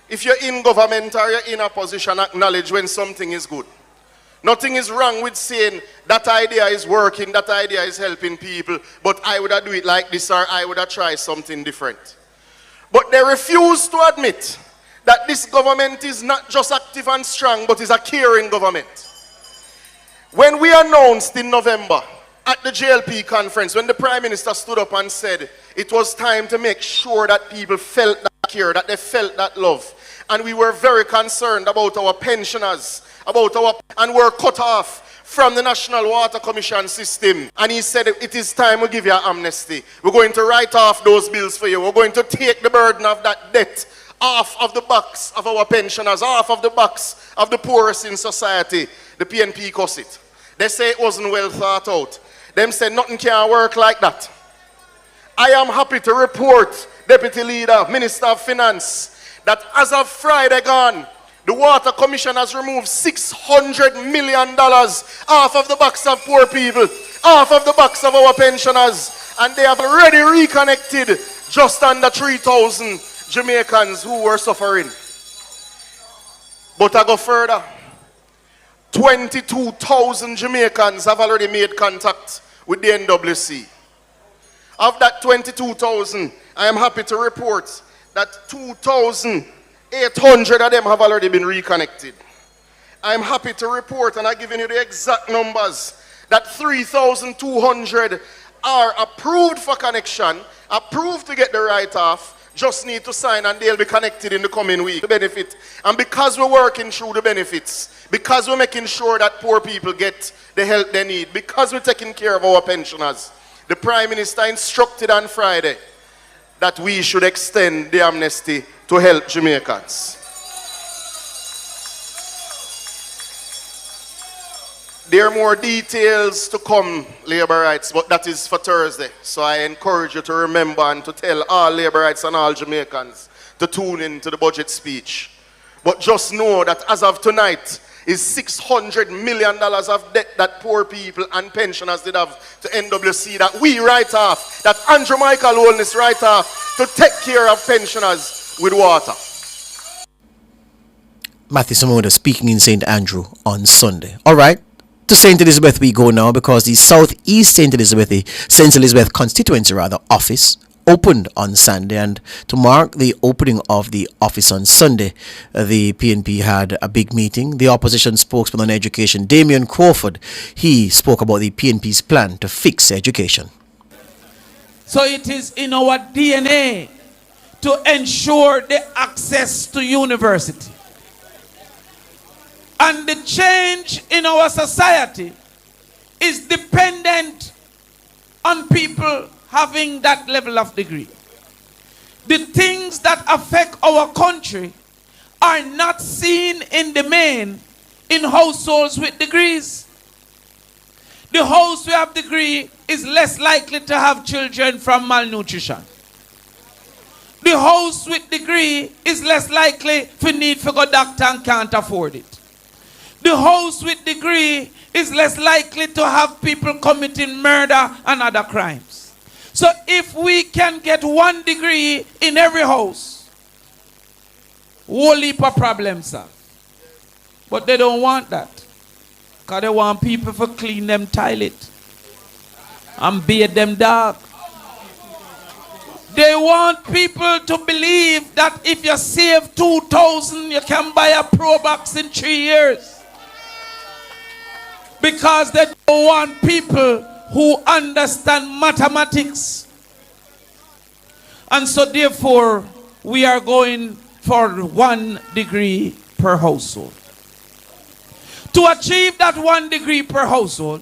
If you're in government or you're in a position, acknowledge when something is good. Nothing is wrong with saying that idea is working, that idea is helping people, but I would have do it like this or I would have tried something different. But they refuse to admit that this government is not just active and strong, but is a caring government. When we announced in November at the JLP conference, when the Prime Minister stood up and said it was time to make sure that people felt that care, that they felt that love, and we were very concerned about our pensioners, and were cut off from the National Water Commission system. And he said, it is time we give you an amnesty. We're going to write off those bills for you. We're going to take the burden of that debt off of the backs of our pensioners, off of the backs of the poorest in society. The PNP cuss it. They say it wasn't well thought out. Them said nothing can work like that. I am happy to report, Deputy Leader, Minister of Finance, that as of Friday gone, the Water Commission has removed $600 million off of the backs of poor people, off of the backs of our pensioners, and they have already reconnected just under 3,000 Jamaicans who were suffering. But I go further. 22,000 Jamaicans have already made contact with the NWC. Of that 22,000, I am happy to report that 2,800 of them have already been reconnected. I am happy to report, and I'm giving you the exact numbers, that 3,200 are approved for connection, approved to get the write-off, just need to sign and they'll be connected in the coming week. The benefit. And because we're working through the benefits, because we're making sure that poor people get the help they need, because we're taking care of our pensioners, the Prime Minister instructed on Friday that we should extend the amnesty to help Jamaicans. There are more details to come, labor rights, but that is for Thursday. So I encourage you to remember and to tell all labor rights and all Jamaicans to tune in to the budget speech. But just know that as of tonight is $600 million of debt that poor people and pensioners did have to NWC that we write off, that Andrew Michael Holness write off to take care of pensioners with water. Matthew Samoda speaking in St. Andrew on Sunday. All right. To St. Elizabeth we go now, because the Southeast St. Elizabeth constituency office opened on Sunday, and to mark the opening of the office on Sunday, the PNP had a big meeting. The opposition spokesman on education, Damian Crawford, he spoke about the PNP's plan to fix education. So it is in our DNA to ensure the access to university. And the change in our society is dependent on people having that level of degree. The things that affect our country are not seen in the main in households with degrees. The house we have degree is less likely to have children from malnutrition. The house with degree is less likely to need to go doctor and can't afford it. The house with degree is less likely to have people committing murder and other crimes. So if we can get 1 degree in every house, whole heap of problems, sir. But they don't want that. Because they want people to clean them toilet and bathe them dog. They want people to believe that if you save 2,000, you can buy a Pro Box in 3 years. Because they don't want people who understand mathematics. And so therefore, we are going for 1 degree per household. To achieve that 1 degree per household,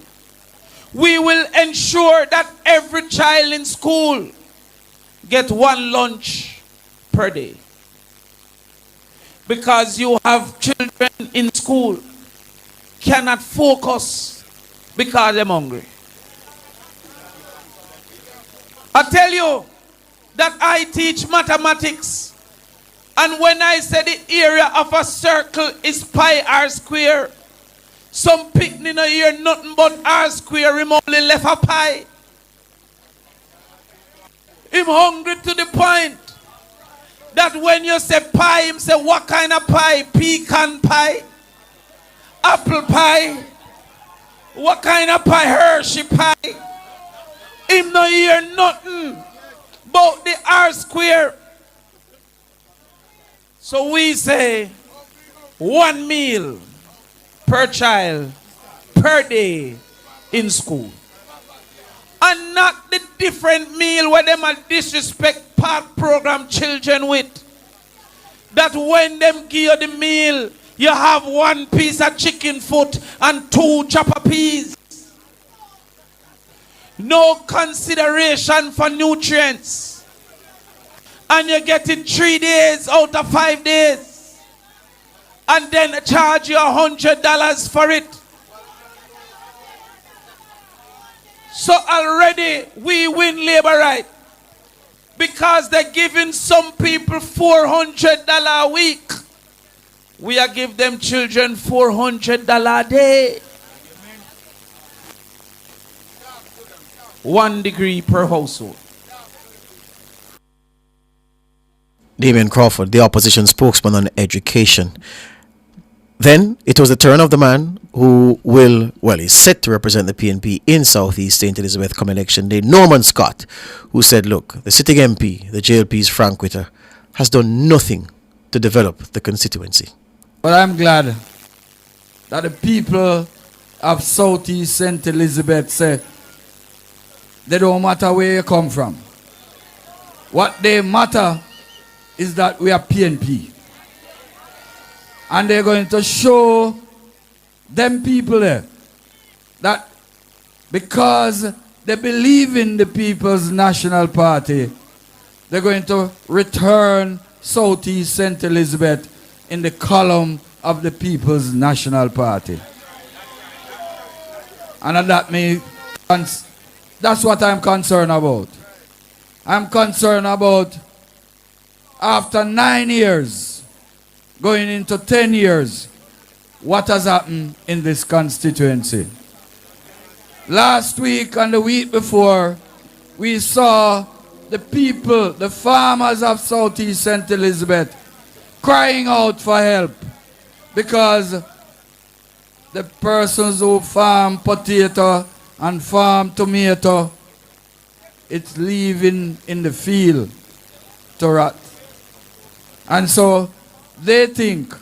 we will ensure that every child in school get 1 lunch per day. Because you have children in school cannot focus because they're hungry. I tell you that I teach mathematics, and when I say the area of a circle is pi r square, some picnic no hear nothing but r square, him only left a pi. Him hungry to the point that when you say pie, him say what kind of pie? Pecan pie? Apple pie? What kind of pie? Hershey pie? Him no hear nothing about the R square. So we say 1 meal per child per day in school. And not the different meal where them a disrespect park program children with. That when them give you the meal, you have 1 piece of chicken foot and 2 chopper peas. No consideration for nutrients. And you get it 3 days out of 5 days. And then charge you $100 for it. So already we win labor right. because they're giving some people $400 a week. We are give them children $400 a day. 1 degree per household. Damien Crawford, the opposition spokesman on education. Then it was the turn of the man who is set to represent the PNP in Southeast St. Elizabeth come election day, Norman Scott, who said, look, the sitting MP, the JLP's Frank Witter, has done nothing to develop the constituency. But I'm glad that the people of Southeast St. Elizabeth say they don't matter where you come from. What they matter is that we are PNP. And they're going to show them people there that because they believe in the People's National Party, they're going to return Southeast St. Elizabeth in the column of the People's National Party. And that's what I'm concerned about. I'm concerned about after 9 years, going into 10 years, what has happened in this constituency. Last week and the week before, we saw the people, the farmers of Southeast St. Elizabeth, crying out for help because the persons who farm potato and farm tomato, it's leaving in the field to rot. And so they think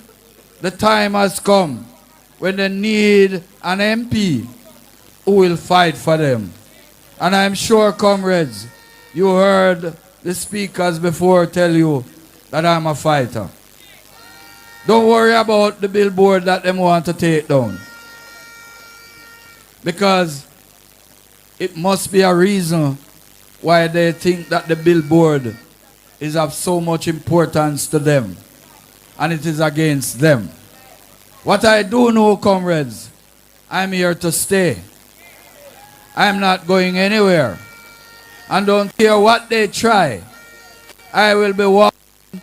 the time has come when they need an MP who will fight for them. And I'm sure, comrades, you heard the speakers before tell you that I'm a fighter. Don't worry about the billboard that they want to take down. Because it must be a reason why they think that the billboard is of so much importance to them. And it is against them. What I do know, comrades, I'm here to stay. I'm not going anywhere. And don't care what they try. I will be walking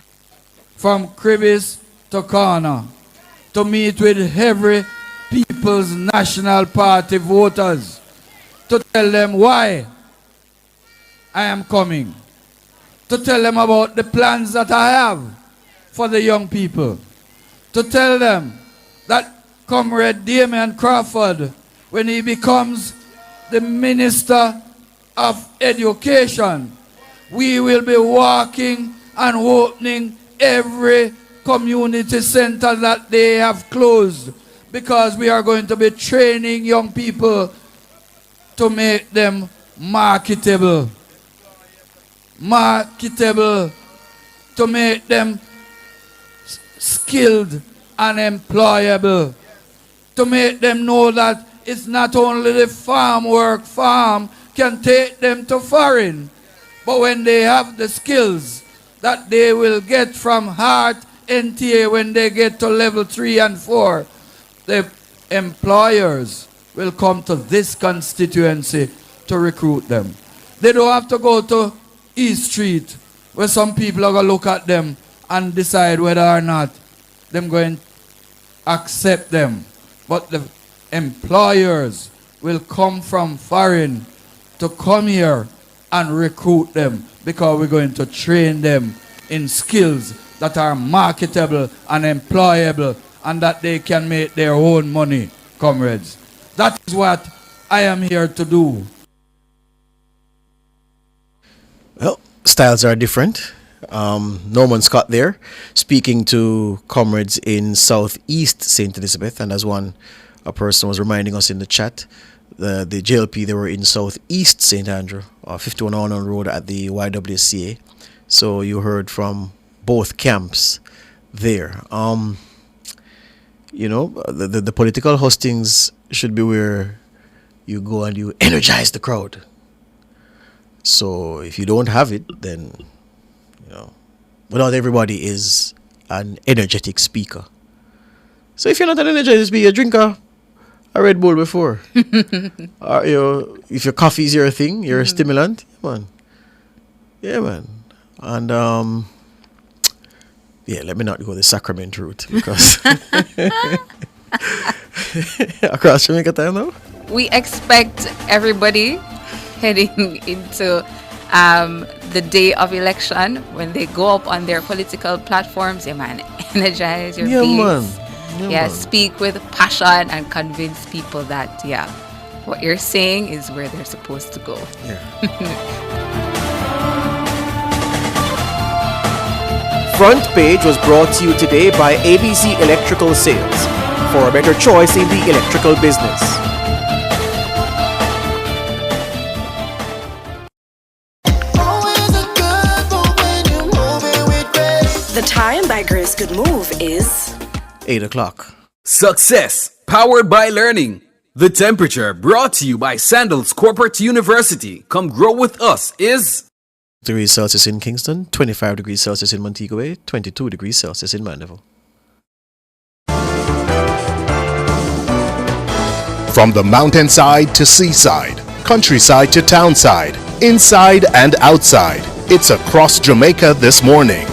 from Cribis to Corner to meet with every People's National Party voters to tell them why I am coming. To tell them about the plans that I have for the young people. To tell them that Comrade Damien Crawford, when he becomes the Minister of Education, we will be walking and opening every community center that they have closed, because we are going to be training young people to make them marketable. Marketable, to make them skilled and employable, to make them know that it's not only the farm can take them to foreign, but when they have the skills that they will get from Heart NTA when they get to level 3 and 4, the employers will come to this constituency to recruit them. They don't have to go to East Street, where some people are going to look at them and decide whether or not they're going to accept them. But the employers will come from foreign to come here and recruit them, because we're going to train them in skills that are marketable and employable, and that they can make their own money, comrades. That is what I am here to do. Well, styles are different. Norman Scott there, speaking to comrades in Southeast St. Elizabeth, and as a person was reminding us in the chat, the JLP, they were in Southeast St. Andrew, 51 Arnon Road at the YWCA. So you heard from both camps there. The political hustings should be where you go and you energize the crowd. So if you don't have it, then, but not everybody is an energetic speaker. So if you're not an energetic speaker, drink a Red Bull before. If your coffee is your thing, you're a stimulant, yeah, man. And yeah, let me not go the Sacrament route because across Jamaica time now. We expect everybody heading into the day of election when they go up on their political platforms. Yeah, man, energize your base. Man. Yeah, speak with passion and convince people that what you're saying is where they're supposed to go. Front Page was brought to you today by ABC Electrical Sales, for a better choice in the electrical business. The time by Grace Good Move is 8 o'clock. Success, powered by learning. The temperature, brought to you by Sandals Corporate University. Come grow with us, is degrees Celsius in Kingston, 25 degrees Celsius in Montego Bay, 22 degrees Celsius in Mandeville. From the mountainside to seaside, countryside to townside, inside and outside, it's across Jamaica this morning.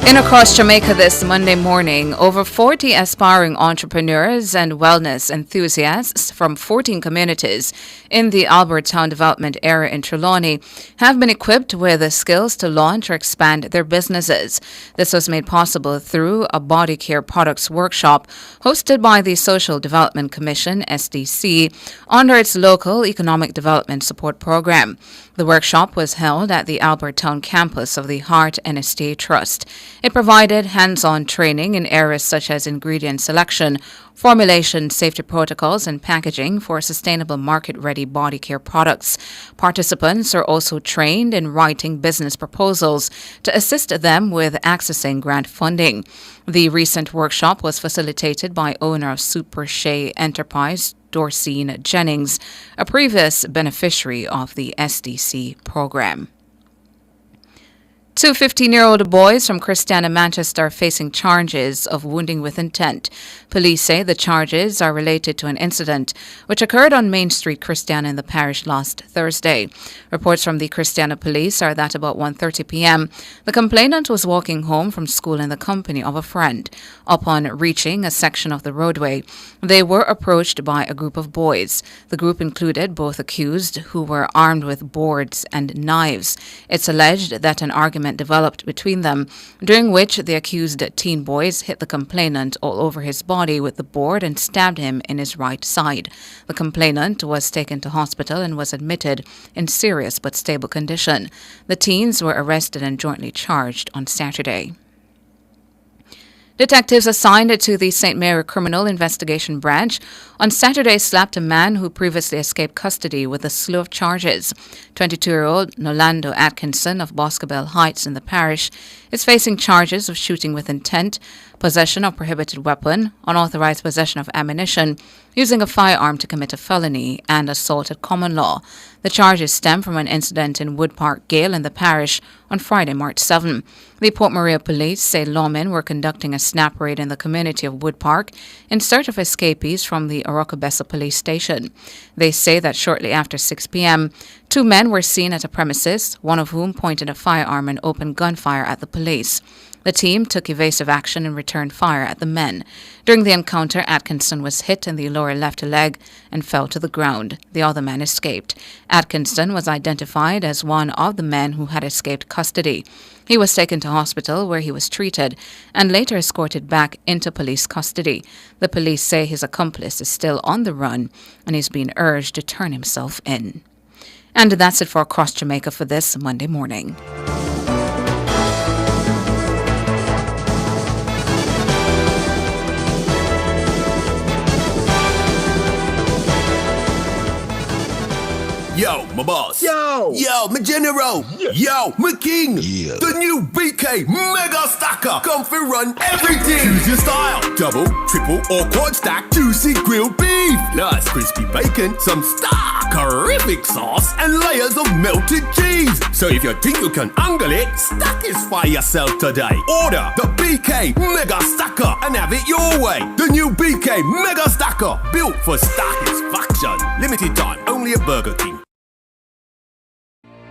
In across Jamaica this Monday morning, over 40 aspiring entrepreneurs and wellness enthusiasts from 14 communities in the Albertown development area in Trelawney have been equipped with the skills to launch or expand their businesses. This was made possible through a body care products workshop hosted by the Social Development Commission, SDC, under its local economic development support program. The workshop was held at the Albertown campus of the Heart and Estate Trust. It provided hands-on training in areas such as ingredient selection, formulation, safety protocols, and packaging for sustainable market-ready body care products. Participants are also trained in writing business proposals to assist them with accessing grant funding. The recent workshop was facilitated by owner of Super Shea Enterprise, Dorcine Jennings, a previous beneficiary of the SDC program. Two 15-year-old boys from Christiana, Manchester are facing charges of wounding with intent. Police say the charges are related to an incident which occurred on Main Street, Christiana, in the parish last Thursday. Reports from the Christiana police are that about 1:30 p.m., the complainant was walking home from school in the company of a friend. Upon reaching a section of the roadway, they were approached by a group of boys. The group included both accused, who were armed with boards and knives. It's alleged that an argument developed between them, during which the accused teen boys hit the complainant all over his body with the board and stabbed him in his right side. The complainant was taken to hospital and was admitted in serious but stable condition. The teens were arrested and jointly charged on Saturday. Detectives assigned to the St. Mary Criminal Investigation Branch on Saturday slapped a man who previously escaped custody with a slew of charges. 22-year-old Nolando Atkinson of Boscobel Heights in the parish is facing charges of shooting with intent, possession of prohibited weapon, unauthorized possession of ammunition, using a firearm to commit a felony, and assault at common law. The charges stem from an incident in Wood Park Gale in the parish on Friday, March 7. The Port Maria police say lawmen were conducting a snap raid in the community of Wood Park in search of escapees from the Orocabessa police station. They say that shortly after 6 p.m., two men were seen at a premises, one of whom pointed a firearm and opened gunfire at the police. The team took evasive action and returned fire at the men. During the encounter, Atkinson was hit in the lower left leg and fell to the ground. The other man escaped. Atkinson was identified as one of the men who had escaped custody. He was taken to hospital where he was treated and later escorted back into police custody. The police say his accomplice is still on the run and is being urged to turn himself in. And that's it for Across Jamaica for this Monday morning. Yo, my boss. Yo. Yo, my general. Yeah. Yo, my king. Yeah. The new BK Mega Stacker. Come for run everything. Choose your style. Double, triple, or quad stack. Juicy grilled beef. Plus crispy bacon, some stackerific sauce, and layers of melted cheese. So if you think you can angle it, stackify yourself today. Order the BK Mega Stacker and have it your way. The new BK Mega Stacker. Built for satisfaction. Limited time. Only at Burger King.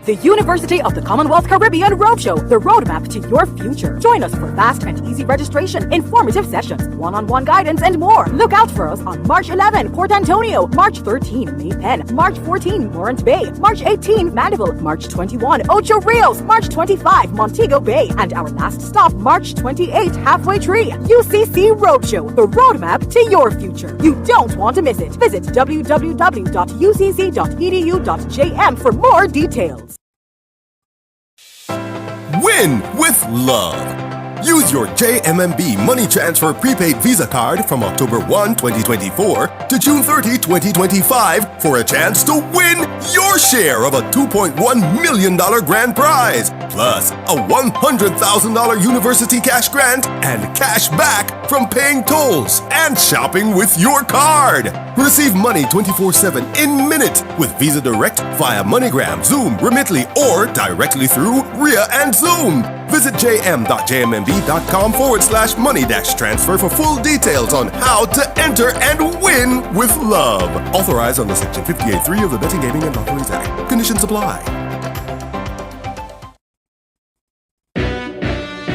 The University of the Commonwealth Caribbean Roadshow, the roadmap to your future. Join us for fast and easy registration, informative sessions, one-on-one guidance, and more. Look out for us on March 11, Port Antonio, March 13, May Pen, March 14, Morant Bay, March 18, Mandeville, March 21, Ocho Rios, March 25, Montego Bay, and our last stop, March 28, Halfway Tree. UCC Roadshow, the roadmap to your future. You don't want to miss it. Visit www.ucc.edu.jm for more details. Win with love. Use your JMMB Money Transfer Prepaid Visa Card from October 1, 2024 to June 30, 2025 for a chance to win your share of a $2.1 million grand prize, plus a $100,000 university cash grant and cash back from paying tolls and shopping with your card. Receive money 24/7 in minutes with Visa Direct via MoneyGram, Zoom, Remitly, or directly through RIA and Zoom. Visit jm.jmmb.com/money-transfer for full details on how to enter and win with love. Authorized under Section 58.3 of the Betting, Gaming, and Lotteries Act. Conditions apply.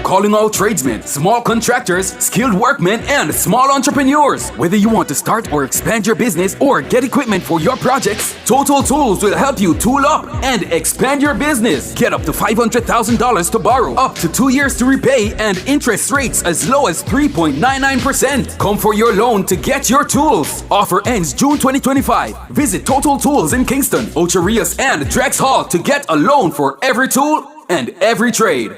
Calling all tradesmen, small contractors, skilled workmen, and small entrepreneurs. Whether you want to start or expand your business or get equipment for your projects, Total Tools will help you tool up and expand your business. Get up to $500,000 to borrow, up to 2 years to repay, and interest rates as low as 3.99%. Come for your loan to get your tools. Offer ends June 2025. Visit Total Tools in Kingston, Ocho Rios, and Drex Hall to get a loan for every tool and every trade.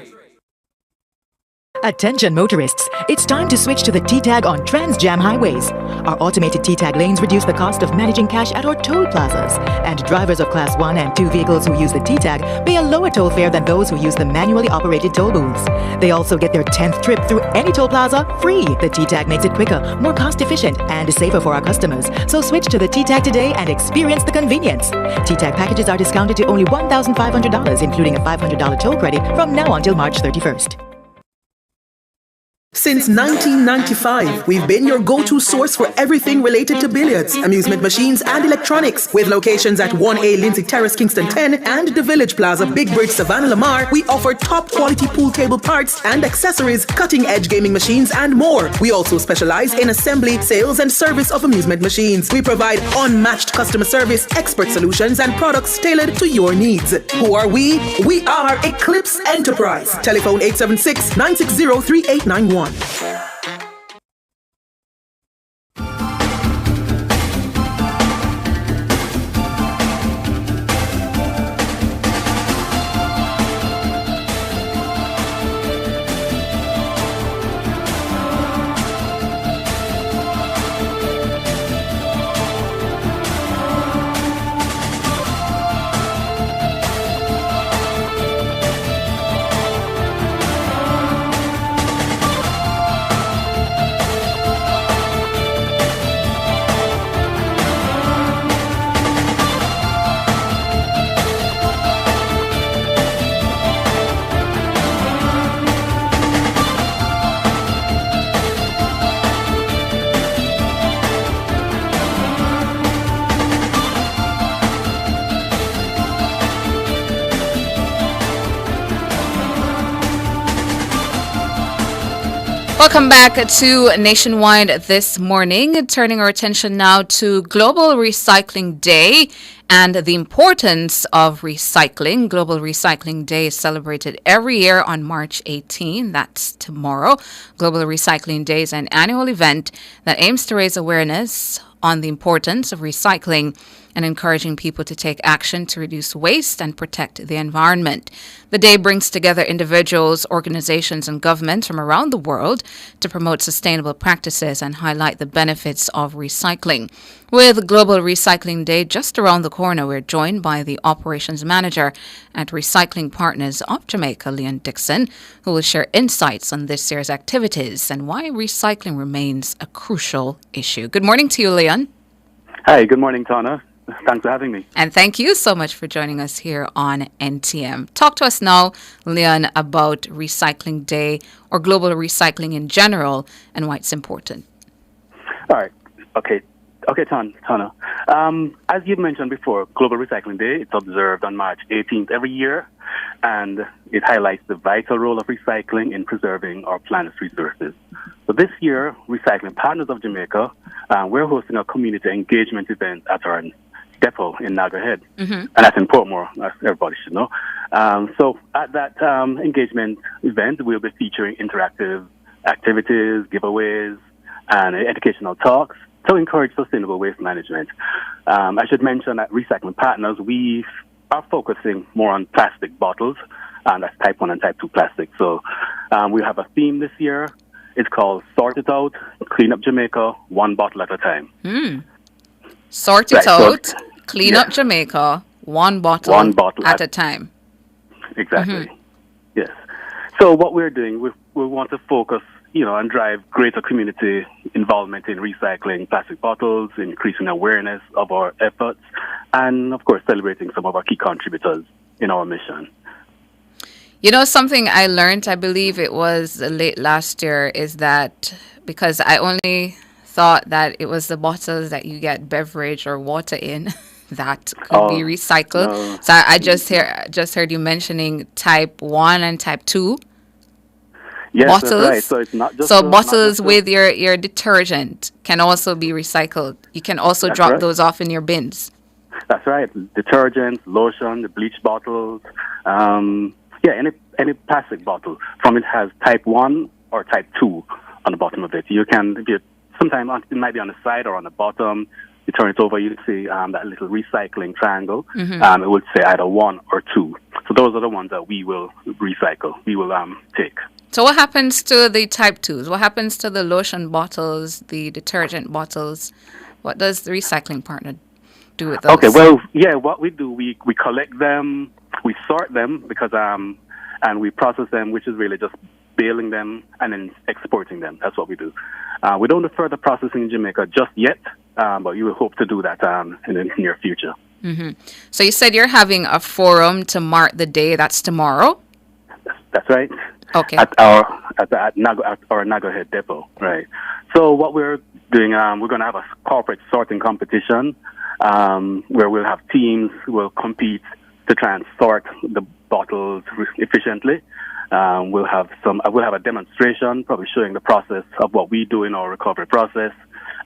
Attention motorists, it's time to switch to the T-Tag on TransJam highways. Our automated T-Tag lanes reduce the cost of managing cash at our toll plazas, and drivers of Class 1 and 2 vehicles who use the T-Tag pay a lower toll fare than those who use the manually operated toll booths. They also get their 10th trip through any toll plaza free. The T-Tag makes it quicker, more cost-efficient, and safer for our customers. So switch to the T-Tag today and experience the convenience. T-Tag packages are discounted to only $1,500, including a $500 toll credit from now until March 31st. Since 1995, we've been your go-to source for everything related to billiards, amusement machines, and electronics. With locations at 1A Lindsay Terrace, Kingston 10, and the Village Plaza, Big Bridge, Savannah, Lamar, we offer top-quality pool table parts and accessories, cutting-edge gaming machines, and more. We also specialize in assembly, sales, and service of amusement machines. We provide unmatched customer service, expert solutions, and products tailored to your needs. Who are we? We are Eclipse Enterprise. Telephone 876-960-3891. Welcome back to Nationwide this morning, turning our attention now to Global Recycling Day and the importance of recycling. Global Recycling Day is celebrated every year on March 18. That's tomorrow. Global Recycling Day is an annual event that aims to raise awareness on the importance of recycling and encouraging people to take action to reduce waste and protect the environment. The day brings together individuals, organizations, and governments from around the world to promote sustainable practices and highlight the benefits of recycling. With Global Recycling Day just around the corner, we're joined by the Operations Manager at Recycling Partners of Jamaica, Leon Dixon, who will share insights on this year's activities and why recycling remains a crucial issue. Good morning to you, Leon. Hi, good morning, Tana. Thanks for having me. And thank you so much for joining us here on NTM. Talk to us now, Leon, about Recycling Day or global recycling in general and why it's important. All right. Okay, Tana. As you've mentioned before, Global Recycling Day, it's observed on March 18th every year, and it highlights the vital role of recycling in preserving our planet's resources. So this year, Recycling Partners of Jamaica, we're hosting a community engagement event at our depot in Naga Head, and that's in Portmore, as everybody should know. So at that engagement event, we'll be featuring interactive activities, giveaways, and educational talks to encourage sustainable waste management. I should mention that Recycling Partners, we are focusing more on plastic bottles, and that's type 1 and type 2 plastic. So we have a theme this year. It's called Sort It Out, Clean Up Jamaica, one bottle at a time. Sort it out, clean up Jamaica, one bottle at a time. Exactly. Yes. So what we're doing, we want to focus, and drive greater community involvement in recycling plastic bottles, increasing awareness of our efforts, and of course celebrating some of our key contributors in our mission. Something I learned, I believe it was late last year, is that because I only thought that it was the bottles that you get beverage or water in that could be recycled. No. So I just heard you mentioning type 1 and type 2. Yes, bottles. That's right. So it's not just bottles with your detergent can also be recycled. You can also drop those off in your bins. That's right. Detergents, lotion, the bleach bottles, any plastic bottle from it has type 1 or type 2 on the bottom of it. Sometimes it might be on the side or on the bottom. You turn it over, you see that little recycling triangle. It would say either 1 or 2. So those are the ones that we will recycle. We will take. So what happens to the type 2s? What happens to the lotion bottles, the detergent bottles? What does the recycling partner do with those? Okay, well, what we do, we collect them, we sort them because and we process them, which is really just baling them and then exporting them. That's what we do. We don't do further processing in Jamaica just yet, but you will hope to do that in the near future. So you said you're having a forum to mark the day. That's tomorrow? That's right. Okay. At our Naga Head depot, right? So what we're doing, we're going to have a corporate sorting competition where we'll have teams who will compete to try and sort the bottles efficiently. We'll have a demonstration, probably showing the process of what we do in our recovery process,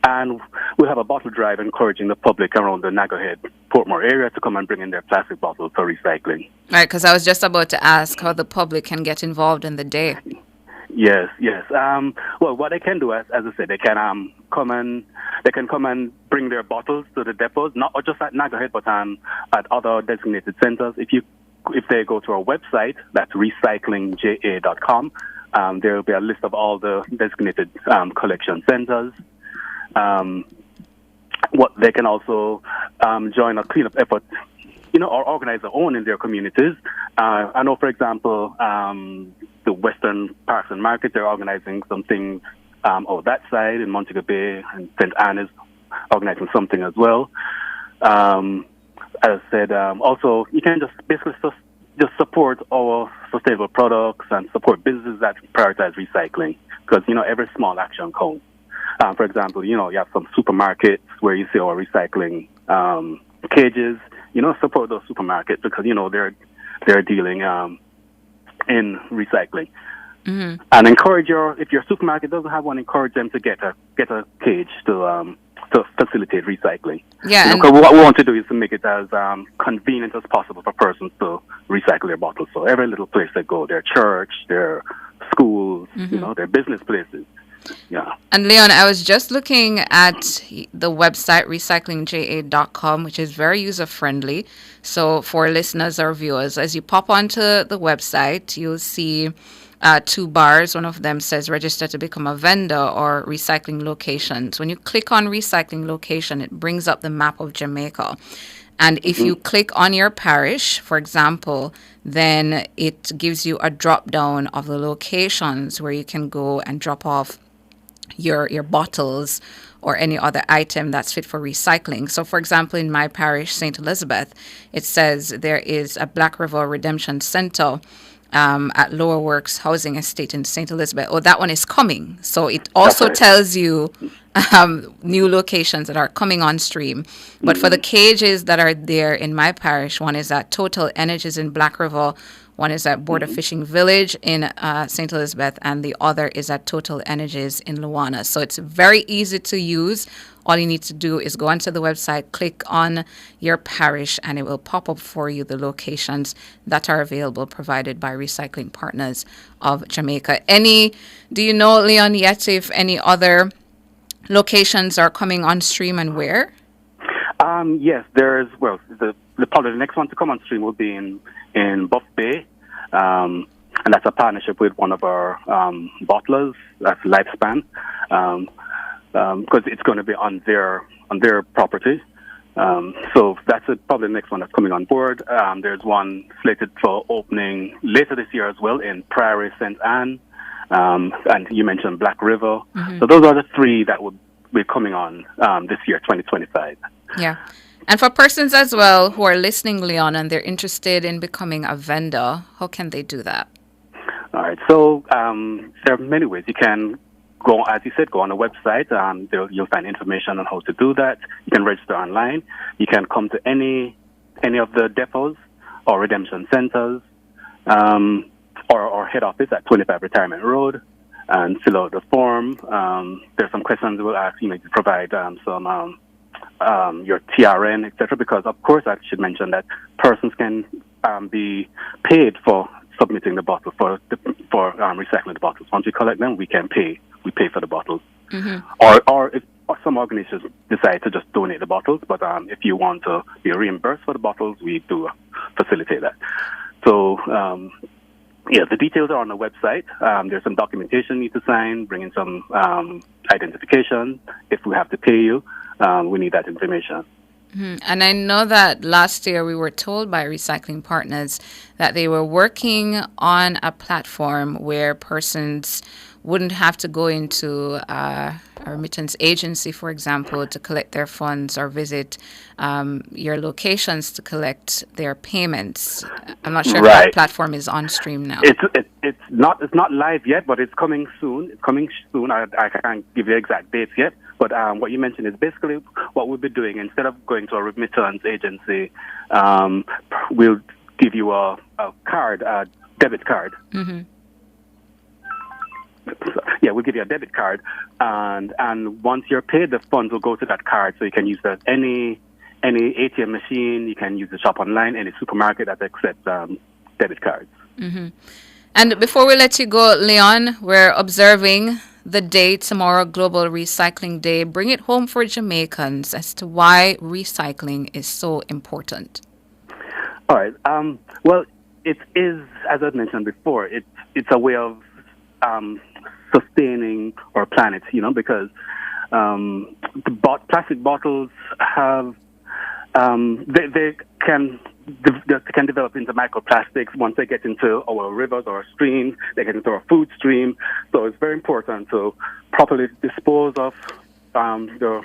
and we'll have a bottle drive encouraging the public around the Naga Head, Portmore area to come and bring in their plastic bottles for recycling. Right, because I was just about to ask how the public can get involved in the day. Yes. Well, what they can do, as I said, they can come and bring their bottles to the depots, not just at Naga Head, but at other designated centers. If they go to our website, that's recyclingja.com, there will be a list of all the designated collection centers. What they can also join a cleanup effort, or organize their own in their communities. I know, for example, the Western Parks and Market, they're organizing some things over that side in Montego Bay, and St. Anne is organizing something as well. As I said, also, you can just basically just support our sustainable products and support businesses that prioritize recycling because, every small action counts. For example, you have some supermarkets where you see our recycling cages. Support those supermarkets because, they're dealing in recycling. And encourage if your supermarket doesn't have one, encourage them to get a cage to facilitate recycling. Yeah. Because what we want to do is to make it as convenient as possible for persons to recycle their bottles. So every little place they go, their church, their schools, their business places. Yeah. And Leon, I was just looking at the website recyclingja.com, which is very user friendly. So for listeners or viewers, as you pop onto the website, you'll see two bars. One of them says register to become a vendor or recycling locations. When you click on recycling location, it brings up the map of Jamaica. And if you click on your parish, for example, then it gives you a drop down of the locations where you can go and drop off your bottles or any other item that's fit for recycling. So, for example, in my parish, St. Elizabeth, it says there is a Black River Redemption Center at Lower Works Housing Estate in St. Elizabeth. Oh, that one is coming. So it also tells you new locations that are coming on stream. But for the cages that are there in my parish, one is at Total Energies in Black River, one is at Border Fishing Village in St. Elizabeth, and the other is at Total Energies in Luana. So it's very easy to use. All you need to do is go onto the website, click on your parish, and it will pop up for you the locations that are available, provided by Recycling Partners of Jamaica. Do you know, Leon, yet if any other locations are coming on stream and where? Yes, there's, probably the next one to come on stream will be in Buff Bay, and that's a partnership with one of our bottlers, that's Lifespan, because it's going to be on their property. So that's probably the next one that's coming on board. There's one slated for opening later this year as well in Prairie, St. Anne, and you mentioned Black River. So those are the three that would be coming on this year, 2025. Yeah. And for persons as well who are listening, Leon, and they're interested in becoming a vendor, how can they do that? All right. So there are many ways. You can go, as you said, go on the website. You'll find information on how to do that. You can register online. You can come to any of the depots or redemption centers or head office at 25 Retirement Road and fill out the form. There's some questions we'll ask you to provide your TRN, etc. Because, of course, I should mention that persons can be paid for submitting the bottle for recycling the bottles. Once we collect them, we pay for the bottles. Or if some organizations decide to just donate the bottles, but if you want to be reimbursed for the bottles, we do facilitate that. So, the details are on the website. There's some documentation you need to sign, bring in some identification. If we have to pay you, we need that information. And I know that last year we were told by Recycling Partners that they were working on a platform where persons wouldn't have to go into a remittance agency, for example, to collect their funds or visit your locations to collect their payments. I'm not sure if that platform is on stream now. It's not live yet, but it's coming soon. It's coming soon. I can't give you exact dates yet. But what you mentioned is basically what we'll be doing. Instead of going to a remittance agency, we'll give you a card, a debit card. Yeah, we'll give you a debit card, and once you're paid, the funds will go to that card. So you can use that any ATM machine. You can use the shop online, any supermarket that accepts debit cards. And before we let you go, Leon, we're observing the day tomorrow, Global Recycling Day. Bring it home for Jamaicans as to why recycling is so important. All right. Well, it is, as I mentioned before, it's a way of sustaining our planet, because the plastic bottles have they can develop into microplastics. Once they get into our rivers or streams, they get into our food stream. So it's very important to properly dispose of the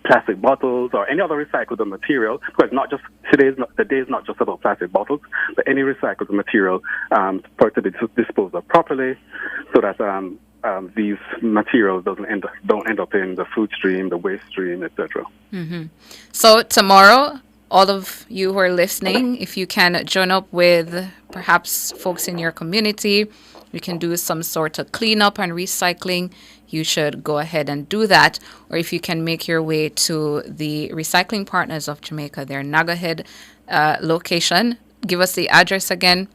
plastic bottles or any other recycled material, because the day is not just about plastic bottles, but any recycled material for it to be disposed of properly, so that these materials don't end up in the food stream, the waste stream, etc. So tomorrow, all of you who are listening, if you can join up with perhaps folks in your community, we can do some sort of cleanup and recycling. You should go ahead and do that. Or if you can make your way to the Recycling Partners of Jamaica, their Nagahead location. Give us the address again,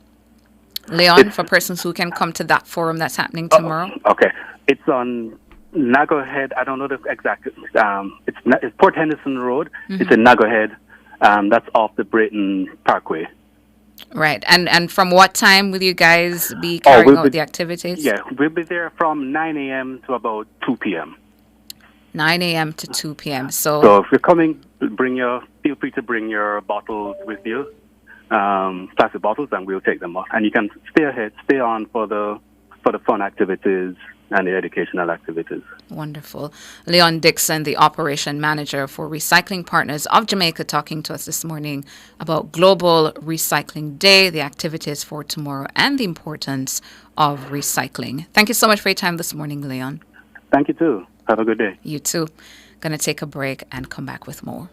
Leon, for persons who can come to that forum that's happening tomorrow. Okay. It's on Nagahead. I don't know the exact. It's Port Henderson Road. It's in Nagahead. That's off the Brayton Parkway. Right. And from what time will you guys be carrying out the activities? Yeah, we'll be there from 9 a.m. to about 2 p.m. 9 a.m. to 2 p.m. So if you're coming, feel free to bring your bottles with you, plastic bottles, and we'll take them off. And you can stay on for the fun activities and the educational activities. Wonderful. Leon Dixon, the operation manager for Recycling Partners of Jamaica, talking to us this morning about Global Recycling Day, the activities for tomorrow, and the importance of recycling. Thank you so much for your time this morning, Leon. Thank you too. Have a good day. You too. Going to take a break and come back with more.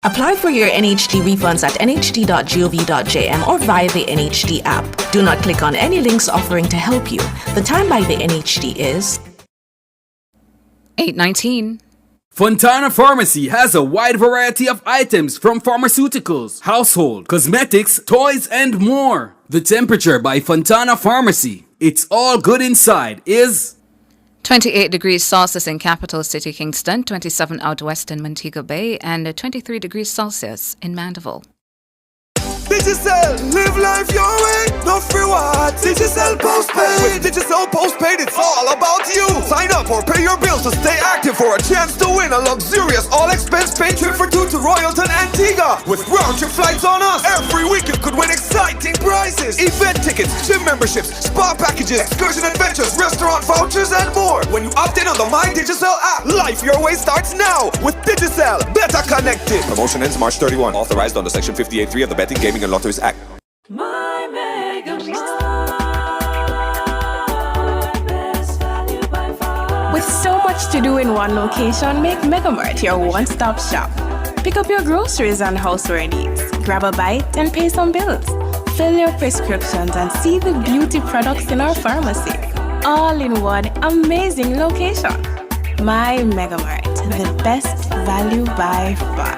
Apply for your NHD refunds at nhd.gov.jm or via the NHD app. Do not click on any links offering to help you. The time by the NHD is 8:19. Fontana Pharmacy has a wide variety of items from pharmaceuticals, household, cosmetics, toys, and more. The temperature by Fontana Pharmacy, it's all good inside, is 28 degrees Celsius in capital city Kingston, 27 out west in Montego Bay, and 23 degrees Celsius in Mandeville. Digicel, live life your way, no free what? Digicel postpaid. With Digicel postpaid, it's all about you. Sign up or pay your bills to stay active for a chance to win a luxurious all-expense paid trip for two to Royalton, Antigua. With round-trip flights on us, every week you could win exciting prizes. Event tickets, gym memberships, spa packages, excursion adventures, restaurant vouchers, and more. When you opt in on the My Digicel app, life your way starts now with Digicel. Better connected. Promotion ends March 31. Authorized under Section 58.3 of the Betting, Gaming and Lotteries Act. With so much to do in one location, make Megamart your one-stop shop. Pick up your groceries and houseware needs, grab a bite and pay some bills, fill your prescriptions and see the beauty products in our pharmacy. All in one amazing location. My Megamart, the best value by far.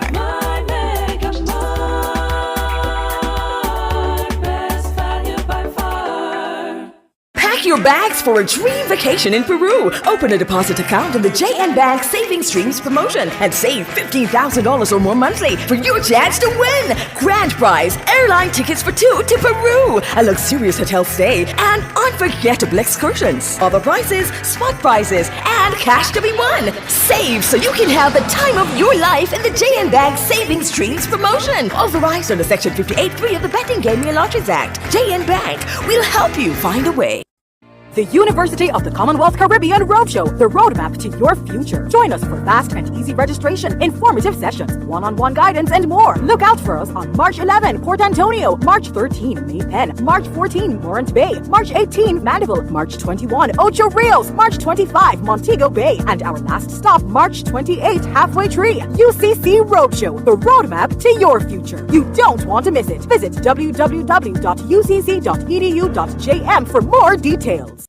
Pack your bags for a dream vacation in Peru. Open a deposit account in the JN Bank Savings Streams promotion and save $15,000 or more monthly for your chance to win. Grand prize, airline tickets for two to Peru, a luxurious hotel stay, and unforgettable excursions. Other prizes, spot prizes, and cash to be won. Save so you can have the time of your life in the JN Bank Savings Streams promotion. Authorized under Section 58.3 of the Betting, Gaming and Lotteries Act. JN Bank will help you find a way. The University of the Commonwealth Caribbean Roadshow, the roadmap to your future. Join us for fast and easy registration, informative sessions, one-on-one guidance, and more. Look out for us on March 11, Port Antonio, March 13, May Pen, March 14, Morant Bay, March 18, Mandeville, March 21, Ocho Rios, March 25, Montego Bay, and our last stop, March 28, Halfway Tree. UCC Roadshow, the roadmap to your future. You don't want to miss it. Visit www.ucc.edu.jm for more details.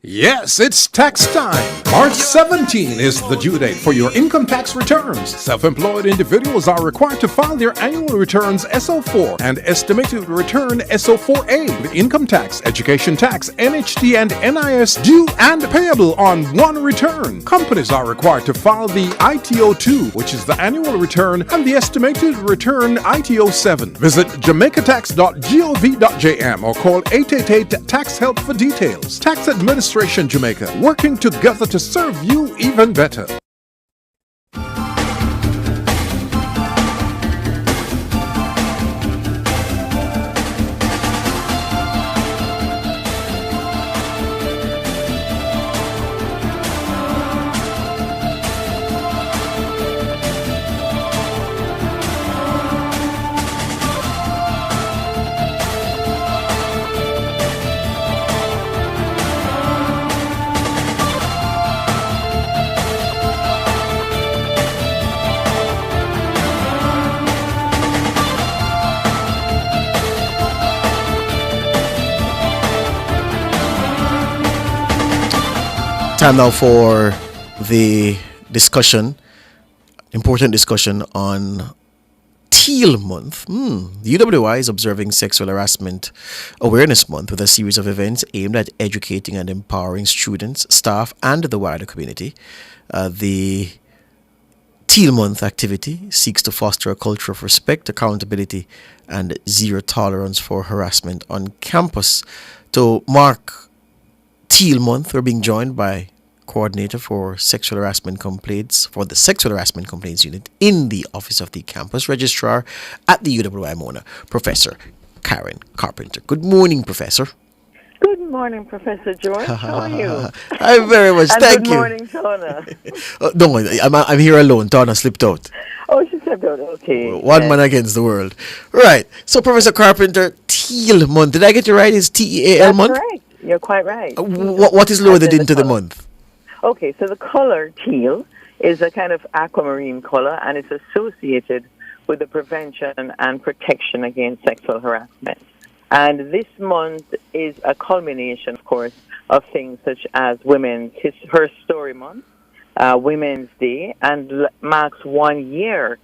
Yes, it's tax time. March 17 is the due date for your income tax returns. Self-employed individuals are required to file their annual returns SO4 and estimated return SO4A with income tax, education tax, NHT and NIS due and payable on one return. Companies are required to file the ITO2, which is the annual return, and the estimated return ITO7. Visit jamaicatax.gov.jm or call 888-TAX-HELP for details. Tax Administration Jamaica, working together to serve you even better. Time now for the discussion, important discussion on Teal Month. The UWI is observing Sexual Harassment Awareness Month with a series of events aimed at educating and empowering students, staff, and the wider community. The Teal Month activity seeks to foster a culture of respect, accountability, and zero tolerance for harassment on campus. To mark Teal Month, we're being joined by Coordinator for Sexual Harassment Complaints for the Sexual Harassment Complaints Unit in the Office of the Campus Registrar at the UWI Mona, Professor Karen Carpenter. Good morning, Professor. Good morning, Professor George. How are you? I'm very much, and thank good you. morning, Tona. Don't worry, I'm here alone. Tana slipped out. Oh, she slipped out. Okay. One man against the world. Right. So, Professor Carpenter, Teal Month. Did I get it right? It's TEAL That's month? correct. You're quite right. What is loaded into the month? Okay, so the color teal is a kind of aquamarine color, and it's associated with the prevention and protection against sexual harassment. And this month is a culmination, of course, of things such as Her Story Month, Women's Day, and marks 1 year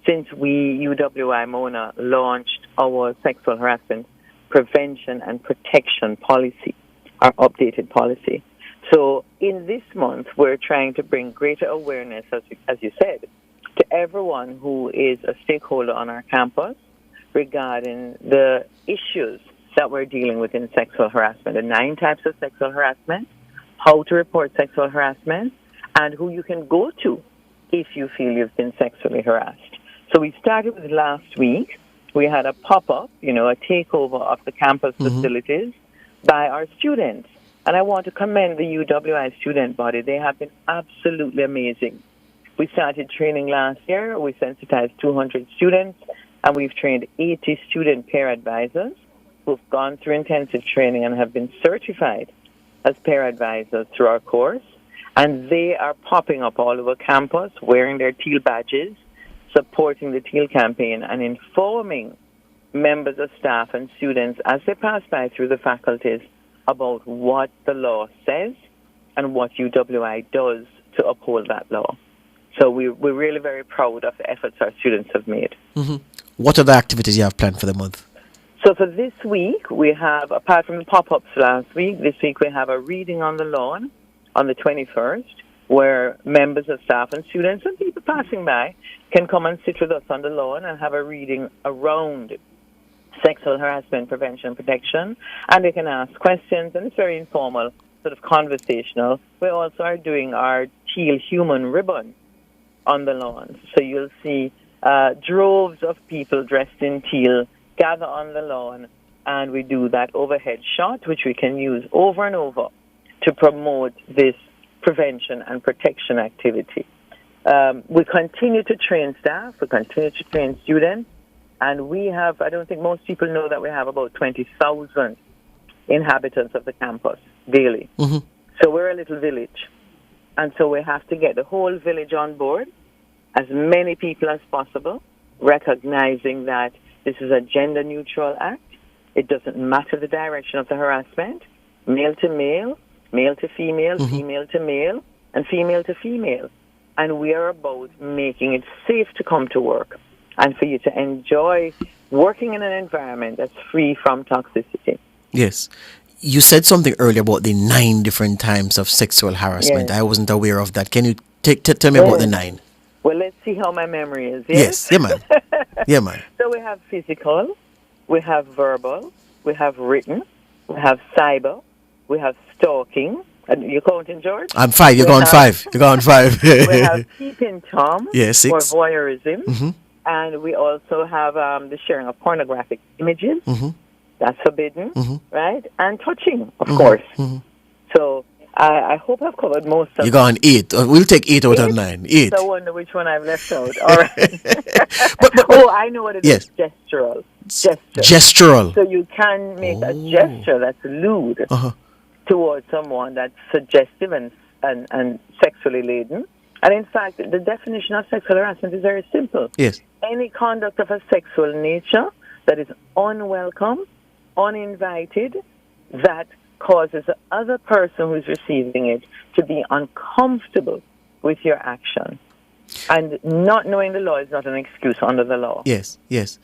since we, UWI Mona, launched our sexual harassment prevention and protection policy, our updated policy. So in this month, we're trying to bring greater awareness, as you said, to everyone who is a stakeholder on our campus regarding the issues that we're dealing with in sexual harassment, the 9 types of sexual harassment, how to report sexual harassment, and who you can go to if you feel you've been sexually harassed. So we started with last week. We had a pop-up, a takeover of the campus facilities by our students. And I want to commend the UWI student body. They have been absolutely amazing. We started training last year. We sensitized 200 students, and we've trained 80 student peer advisors who've gone through intensive training and have been certified as peer advisors through our course. And they are popping up all over campus, wearing their teal badges, supporting the teal campaign, and informing members of staff and students as they pass by through the faculties about what the law says and what UWI does to uphold that law. So we're really very proud of the efforts our students have made. What are the activities you have planned for the month? So for this week, we have, apart from the pop-ups last week, this week we have a reading on the lawn on the 21st, where members of staff and students and people passing by can come and sit with us on the lawn and have a reading around sexual harassment prevention and protection, and they can ask questions, and it's very informal, sort of conversational. We also are doing our teal human ribbon on the lawn. So you'll see droves of people dressed in teal gather on the lawn, and we do that overhead shot, which we can use over and over to promote this prevention and protection activity. We continue to train staff, we continue to train students, and we have, I don't think most people know that we have about 20,000 inhabitants of the campus daily. So we're a little village. And so we have to get the whole village on board, as many people as possible, recognizing that this is a gender-neutral act. It doesn't matter the direction of the harassment, male to male, male to female, female to male, and female to female. And we are about making it safe to come to work and for you to enjoy working in an environment that's free from toxicity. Yes. You said something earlier about the 9 different types of sexual harassment. Yes. I wasn't aware of that. Can you tell me about the 9? Well, let's see how my memory is. Yes. Yeah, man. Yeah, man. So we have physical, we have verbal, we have written, we have cyber, we have stalking. You're counting, George? I'm 5. You're going 5. You're going 5. We have peeping Tom, Yeah, 6. or voyeurism. And we also have the sharing of pornographic images. That's forbidden, right? And touching, of course. So I hope I've covered most of You're going 8. We'll take 8 out of 9. 8. So I wonder which one I've left out. All right. I know what it is. Gestural. Gestural. So you can make a gesture that's lewd towards someone that's suggestive and sexually laden. And in fact, the definition of sexual harassment is very simple. Yes. Any conduct of a sexual nature that is unwelcome, uninvited, that causes the other person who's receiving it to be uncomfortable with your action. And not knowing the law is not an excuse under the law. Yes, yes.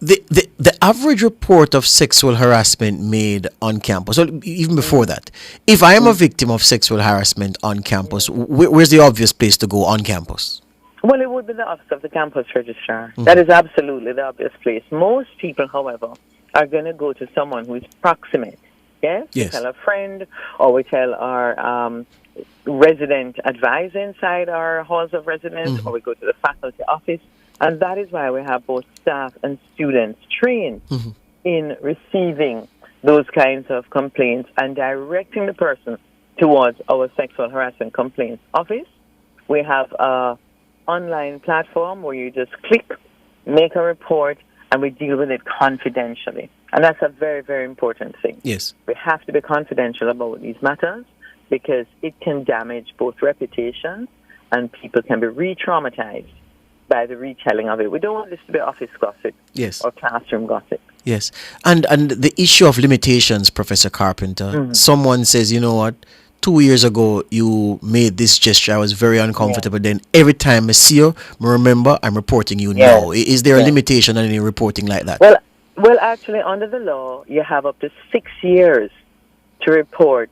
The average report of sexual harassment made on campus, or even before that, if I am a victim of sexual harassment on campus, where's the obvious place to go on campus? Well, it would be the office of the campus registrar. That is absolutely the obvious place. Most people, however, are going to go to someone who is proximate. Yes? Yes. We tell a friend, or we tell our resident advisor inside our halls of residence, or we go to the faculty office. And that is why we have both staff and students trained in receiving those kinds of complaints and directing the person towards our sexual harassment complaints office. We have a online platform where you just click, make a report, and we deal with it confidentially. And that's a very, very important thing. Yes. We have to be confidential about these matters because it can damage both reputation and people can be re-traumatized by the retelling of it. We don't want this to be office gossip or classroom gossip. Yes. And the issue of limitations, Professor Carpenter, someone says, you know what, 2 years ago you made this gesture, I was very uncomfortable. Then every time I see you, remember, I'm reporting you now. Is there a limitation on any reporting like that? Well, actually, under the law, you have up to 6 years to report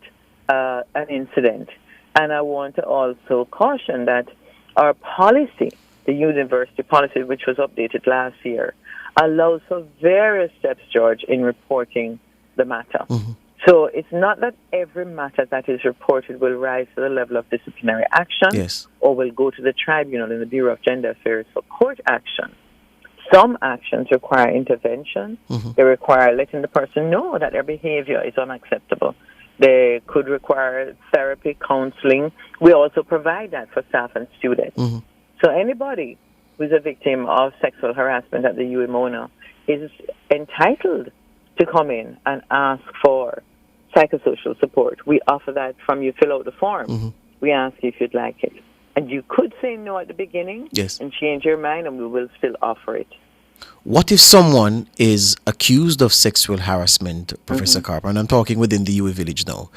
an incident. And I want to also caution that our policy, the university policy, which was updated last year, allows for various steps, George, in reporting the matter. So it's not that every matter that is reported will rise to the level of disciplinary action or will go to the tribunal in the Bureau of Gender Affairs for court action. Some actions require intervention. They require letting the person know that their behavior is unacceptable. They could require therapy, counseling. We also provide that for staff and students. So anybody who's a victim of sexual harassment at the UMONA is entitled to come in and ask for psychosocial support. We offer that from you fill out the form. We ask you if you'd like it. And you could say no at the beginning and change your mind, and we will still offer it. What if someone is accused of sexual harassment, Professor Carper, and I'm talking within the UA village now,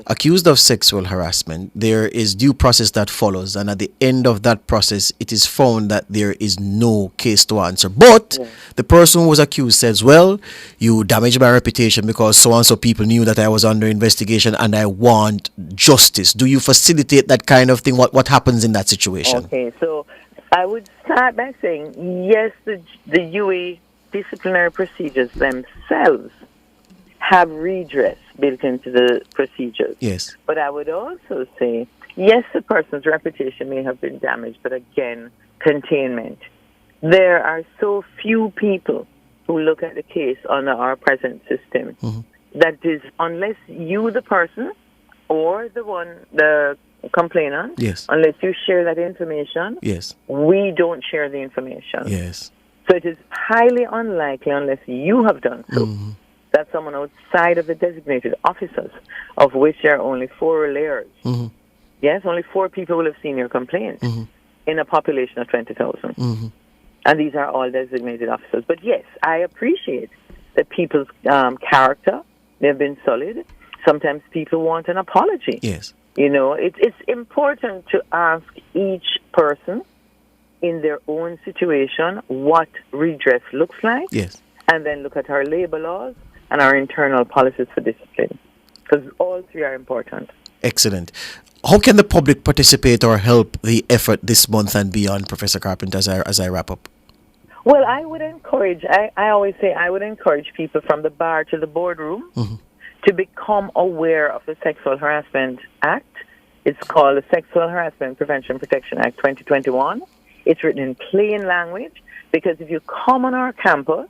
accused of sexual harassment, there is due process that follows, and at the end of that process, it is found that there is no case to answer. But the person who was accused says, well, you damaged my reputation because so-and-so people knew that I was under investigation and I want justice. Do you facilitate that kind of thing? What happens in that situation? Okay, so I would start by saying, yes, the UE disciplinary procedures themselves have redress built into the procedures. Yes. But I would also say, yes, the person's reputation may have been damaged, but again, containment. There are so few people who look at the case under our present system that is, unless you, the person, or the complainant, unless you share that information, we don't share the information. So it is highly unlikely, unless you have done so, that someone outside of the designated officers, of which there are only 4 layers, only 4 people will have seen your complaint in a population of 20,000. And these are all designated officers. But yes, I appreciate that people's character, they've been solid. Sometimes people want an apology. You know, it's important to ask each person in their own situation what redress looks like, and then look at our labor laws and our internal policies for discipline, because all 3 are important. Excellent. How can the public participate or help the effort this month and beyond, Professor Carpenter, as I wrap up? Well, I would encourage, I always say I would encourage people from the bar to the boardroom to become aware of the Sexual Harassment Act. It's called the Sexual Harassment Prevention Protection Act 2021. It's written in plain language, because if you come on our campus,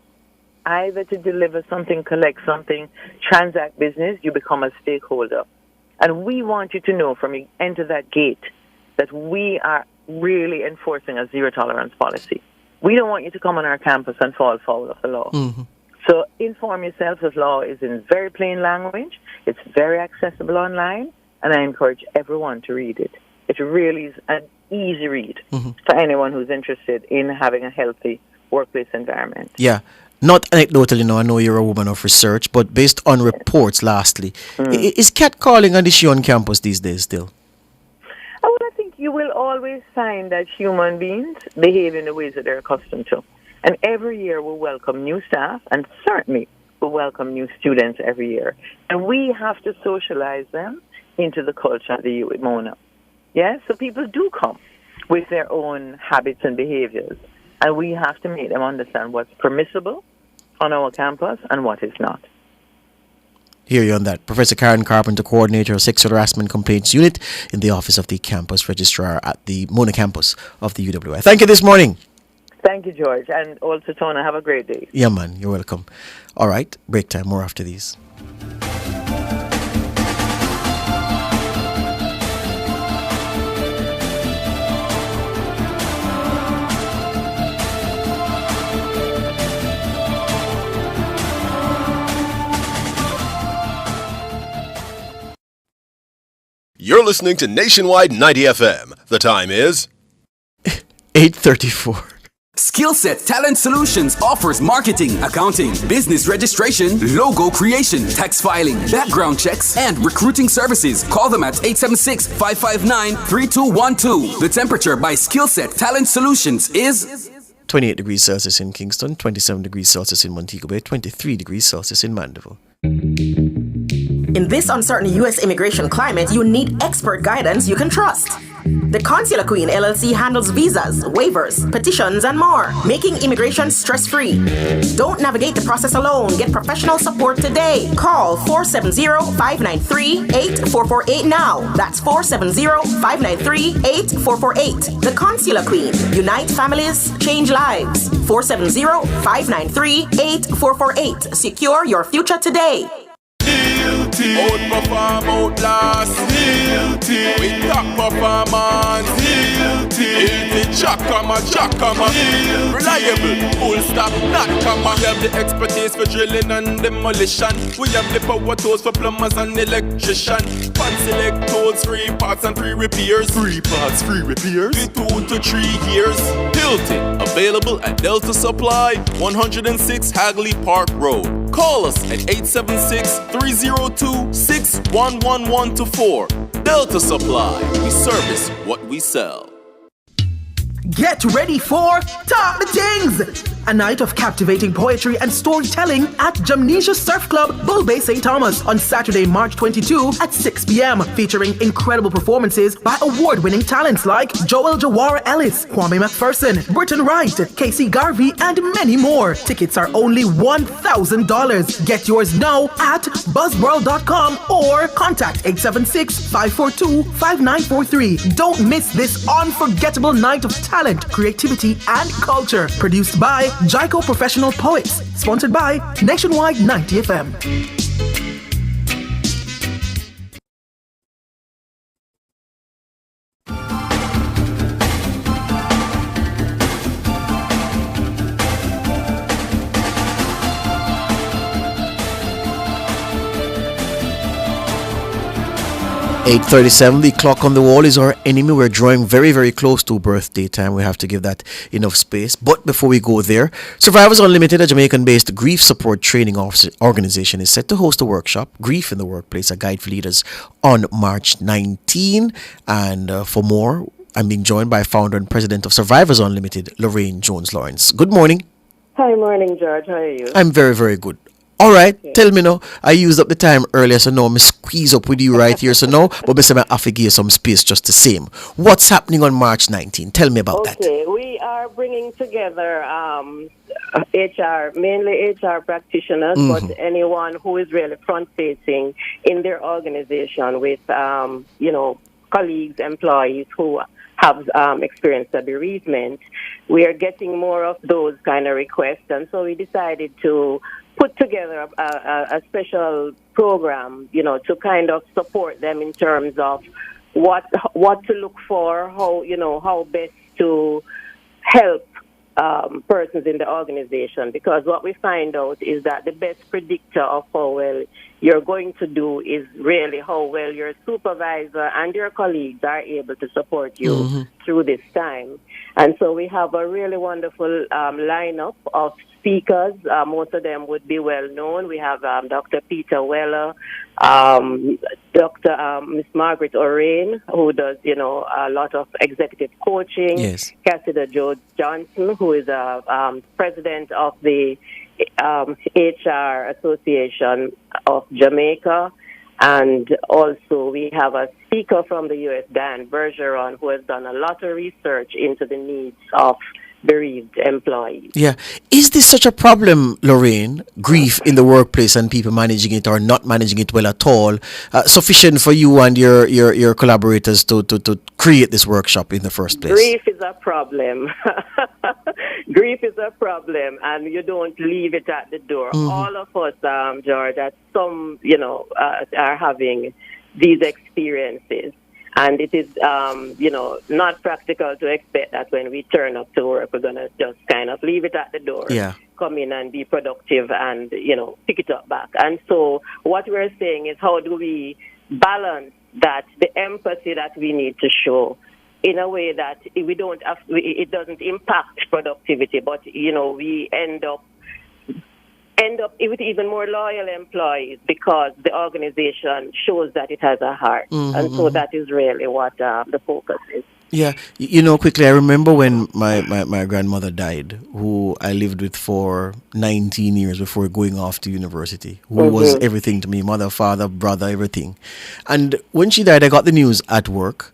either to deliver something, collect something, transact business, you become a stakeholder. And we want you to know from you enter that gate that we are really enforcing a zero-tolerance policy. We don't want you to come on our campus and fall foul of the law. So inform yourself. The law is in very plain language. It's very accessible online, and I encourage everyone to read it. It really is an easy read for anyone who's interested in having a healthy workplace environment. Yeah. Not anecdotally, I know you're a woman of research, but based on reports, is catcalling an issue on campus these days still? Well, I think you will always find that human beings behave in the ways that they're accustomed to. And every year we welcome new staff, and certainly we welcome new students every year. And we have to socialize them into the culture of the youth Mona. Yeah, so people do come with their own habits and behaviors. And we have to make them understand what's permissible on our campus and what is not. Hear you on that. Professor Karen Carpenter, Coordinator of Sexual Harassment Complaints Unit in the Office of the Campus Registrar at the Mona campus of the UWI. Thank you this morning. Thank you, George. And also, Tona, have a great day. Yeah, man. You're welcome. All right. Break time. More after these. You're listening to Nationwide 90 FM. The time is 8:34. Skillset Talent Solutions offers marketing, accounting, business registration, logo creation, tax filing, background checks, and recruiting services. Call them at 876-559-3212. The temperature by Skillset Talent Solutions is 28 degrees Celsius in Kingston, 27 degrees Celsius in Montego Bay, 23 degrees Celsius in Mandeville. In this uncertain U.S. immigration climate, you need expert guidance you can trust. The Consular Queen LLC handles visas, waivers, petitions, and more, making immigration stress-free. Don't navigate the process alone. Get professional support today. Call 470-593-8448 now. That's 470-593-8448. The Consular Queen. Unite families, change lives. 470-593-8448. Secure your future today. Outperform, outlast. With top performance. Jackama. Reliable, full stop, not comma. We have the expertise for drilling and demolition. We have the power tools for plumbers and electrician. Fancy select tools, free parts and free repairs. Free parts, free repairs. In 2 to 3 years. Hilton, available at Delta Supply, 106 Hagley Park Road. Call us at 876-302-61124. Delta Supply. We service what we sell. Get ready for Talk the Things! A night of captivating poetry and storytelling at Jamnesia Surf Club, Bull Bay, St. Thomas on Saturday, March 22 at 6 p.m. featuring incredible performances by award-winning talents like Joel Jawara Ellis, Kwame McPherson, Britton Wright, Casey Garvey, and many more. Tickets are only $1,000. Get yours now at buzzworld.com or contact 876-542-5943. Don't miss this unforgettable night of talent, creativity, and culture. Produced by Jaiko Professional Poets. Sponsored by Nationwide 90 FM. 8:37, the clock on the wall is our enemy. We're drawing very, very close to birthday time. We have to give that enough space. But before we go there, Survivors Unlimited, a Jamaican-based grief support training organization, is set to host a workshop, Grief in the Workplace, a guide for leaders, on March 19. And for more, I'm being joined by founder and president of Survivors Unlimited, Lorraine Jones-Lawrence. Good morning. Hi, morning, George. How are you? I'm very, very good. All right, tell me now. I used up the time earlier, so now I'm squeeze up with you right here, so now, but I have to give you some space just the same. What's happening on March 19? Tell me about that. Okay, we are bringing together HR, mainly HR practitioners, but anyone who is really front-facing in their organization with, colleagues, employees who have experienced a bereavement. We are getting more of those kind of requests, and so we decided to put together a special program, to kind of support them in terms of what to look for, how best to help persons in the organization. Because what we find out is that the best predictor of how well you're going to do is really how well your supervisor and your colleagues are able to support you through this time. And so we have a really wonderful lineup of speakers. Most of them would be well known. We have Dr. Peter Weller, Dr. Miss Margaret Orain, who does, a lot of executive coaching. Yes. Cassidy Joe Johnson, who is a president of the HR Association of Jamaica. And also we have a speaker from the U.S., Dan Bergeron, who has done a lot of research into the needs of bereaved employees. Yeah. Is this such a problem, Lorraine? Grief in the workplace and people managing it or not managing it well at all, sufficient for you and your collaborators to create this workshop in the first place? Grief is a problem. Grief is a problem, and you don't leave it at the door. Mm-hmm. All of us, George, at some, are having these experiences. And it is, not practical to expect that when we turn up to work, we're going to just kind of leave it at the door, come in and be productive and, pick it up back. And so what we're saying is, how do we balance that, the empathy that we need to show in a way that we don't have, it doesn't impact productivity, but, we end up with even more loyal employees because the organization shows that it has a heart. Mm-hmm, and so that is really what the focus is. Yeah. Quickly, I remember when my grandmother died, who I lived with for 19 years before going off to university, who was everything to me, mother, father, brother, everything. And when she died, I got the news at work.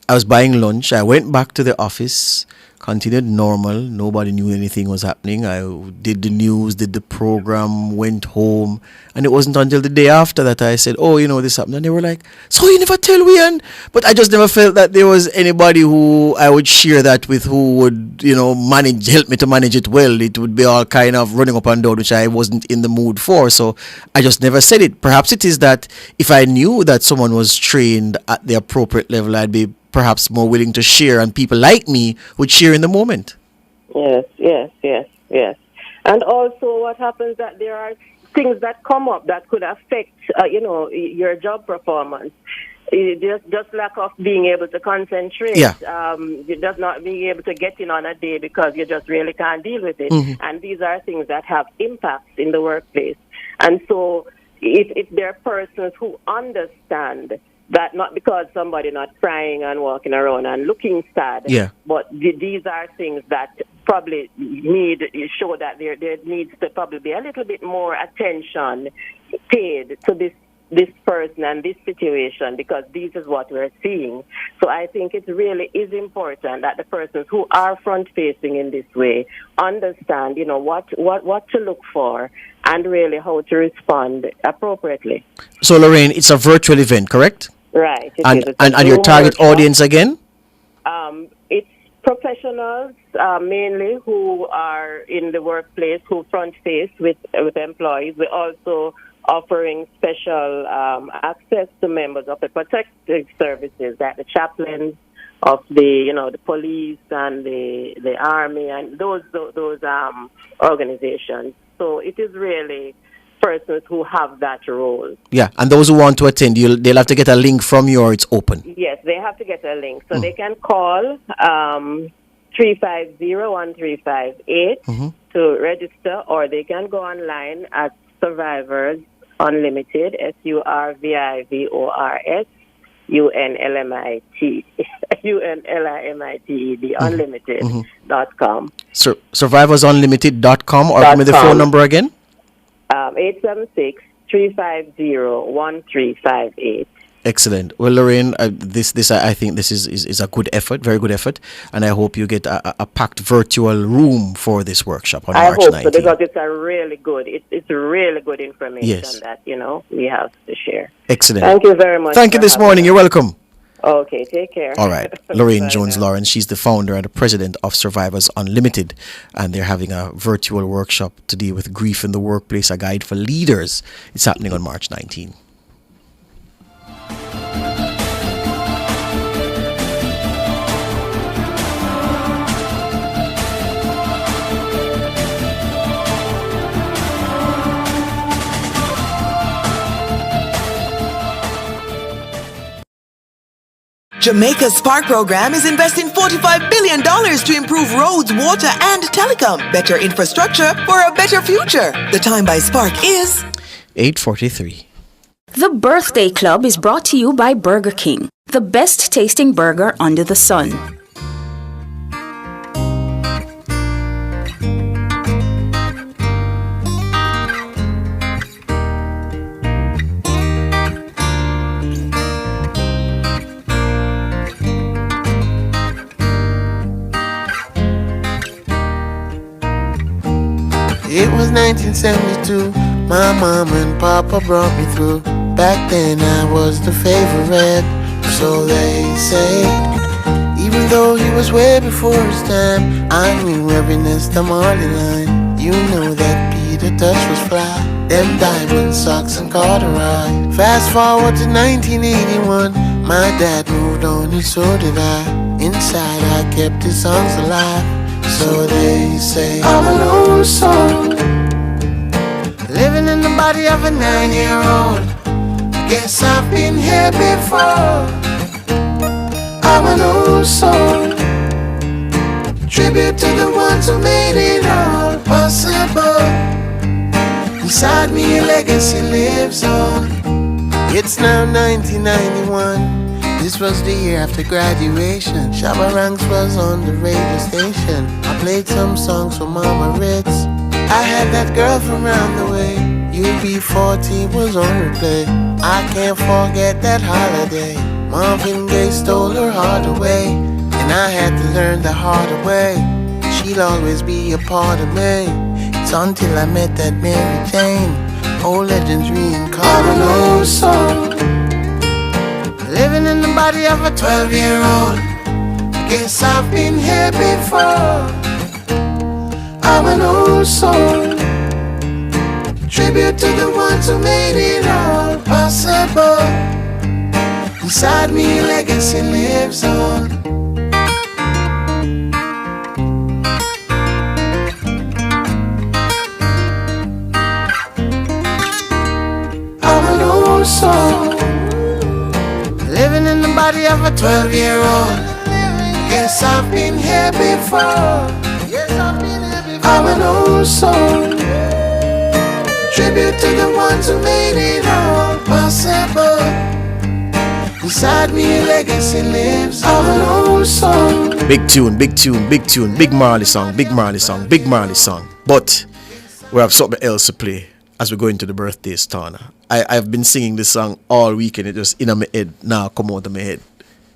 I was buying lunch. I went back to the office, continued normal. Nobody knew anything was happening. I did the news, did the program, went home. And it wasn't until the day after that I said, this happened. And they were like, so you never tell we? But I just never felt that there was anybody who I would share that with who would, help me to manage it well. It would be all kind of running up and down, which I wasn't in the mood for. So I just never said it. Perhaps it is that if I knew that someone was trained at the appropriate level, I'd be perhaps more willing to share, and people like me would share in the moment. Yes. And also what happens that there are things that come up that could affect, your job performance. Just lack of being able to concentrate. Just not being able to get in on a day because you just really can't deal with it. Mm-hmm. And these are things that have impacts in the workplace. And so if there are persons who understand that, not because somebody not crying and walking around and looking sad, but these are things that probably show that there needs to probably be a little bit more attention paid to this person and this situation, because this is what we're seeing. So I think it really is important that the persons who are front-facing in this way understand, what to look for and really how to respond appropriately. So, Lorraine, it's a virtual event, correct? Right. And your target audience again? It's professionals mainly who are in the workplace, who front face with employees. We're also offering special access to members of the protective services, like the chaplains of the police and the army and those organizations. So it is really persons who have that role. Yeah, and those who want to attend, they'll have to get a link from you, or it's open? Yes, they have to get a link. So they can call 350-1358 to register, or they can go online at Survivors Unlimited, SURVIVORS UNLIMITED Unlimited.com. SurvivorsUnlimited.com, or give me the phone number again? 876-350-1358. Excellent. Well, Lorraine, I think this is a good effort, very good effort, and I hope you get a packed virtual room for this workshop on March 19th. I hope so, because it's a really good, it's really good information that we have to share. Excellent. Thank you very much. Thank you this morning. You're welcome. Okay, take care. All right. Lorraine Jones-Lawrence, she's the founder and the president of Survivors Unlimited, and they're having a virtual workshop to deal with grief in the workplace, a guide for leaders. It's happening on March 19th. Jamaica's Spark program is investing $45 billion to improve roads, water, and telecom. Better infrastructure for a better future. The time by Spark is 8:43. The Birthday Club is brought to you by Burger King, the best tasting burger under the sun. It was 1972, my mom and papa brought me through. Back then I was the favorite, so they say. Even though he was way before his time, I knew every Nesta Marley line. You know that Peter Touch was fly, them diamond socks and corduroy. Fast forward to 1981, my dad moved on and so did I. Inside I kept his songs alive. So they say I'm a lone soul, living in the body of a 9-year-old. Guess I've been here before. I'm an old soul, tribute to the ones who made it all possible. Inside me a legacy lives on. It's now 1991. This was the year after graduation. Shabba Ranks was on the radio station. I played some songs for Mama Ritz. I had that girl from round the way. UB40 was on replay. I can't forget that holiday. Marvin Gaye stole her heart away, and I had to learn the harder way. She'll always be a part of me. It's until I met that Mary Jane. Old legends reincarnate. I'm an old soul, living in the body of a 12-year-old. Guess I've been here before. I'm an old soul, tribute to the ones who made it all possible. Inside me a legacy lives on. I'm an old soul, living in the body of a 12-year-old. Guess I've been here before. I'm an old soul, tribute to the ones who made it all possible. Inside me a legacy lives. I'm an old soul. Big tune, big tune, big tune, big Marley song, big Marley song, big Marley song. But we have something else to play as we go into the birthdays, Tana. I've been singing this song all week and it just in my head now come out of my head.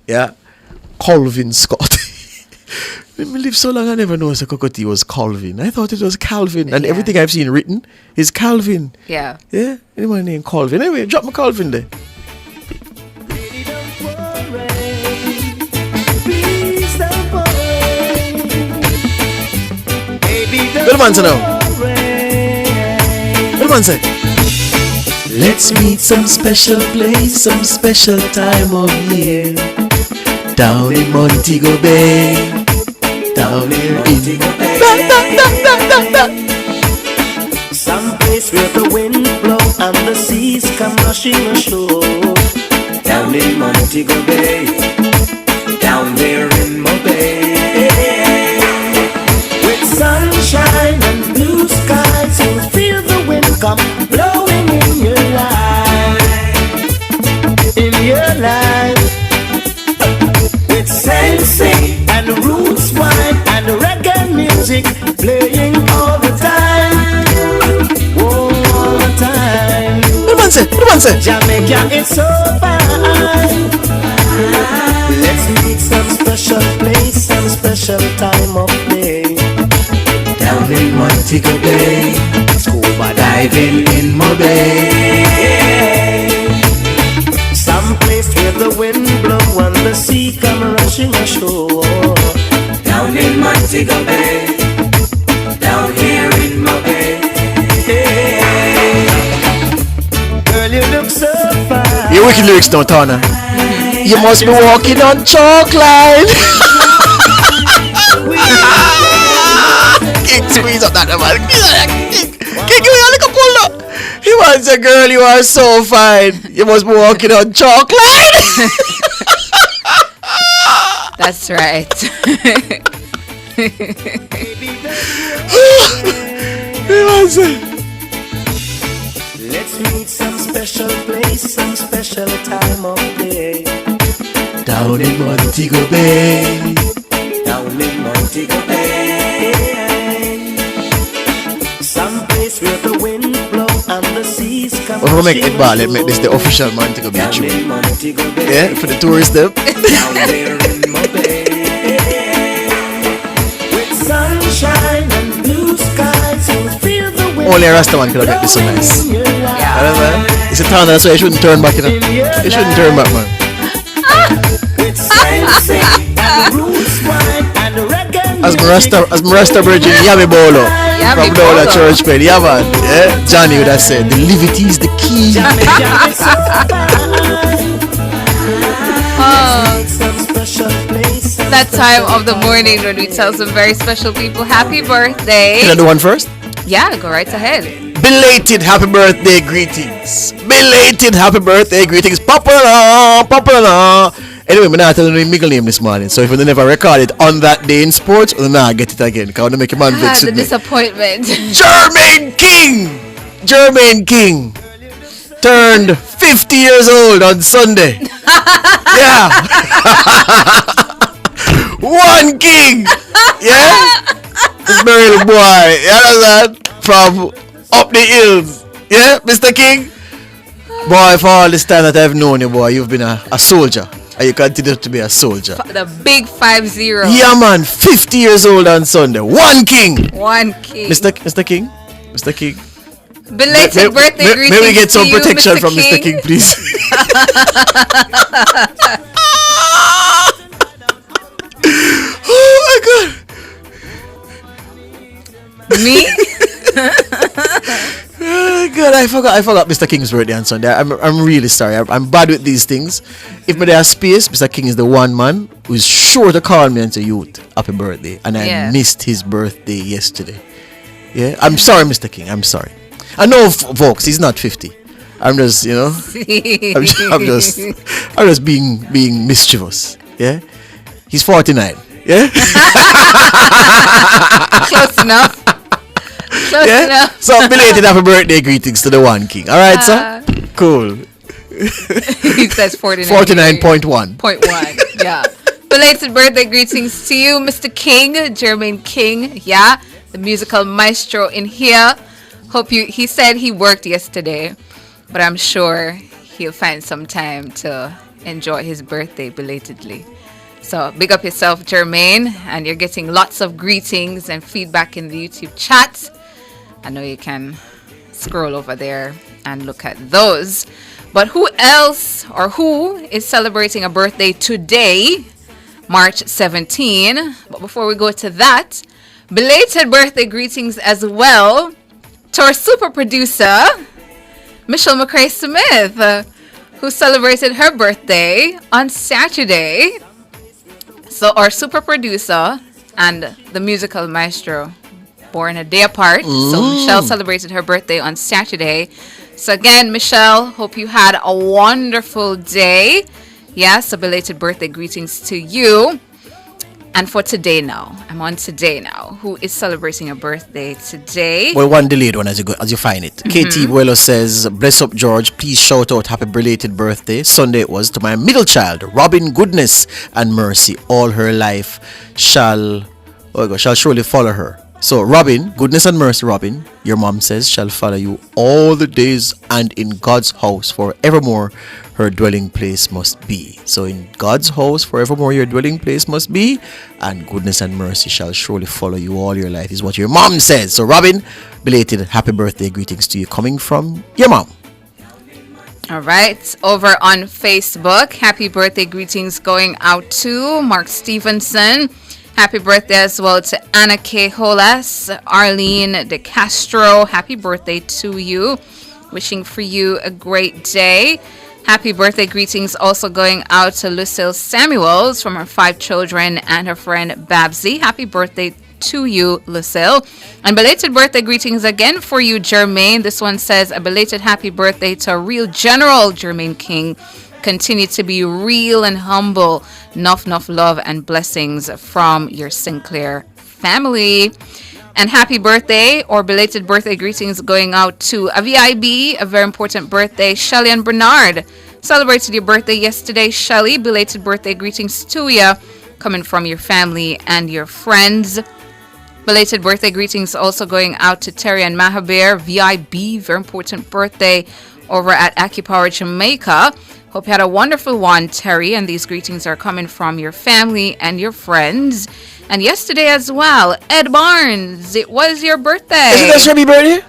Yeah? Calvin Scott. We live so long I never know the cocotte was Calvin. I thought it was Calvin. And everything I've seen written is Calvin. Yeah. Yeah? Anyone named Calvin? Anyway, drop my Calvin there. Good man to know. Good man say. Let's meet some special place, some special time of year. Down in Montego Bay. Down in Montego Bay. Some place where the wind blows and the seas come rushing ashore. Down in Montego Bay. Down there in Mobay. With sunshine and blue skies, you'll feel the wind come blowing in your life. In your life. With sensei and roots wine and reggae music playing all the time. All the time. What man say? Jamaica is so fine. Let's meet some special place, some special time of day. Down in Montego Bay, scuba diving in Mobay. Some place where the wind blows and the sea come rushing ashore. Down in Montego Bay, down here in Mobay. Girl, you look so fine. Your wicked lyrics don't Tana. You must be walking on chalk line. Kick, squeeze up that man. Kick, you a little pull up. He wants a girl, you are so fine. You must be walking on chalk line. That's right. Let's meet some special place, some special time of day. Down in Montego Bay. Down in Montego Bay. Some place where the wind blow and the seas come. Well, we'll make it bad. Let's make this the official Montego Bay tune. Yeah, for the tourists there. Down there in Mobay. With sunshine and blue skies, you'll feel the wind. Only a Rastaman could have made this so nice. Yeah. It's a town, that's why you shouldn't turn back, you know. You shouldn't turn back, man. As Marasta Virgin Yami Bolo from Dola Church Pen, yeah man, yeah? Johnny would have said, the liberty is the key. That time of the morning when we tell some very special people happy birthday. Can I do one first? Yeah, go right ahead. Belated happy birthday greetings. Belated happy birthday greetings. Papa, papa. Anyway, I'm not telling you the middle name this morning. So if you never record it on that day in sports, then I get it again. Because I want to make a man vex The with me. disappointment. Jermaine King! Jermaine King turned 50 years old on Sunday. Yeah. One king. Yeah. This very little boy. You understand? From up the hills. Yeah, Mr. King. Boy, for all this time that I've known you, boy, you've been a soldier. And you continue to be a soldier. The big 50. Yeah, man. 50 years old on Sunday. One king. One king. Mr. King. Mr. King. Belated birthday greetings. May we get some to you, protection Mr. from King. Mr. King, please? Oh my God. Me? Oh God, I forgot Mr. King's birthday on Sunday. I'm really sorry. I'm bad with these things. If there is space, Mr. King is the one man who is sure to call me and say, "Youth, happy birthday," and I missed his birthday yesterday. Yeah, I'm sorry, Mr. King. I'm sorry. I know, folks, he's not 50. I'm just, you know, I'm just being mischievous. Yeah, he's 49. Yeah, Close enough. Close enough. So belated happy birthday greetings to the one king. All right, sir. Cool. He says 49. 49.1. 0.1. Yeah. Belated birthday greetings to you, Mr. King, Jermaine King. Yeah, the musical maestro in here. He said he worked yesterday, but I'm sure he'll find some time to enjoy his birthday belatedly. So big up yourself, Jermaine, and you're getting lots of greetings and feedback in the YouTube chat. I know you can scroll over there and look at those. But who else or who is celebrating a birthday today, March 17? But before we go to that, belated birthday greetings as well to our super producer, Michelle McCrae Smith, who celebrated her birthday on Saturday. So our super producer and the musical maestro born a day apart. So Michelle celebrated her birthday on Saturday. So again, Michelle, hope you had a wonderful day. Yes, so belated birthday greetings to you. And for today now, I'm on today now. Who is celebrating a birthday today? Well, one delayed one as you find it. KT Buelo says, "Bless up George. Please shout out happy belated birthday. Sunday it was to my middle child, Robin. Goodness and mercy all her life shall surely follow her." So Robin, goodness and mercy, Robin, your mom says, shall follow you all the days, and in God's house forevermore her dwelling place must be. So in God's house forevermore your dwelling place must be, and goodness and mercy shall surely follow you all your life, is what your mom says. So Robin, belated happy birthday greetings to you coming from your mom. All right, over on Facebook, happy birthday greetings going out to Mark Stevenson. Happy birthday as well to Anna K. Holas, Arlene De Castro. Happy birthday to you. Wishing for you a great day. Happy birthday greetings also going out to Lucille Samuels from her 5 children and her friend Babsy. Happy birthday to you, Lucille. And belated birthday greetings again for you, Jermaine. This one says a belated happy birthday to a real general, Jermaine King. Continue to be real and humble. Enough love and blessings from your Sinclair family. And happy birthday or belated birthday greetings going out to a VIB, a very important birthday, Shelly and Bernard. Celebrated your birthday yesterday, Shelly. Belated birthday greetings to you, coming from your family and your friends. Belated birthday greetings also going out to Terry and Mahabir, VIB, very important birthday over at AccuPower Jamaica. Hope you had a wonderful one, Terry, and these greetings are coming from your family and your friends. And yesterday as well, Ed Barnes, it was your birthday. Is it that Shelby birthday?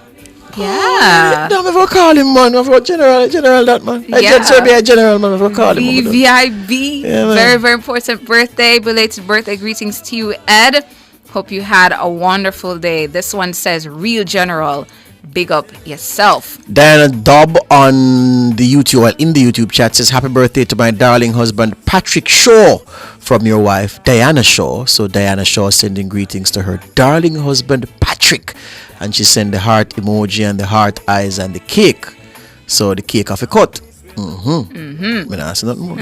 Yeah. Damn, if I call him, man. If I general that, man. I Yeah. just be a general, man. If I call him. VVIB. Yeah, man. Very, very important birthday. Belated birthday greetings to you, Ed. Hope you had a wonderful day. This one says, Real General, big up yourself. Diana Dobb on the YouTube, well, in the YouTube chat says, happy birthday to my darling husband, Patrick Shaw, from your wife, Diana Shaw. So Diana Shaw sending greetings to her darling husband, Patrick. And she sent the heart emoji and the heart eyes and the cake. So the cake off a cut. I'm not asking nothing more.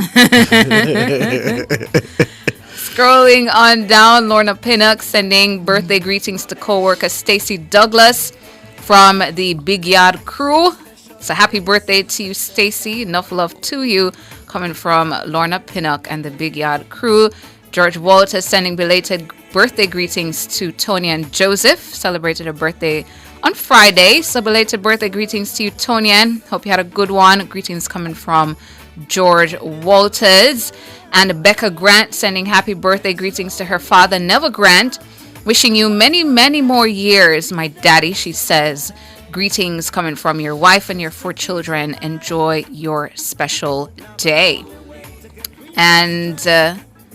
Scrolling on down, Lorna Pinnock sending birthday greetings to co-worker Stacy Douglas from the Big Yard crew. So happy birthday to you, Stacy. Enough love to you, coming from Lorna Pinnock and the Big Yard crew. George Walter sending belated birthday greetings to Tony and Joseph. Celebrated a birthday on Friday. So belated birthday greetings to you, Tony. Hope you had a good one. Greetings coming from George Walters. And Becca Grant sending happy birthday greetings to her father, Neville Grant. Wishing you many, many more years, my daddy, she says. Greetings coming from your wife and your 4 children. Enjoy your special day. And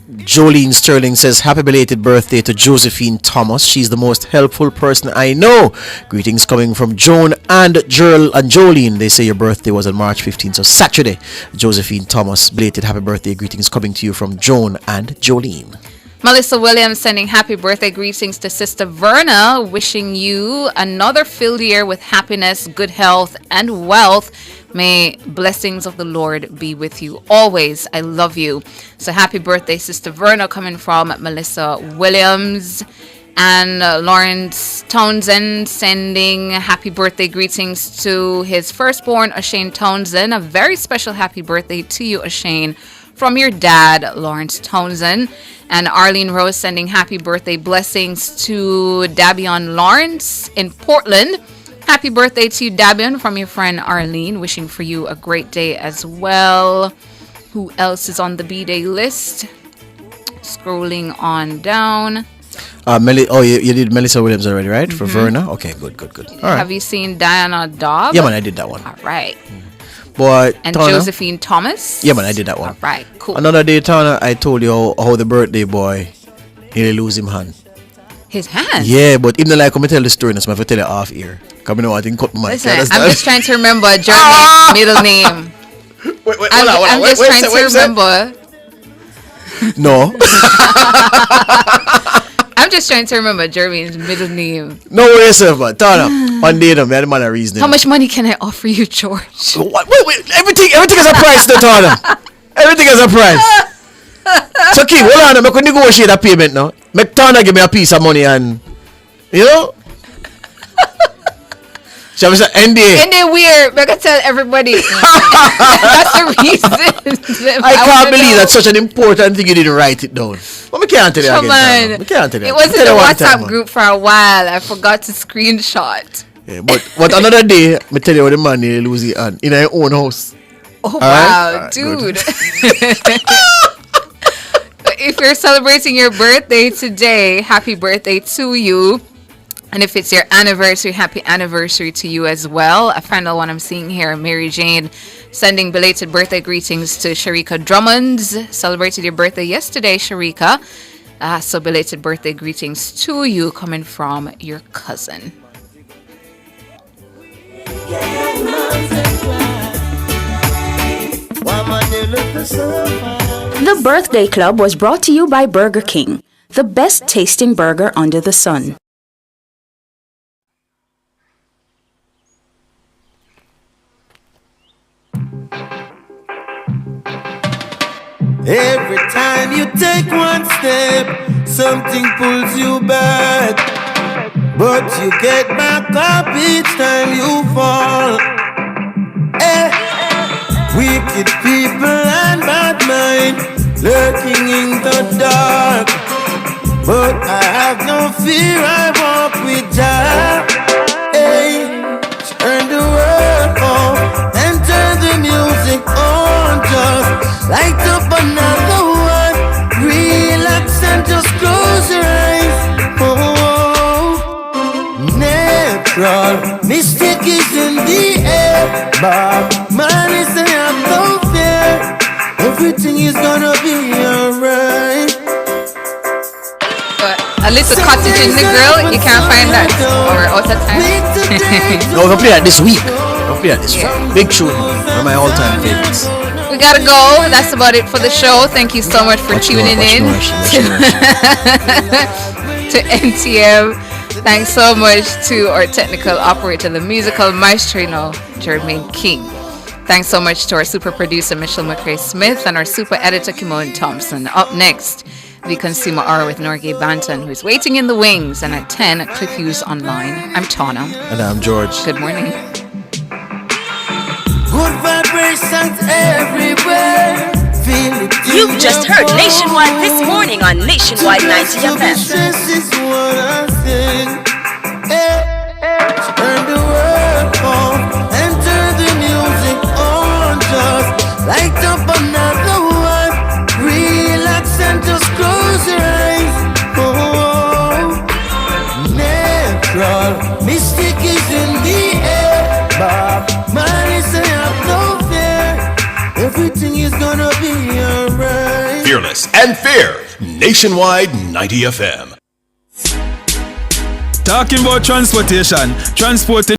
Jolene Sterling says, happy belated birthday to Josephine Thomas. She's the most helpful person I know. Greetings coming from Joan and Gerald and Jolene. They say your birthday was on March 15th, so Saturday. Josephine Thomas, belated happy birthday greetings coming to you from Joan and Jolene. Melissa Williams sending happy birthday greetings to Sister Verna, wishing you another filled year with happiness, good health, and wealth. May blessings of the Lord be with you always. I love you. So happy birthday, Sister Verna, coming from Melissa Williams. And Lawrence Townsend sending happy birthday greetings to his firstborn, O'Shane Townsend. A very special happy birthday to you, O'Shane, from your dad, Lawrence Townsend. And Arlene Rose sending happy birthday blessings to Dabion Lawrence in Portland. Happy birthday to you, Dabion, from your friend Arlene. Wishing for you a great day as well. Who else is on the B-Day list? Scrolling on down. You did Melissa Williams already, right? For Verna? Okay, good. All right. Have you seen Diana Dobb? Yeah, man, I did that one. All right. But And Tana, Josephine Thomas? yeah, man, I did that one. All right, cool. Another day, Tana, I told you how the birthday boy nearly lose him hand. His hand? Yeah, but even like, I'm tell the story, so I have to tell it off here. Come on, I didn't cut my mic. Listen, I'm just trying to remember Jeremy's middle name. I'm just trying to remember. No. I'm just trying to remember Jeremy's middle name. No way, yourself, man. Tana, one day, man, the man a reason. How much money can I offer you, George? Wait, everything is a price, though, Tana. Everything is a price. So, King, hold on, I could negotiate a payment now. Make Tana give me a piece of money and, you know? Shall we say NDA? And they're weird. I can tell everybody. That's the reason. I can't believe that's such an important thing you didn't write it down. But we can't tell you Come again. on. We can't tell you. It was in Tell the you one WhatsApp time, man. group for a while. I forgot to screenshot. Yeah, but another day, me tell you what the man nearly lose his hand in our own house. Oh, All wow, right, dude. If you're celebrating your birthday today, happy birthday to you. And if it's your anniversary, happy anniversary to you as well. A final one I'm seeing here, Mary Jane, sending belated birthday greetings to Sharika Drummonds. Celebrated your birthday yesterday, Sharika. So belated birthday greetings to you coming from your cousin. The Birthday Club was brought to you by Burger King, the best tasting burger under the sun. Every time you take one step, something pulls you back. But you get back up each time you fall. Wicked people and bad mind lurking in the dark. But I have no fear, I walk with Jah. Turn the world off and turn the music on. Just light up another one. Relax and just close your eyes. Natural mystic is in the air. But man is I have no fear. Everything is gonna be alright. A little cottage in the grill, you can't find that. Or out of time. No, we're gonna play that this week. We're gonna play that this week. Big tune, one of my all-time favorites. We gotta go. That's about it for the show. Thank you so much for tuning in to NTM. Thanks so much to our technical operator, the musical maestro, Jermaine King. Thanks so much to our super producer, Michelle McRae Smith, and our super editor, Kimon Thompson. Up next, the Consumer Hour with Norgay Banton, who's waiting in the wings. And at 10, Cliff Hughes Online. I'm Tana. And I'm George. Good morning. Good vibrations everywhere. Feel it. You've just heard Nationwide this morning on Nationwide 90 FM. This is what I sing. Turn the world off and turn the music on. Just light up another one. Relax and just close your eyes. Natural mystic is in the air. But man is I have no fear. Everything is gonna be alright. Fearless and fair. Nationwide 90 FM. Talking about transportation.